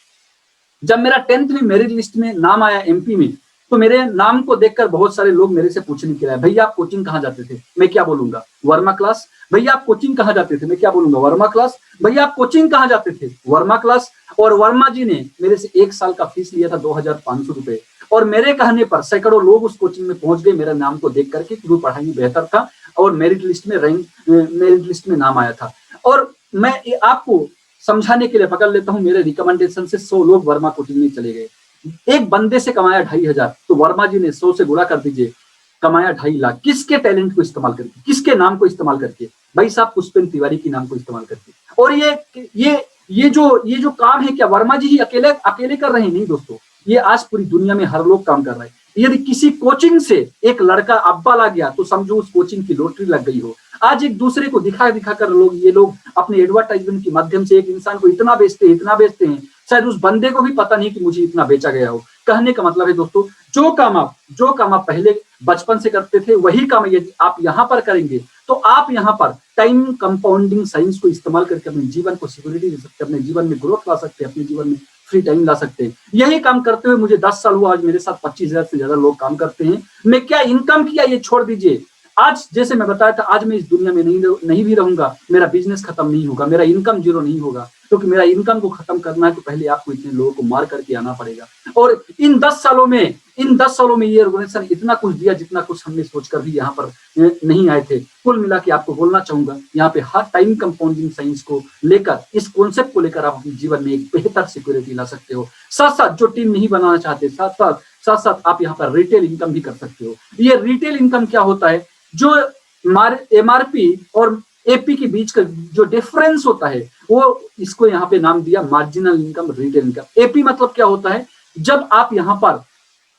B: जब मेरा 10th में मेरिट लिस्ट में नाम आया MP में, तो मेरे नाम को देखकर बहुत सारे लोग मेरे से पूछने के लिए, भैया आप कोचिंग कहाँ जाते थे? मैं क्या बोलूंगा? वर्मा क्लास। भैया आप कोचिंग कहाँ जाते थे? मैं क्या बोलूंगा? वर्मा क्लास। भैया आप कोचिंग कहाँ जाते थे? वर्मा क्लास। और वर्मा जी ने मेरे से 1 साल का फीस लिया था 2500 रुपए, और मेरे कहने पर सैकड़ों लोग उस कोचिंग में पहुंच गए मेरे नाम को देख करके, क्योंकि पढ़ाई में बेहतर था और मेरिट लिस्ट में नाम आया था। और मैं आपको समझाने के लिए पकड़ लेता हूं, मेरे रिकमेंडेशन से 100 लोग वर्मा कोचिंग में चले गए। एक बंदे से कमाया 2500, तो वर्मा जी ने 100 से गुणा कर दीजिए, कमाया 2.5 लाख। किसके टैलेंट को इस्तेमाल करके? किसके नाम को इस्तेमाल करके? भाई साहब पुष्पेंद्र तिवारी के नाम को इस्तेमाल करके। और ये जो काम है क्या वर्मा जी ही अकेले अकेले कर रहे हैं? नहीं दोस्तों, ये आज पूरी दुनिया में हर लोग काम कर रहे हैं। यदि किसी कोचिंग से एक लड़का अब्बा ला गया तो समझो उस कोचिंग की लॉटरी लग गई हो। आज एक दूसरे को दिखा दिखा कर ये लोग अपने एडवर्टाइजमेंट के माध्यम से एक इंसान को इतना बेचते हैं, शायद उस बंदे को भी पता नहीं कि मुझे इतना बेचा गया हो। कहने का मतलब है दोस्तों, जो काम आप पहले बचपन से करते थे वही काम यदि आप यहाँ पर करेंगे तो आप यहाँ पर टाइम कंपाउंडिंग साइंस को इस्तेमाल करके अपने जीवन को सिक्योरिटी दे सकते हैं, अपने जीवन में ग्रोथ ला सकते हैं, अपने जीवन में फ्री टाइम ला सकते हैं। यही काम करते हुए मुझे 10 साल हुआ, आज मेरे साथ 25,000 से ज्यादा लोग काम करते हैं। मैं क्या इनकम किया ये छोड़ दीजिए, आज जैसे मैं बताया था, आज मैं इस दुनिया में नहीं भी रहूंगा, मेरा बिजनेस खत्म नहीं होगा, मेरा इनकम जीरो नहीं होगा, क्योंकि मेरा इनकम को खत्म करना है तो पहले आपको इतने लोगों को मार करके आना पड़ेगा। और इन 10 सालों में ये ऑर्गेनाइजेशन इतना कुछ दिया जितना कुछ हमने सोचकर भी यहाँ पर नहीं आए थे। कुल मिला के आपको बोलना चाहूंगा, यहाँ पे हर टाइम कंपाउंडिंग साइंस को लेकर, इस कॉन्सेप्ट को लेकर आप अपने जीवन में एक बेहतर सिक्योरिटी ला सकते हो। साथ साथ जो टीम नहीं बनाना चाहते, साथ साथ आप यहाँ पर रिटेल इनकम भी कर सकते हो। ये रिटेल इनकम क्या होता है? जो एमआरपी और एपी के बीच का जो डिफरेंस होता है, वो इसको यहाँ पे नाम दिया marginal income, retail income. AP मतलब क्या होता है? जब आप यहाँ पर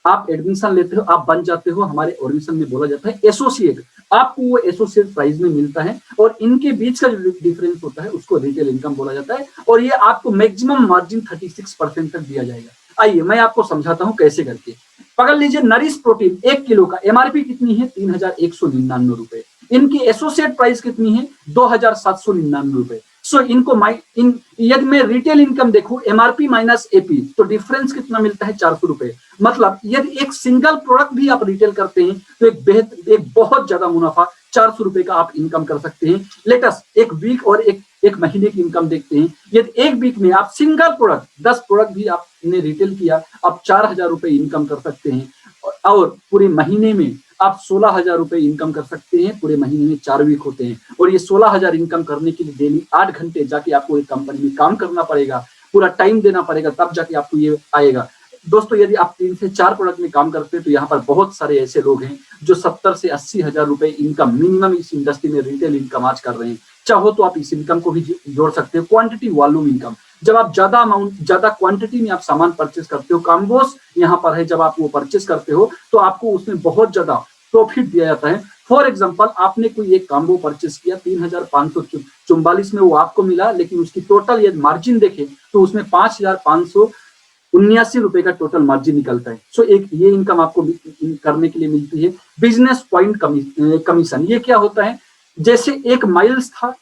B: आप एडमिशन लेते हो, आप बन जाते हो, हमारे ऑर्गेनाइजेशन में बोला जाता है एसोसिएट, आपको वो एसोसिएट प्राइस में मिलता है और इनके बीच का जो डिफरेंस होता है उसको रिटेल इनकम बोला जाता है। और ये आपको मैक्सिमम मार्जिन 36% तक दिया जाएगा। आइए मैं आपको समझाता हूँ कैसे करके। पकड़ लीजिए, नरिश प्रोटीन 1 किलो का एमआरपी कितनी है? 3,199 रुपए। इनकी एसोसिएट प्राइस कितनी है? 2,799 रुपए। सो इनको यदि मैं रिटेल इनकम देखूं, एमआरपी माइनस एपी, तो डिफरेंस कितना मिलता है? 400 रुपए। मतलब यदि एक सिंगल प्रोडक्ट भी आप रिटेल करते हैं तो एक बहुत ज्यादा मुनाफा 400 रुपए का आप इनकम कर सकते हैं। लेटस एक वीक और एक महीने की इनकम देखते हैं। यदि एक वीक में आप सिंगल प्रोडक्ट 10 प्रोडक्ट भी आपने रिटेल किया, आप 4,000 रुपए इनकम कर सकते हैं। और पूरे महीने में आप 16,000 रुपए इनकम कर सकते हैं। पूरे महीने में 4 वीक होते हैं और ये 16,000 इनकम करने के लिए डेली 8 घंटे जाके आपको एक कंपनी में काम करना पड़ेगा, पूरा टाइम देना पड़ेगा, तब जाके आपको ये आएगा। दोस्तों यदि आप 3 से 4 प्रोडक्ट में काम करते हैं तो यहाँ पर बहुत सारे ऐसे लोग हैं जो 70 से 80,000 रुपए इनकम मिनिमम इस इंडस्ट्री में रिटेल इनकम आज कर रहे हैं। चाहो तो आप इस इनकम को भी जोड़ सकते हो। क्वांटिटी वॉल्यूम इनकम, जब आप ज्यादा क्वांटिटी में आप सामान परचेस करते हो, काम्बोस यहाँ पर है, जब आप वो परचेस करते हो तो आपको उसमें बहुत ज्यादा प्रॉफिट दिया जाता है। फॉर एग्जांपल, आपने कोई एक काम्बो परचेस किया 3,544 में, वो आपको मिला, लेकिन उसकी टोटल यदि मार्जिन देखें तो उसमें 5,579 रुपए का टोटल मार्जिन निकलता है। सो एक ये इनकम आपको करने के लिए मिलती है। बिजनेस पॉइंट कमीशन, ये क्या होता है? जैसे एक माइल्स था,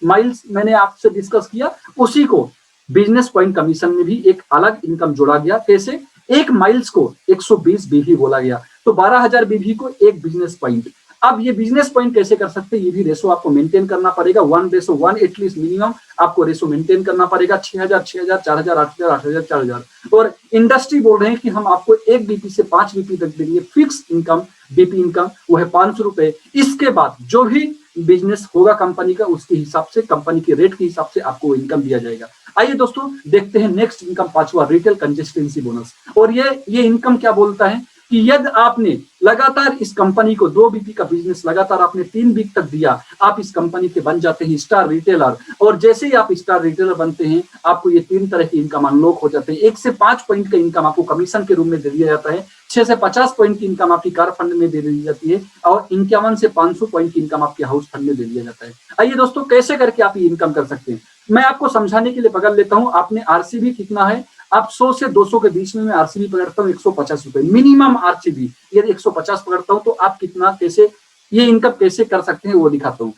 B: माइल्स मैंने आपसे डिस्कस किया, उसी को बिजनेस पॉइंट कमीशन में भी एक अलग इनकम जोड़ा गया। कैसे? एक माइल्स को 120 बीवी बोला गया, तो 12,000 बीवी को एक बिजनेस पॉइंट। अब ये बिजनेस पॉइंट कैसे कर सकते हैं? ये भी रेशो आपको मेंटेन करना पड़ेगा, 1:1 एटलीस्ट मिनिमम आपको रेशो मेंटेन करना पड़ेगा। 6,000, 6,000, 4,000, 8,000, 8,000, 4,000। और इंडस्ट्री बोल रहे हैं कि हम आपको 1 बीपी से 5 बीपी तक देंगे फिक्स इनकम, बीपी इनकम वो है 500 रुपए। इसके बाद जो भी बिजनेस होगा कंपनी का, उसके हिसाब से, कंपनी के रेट के हिसाब से आपको इनकम दिया जाएगा। आइए दोस्तों देखते हैं नेक्स्ट इनकम, 5वां, रिटेल कंसिस्टेंसी बोनस। और ये इनकम क्या बोलता है कि यदि आपने लगातार इस कंपनी को 2 बीपी का बिजनेस लगातार आपने 3 वीक तक दिया, आप इस कंपनी के बन जाते हैं स्टार रिटेलर। और जैसे ही आप स्टार रिटेलर बनते हैं, आपको ये 3 तरह की इनकम अनलॉक हो जाते हैं। 1 से 5 पॉइंट का इनकम आपको कमीशन के रूप में दे दिया जाता है। 6 से 50 पॉइंट की इनकम आपकी कार फंड में दे दी जाती है और 51 से 500 पॉइंट की इनकम आपके हाउस फंड में दे दिया जाता है। आइए दोस्तों कैसे करके आप ये इनकम कर सकते हैं, मैं आपको समझाने के लिए पकड़ लेता हूं। आपने आरसीबी कितना है? आप 100 से 200 के बीच में मैं आरसीबी पकड़ता हूँ 150 रुपए मिनिमम आरसीबी। यदि 150 पकड़ता हूँ तो आप कितना, कैसे ये इनकम कैसे कर सकते हैं वो दिखाता हूँ।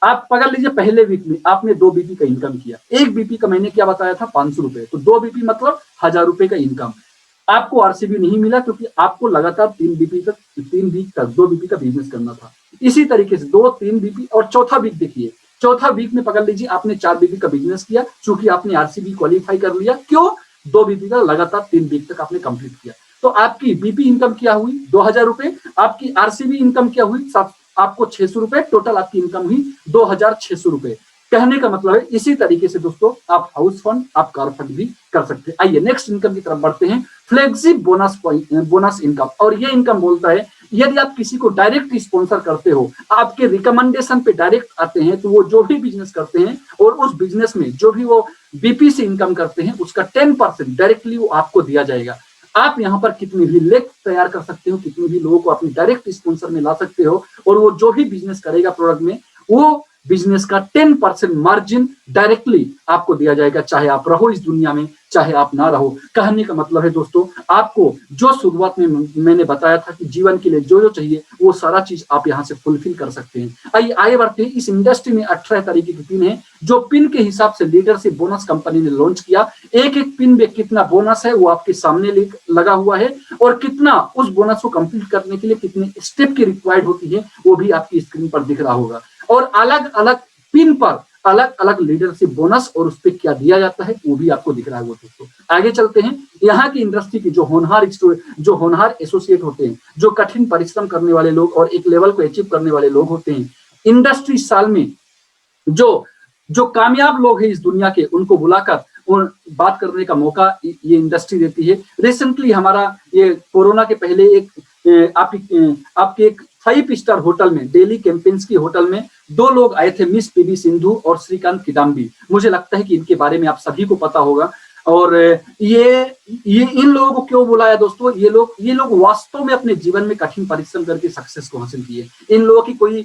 B: आप पकड़ लीजिए, पहले वीक में आपने 2 बीपी का इनकम किया। 1 बीपी का मैंने क्या बताया था? 500 रुपए। तो 2 बीपी मतलब 1,000 रुपए का इनकम। आपको आरसीबी नहीं मिला क्योंकि आपको लगातार 3 वीक तक 2 बीपी का बिजनेस करना था। इसी तरीके से 2, 3 बीपी और चौथा वीक देखिए, चौथा वीक में पकड़ लीजिए आपने 4 बीपी का बिजनेस किया, चूंकि आपने आरसीबी क्वालिफाई कर लिया। क्यों? 2 बीपी का लगातार 3 वीक तक आपने कंप्लीट किया। तो आपकी बीपी इनकम क्या हुई? 2,000 रुपए। आपकी आरसीबी इनकम क्या हुई? आपको 600 रुपए। टोटल आपकी इनकम हुई 2,600 रुपए। कहने का मतलब है इसी तरीके से दोस्तों आप हाउस फंड, आप कार फंड भी कर सकते हैं। आइए नेक्स्ट इनकम की तरफ बढ़ते हैं, फ्लेक्सिब बोनस इनकम। और ये इनकम बोलता है यदि आप किसी को डायरेक्ट स्पॉन्सर करते हो, आपके रिकमेंडेशन पे डायरेक्ट आते हैं, तो वो जो भी बिजनेस करते हैं और उस बिजनेस में जो भी वो बीपी से इनकम करते हैं, उसका 10% डायरेक्टली वो आपको दिया जाएगा। आप यहाँ पर कितनी भी लेख तैयार कर सकते हो, कितने भी लोगों को अपनी डायरेक्ट स्पॉन्सर में ला सकते हो, और वो जो भी बिजनेस करेगा प्रोडक्ट में, वो बिजनेस का 10% मार्जिन डायरेक्टली आपको दिया जाएगा, चाहे आप रहो इस दुनिया में, चाहे आप ना रहो। कहने का मतलब है दोस्तों, आपको जो शुरुआत में मैंने बताया था कि जीवन के लिए जो जो चाहिए वो सारा चीज आप यहाँ से फुलफिल कर सकते हैं। आइए आगे बढ़ते हैं। इस इंडस्ट्री में 18 तरीके की पिन है, जो पिन के हिसाब से लीडरशिप बोनस कंपनी ने लॉन्च किया। एक एक पिन में कितना बोनस है वो आपके सामने लगा हुआ है, और कितना उस बोनस को कंप्लीट करने के लिए कितने स्टेप की रिक्वायर्ड होती है वो भी आपकी स्क्रीन पर दिख रहा होगा। और अलग अलग पिन पर अलग अलग लीडरशिप बोनस और उस पर क्या दिया जाता है वो भी आपको दिख रहा है। वो दोस्तों आगे चलते हैं। यहाँ की इंडस्ट्री की जो होनहार एसोसिएट होते हैं, जो कठिन परिश्रम करने वाले लोग और एक लेवल को अचीव करने वाले लोग होते हैं, इंडस्ट्री साल में जो कामयाब लोग हैं इस दुनिया के, उनको बुलाकर बात करने का मौका ये इंडस्ट्री देती है। रिसेंटली हमारा ये कोरोना के पहले आपके एक 5 स्टार होटल में, दिल्ली कैंपेन्स की होटल में 2 लोग आए थे, मिस पीवी सिंधु और श्रीकांत किदाम्बी। मुझे लगता है कि इनके बारे में आप सभी को पता होगा। और ये इन लोगों को क्यों बुलाया दोस्तों? ये लोग वास्तव में अपने जीवन में कठिन परिश्रम करके सक्सेस को हासिल किए। इन लोगों की कोई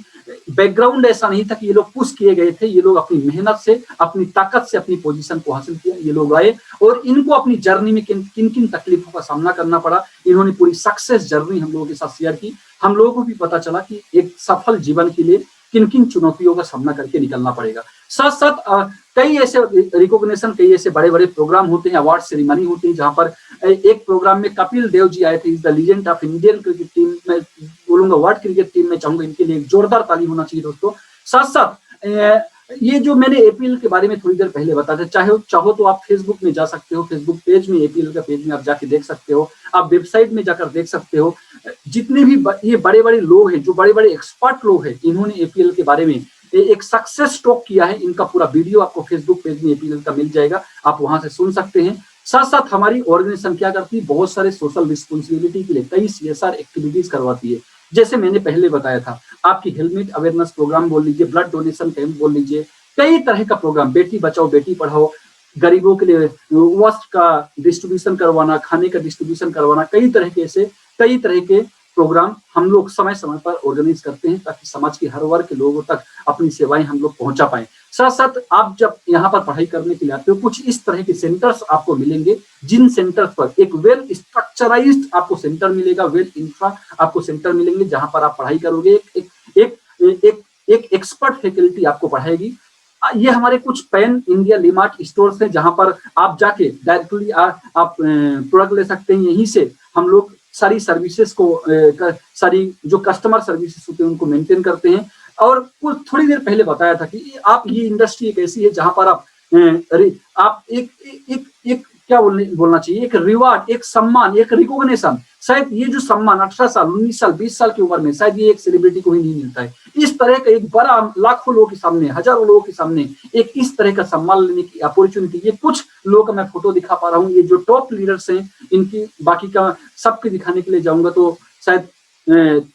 B: बैकग्राउंड ऐसा नहीं था कि ये लोग पुश किए गए थे। ये लोग अपनी मेहनत से, अपनी ताकत से अपनी पोजीशन को हासिल किया। ये लोग आए और इनको अपनी जर्नी में किन किन तकलीफों का सामना करना पड़ा, इन्होंने पूरी सक्सेस जर्नी हम लोगों के साथ शेयर की। हम लोगों को भी पता चला कि एक सफल जीवन के लिए किन किन चुनौतियों का सामना करके निकलना पड़ेगा। साथ साथ कई ऐसे रिकॉग्निशन, कई ऐसे बड़े बड़े प्रोग्राम होते हैं, अवार्ड सेरेमनी होती है, जहां पर एक प्रोग्राम में कपिल देव जी आए थे, is the legend of Indian cricket team. मैं बोलूंगा वर्ल्ड क्रिकेट टीम में, चाहूंगा इनके लिए एक जोरदार ताली होना चाहिए दोस्तों। साथ साथ ये जो मैंने एपीएल के बारे में थोड़ी देर पहले बताया था, चाहो तो आप फेसबुक में जा सकते हो, फेसबुक पेज में, एपीएल का पेज में आप जाके देख सकते हो, आप वेबसाइट में जाकर देख सकते हो। जितने भी ये बड़े बड़े लोग हैं, जो बड़े बड़े एक्सपर्ट लोग हैं, इन्होंने एपीएल के बारे में एक सक्सेस टॉक किया है। इनका पूरा वीडियो आपको फेसबुक पेज में एपीएल का मिल जाएगा, आप वहां से सुन सकते हैं। साथ साथ हमारी ऑर्गेनाइजेशन क्या करती है, बहुत सारे सोशल रिस्पॉन्सिबिलिटी के लिए कई सीएसआर एक्टिविटीज करवाती है। जैसे मैंने पहले बताया था, आपकी हेलमेट अवेयरनेस प्रोग्राम बोल लीजिए, ब्लड डोनेशन कैंप बोल लीजिए, कई तरह का प्रोग्राम, बेटी बचाओ बेटी पढ़ाओ, गरीबों के लिए वस्त्र का डिस्ट्रीब्यूशन करवाना, खाने का डिस्ट्रीब्यूशन करवाना, कई तरह के प्रोग्राम हम लोग समय समय पर ऑर्गेनाइज करते हैं, ताकि समाज के हर वर्ग के लोगों तक अपनी सेवाएं हम लोग पहुंचा पाए। साथ साथ आप जब यहाँ पर पढ़ाई करने के लिए आते हो, कुछ इस तरह के सेंटर्स आपको मिलेंगे, जिन सेंटर्स पर एक वेल स्ट्रक्चराइज्ड आपको सेंटर मिलेगा, वेल इंफ्रा आपको सेंटर मिलेंगे, जहां पर आप पढ़ाई करोगे। एक एक्सपर्ट फैकल्टी आपको पढ़ाएगी। ये हमारे कुछ पैन इंडिया लिमार्ट स्टोर्स हैं, जहां पर आप जाके डायरेक्टली आप प्रोडक्ट ले सकते हैं। यहीं से हम लोग सारी सर्विसेज को, सारी जो कस्टमर सर्विसेज होते हैं उनको मेंटेन करते हैं। और कुछ थोड़ी देर पहले बताया था कि आप ये इंडस्ट्री एक ऐसी है जहां पर आप एक क्या बोलना चाहिए, एक रिवार्ड, एक सम्मान, एक रिकॉग्निशन, शायद ये जो सम्मान 18 साल, 19 साल, 20 साल की उम्र में शायद ये एक सेलिब्रिटी को ही नहीं मिलता है। इस तरह का एक बड़ा, लाखों लोगों के सामने, हजारों लोगों के सामने एक इस तरह का सम्मान लेने की अपॉर्चुनिटी, ये कुछ लोगों का मैं फोटो दिखा पा रहा हूँ। ये जो टॉप लीडर्स हैं, इनकी बाकी का सबके दिखाने के लिए जाऊंगा तो शायद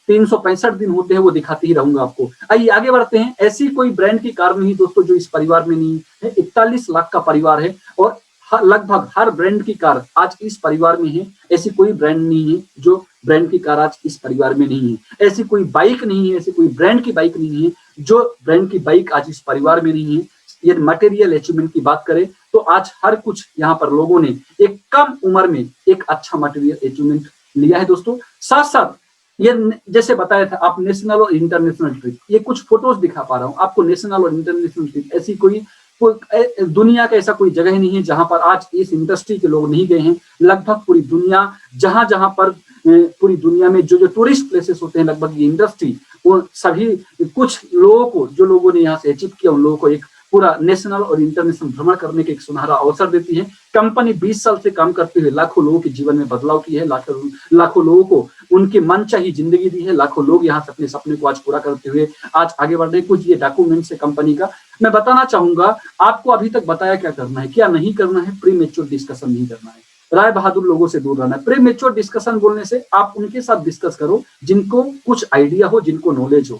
B: 365 दिन होते हैं, वो दिखाते ही रहूंगा आपको। आइए आगे बढ़ते हैं। ऐसी कोई ब्रांड की कार नहीं दोस्तों जो इस परिवार में नहीं है। 41 लाख का परिवार है और लगभग हर ब्रांड की कार आज इस परिवार में है। ऐसी कोई ब्रांड नहीं है जो ब्रांड की कार आज इस परिवार में नहीं है। ऐसी कोई बाइक नहीं है, ऐसी कोई ब्रांड की बाइक नहीं है जो ब्रांड की बाइक आज इस परिवार में नहीं है। ये मटेरियल अचीवमेंट की बात करें तो आज हर कुछ यहाँ पर लोगों ने एक कम उम्र में एक अच्छा मटेरियल अचीवमेंट लिया है दोस्तों। साथ साथ ये जैसे बताया था, आप नेशनल और इंटरनेशनल ट्रिप, ये कुछ फोटोज दिखा पा रहा हूँ आपको, नेशनल और इंटरनेशनल ट्रिप। ऐसी कोई दुनिया का ऐसा कोई जगह नहीं है जहां पर आज इस इंडस्ट्री के लोग नहीं गए हैं। लगभग पूरी दुनिया, जहां पर पूरी दुनिया में जो टूरिस्ट प्लेसेस होते हैं, लगभग ये इंडस्ट्री वो सभी, कुछ लोगों को, जो लोगों ने यहाँ से अचीव किया, उन लोगों को एक पूरा नेशनल और इंटरनेशनल भ्रमण करने के एक सुनहरा अवसर देती है। कंपनी 20 साल से काम करते हुए लाखों लोगों के जीवन में बदलाव की है, लाखों लोगों को उनकी मनचाही जिंदगी दी है। लाखों लोग यहाँ से अपने सपने को आज पूरा करते हुए आज आगे बढ़ रहे। कुछ ये डॉक्यूमेंट्स है कंपनी का, मैं बताना चाहूंगा। आपको अभी तक बताया क्या करना है, क्या नहीं करना है, प्री मैच्योर डिस्कशन नहीं करना है। राय बहादुर लोगों से दूर रहना है। प्रीमेच्योर डिस्कशन बोलने से आप उनके साथ डिस्कस करो जिनको कुछ आइडिया हो, जिनको नॉलेज हो।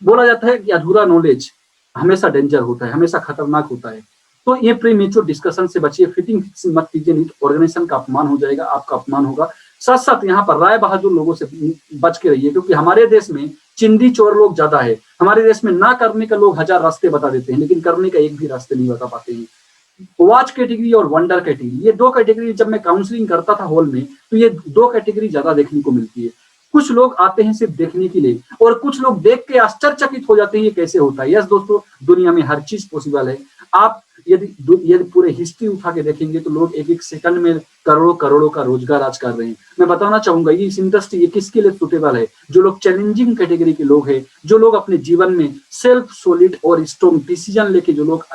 B: बोला जाता है कि अधूरा नॉलेज हमेशा डेंजर होता है, हमेशा खतरनाक होता है। तो ये प्रीमेच्योर डिस्कशन से बचिए, फिटिंग फिक्सिंग मत कीजिए, नहीं तो ऑर्गेनाइजेशन का अपमान हो जाएगा, आपका अपमान होगा। साथ साथ यहाँ पर राय बहादुर लोगों से बच के रहिए, क्योंकि हमारे देश में चिंदी चोर लोग ज्यादा है। हमारे देश में ना करने का लोग 1000 रास्ते बता देते हैं, लेकिन करने का एक भी रास्ते नहीं बता पाते हैं। वॉच कैटेगरी और वंडर कैटेगरी, ये दो कैटेगरी जब मैं काउंसलिंग करता था हॉल में, तो ये दो कैटेगरी ज्यादा देखने को मिलती है। कुछ लोग आते हैं सिर्फ देखने के लिए, और कुछ लोग देख के आश्चर्यचकित हो जाते हैं ये कैसे होता है। यस दोस्तों, दुनिया में हर चीज पॉसिबल है। आप यदि पूरे हिस्ट्री उठा के देखेंगे तो लोग एक एक सेकंड में करोड़ों करोड़ों का रोजगार आज कर रहे हैं। मैं बताना चाहूंगा ये इस इंडस्ट्री ये किसके लिए सुटेबल है? जो लोग चैलेंजिंग कैटेगरी के लोग हैं, जो लोग अपने जीवन में सेल्फ सॉलिड और स्ट्रॉन्ग डिसीजन लेके जो लोग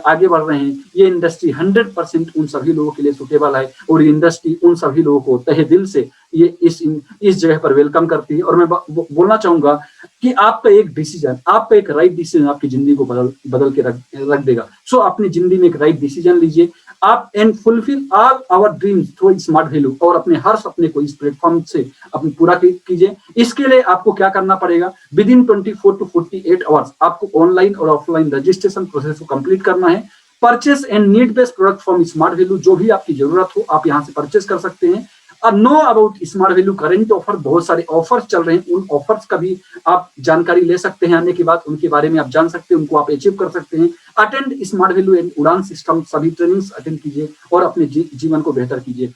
B: आगे बढ़ रहे हैं, ये इंडस्ट्री 100% उन सभी लोगों के लिए सुटेबल है। और ये इंडस्ट्री उन सभी लोगों को तहे दिल से ये इस जगह पर वेलकम करती है। और मैं बोलना चाहूंगा कि आपका एक डिसीजन, आपका एक राइट डिसीजन आपकी जिंदगी को बदल के रख देगा। सो अपनी जिंदगी में एक राइट डिसीजन लीजिए आप, and fulfil all our dreams through smart value, और अपने हर सपने को इस प्लेटफॉर्म से अपनी पूरा कीजिए। इसके लिए आपको क्या करना पड़ेगा? विद इन 24 to 48 आवर्स आपको ऑनलाइन और ऑफलाइन रजिस्ट्रेशन प्रोसेस को कंप्लीट करना है। Purchase and need based product from smart value, जो भी आपकी जरूरत हो आप यहाँ से परचेस कर सकते हैं। और know about smart value current offer, बहुत सारे ऑफर्स चल रहे हैं, उन ऑफर्स का भी आप जानकारी ले सकते हैं। आने के बाद उनके बारे में आप जान सकते हैं, उनको आप अचीव कर सकते हैं। अटेंड स्मार्ट वैल्यू एंड उड़ान सिस्टम सभी ट्रेनिंग्स अटेंड कीजिए और अपने जीवन को बेहतर कीजिए।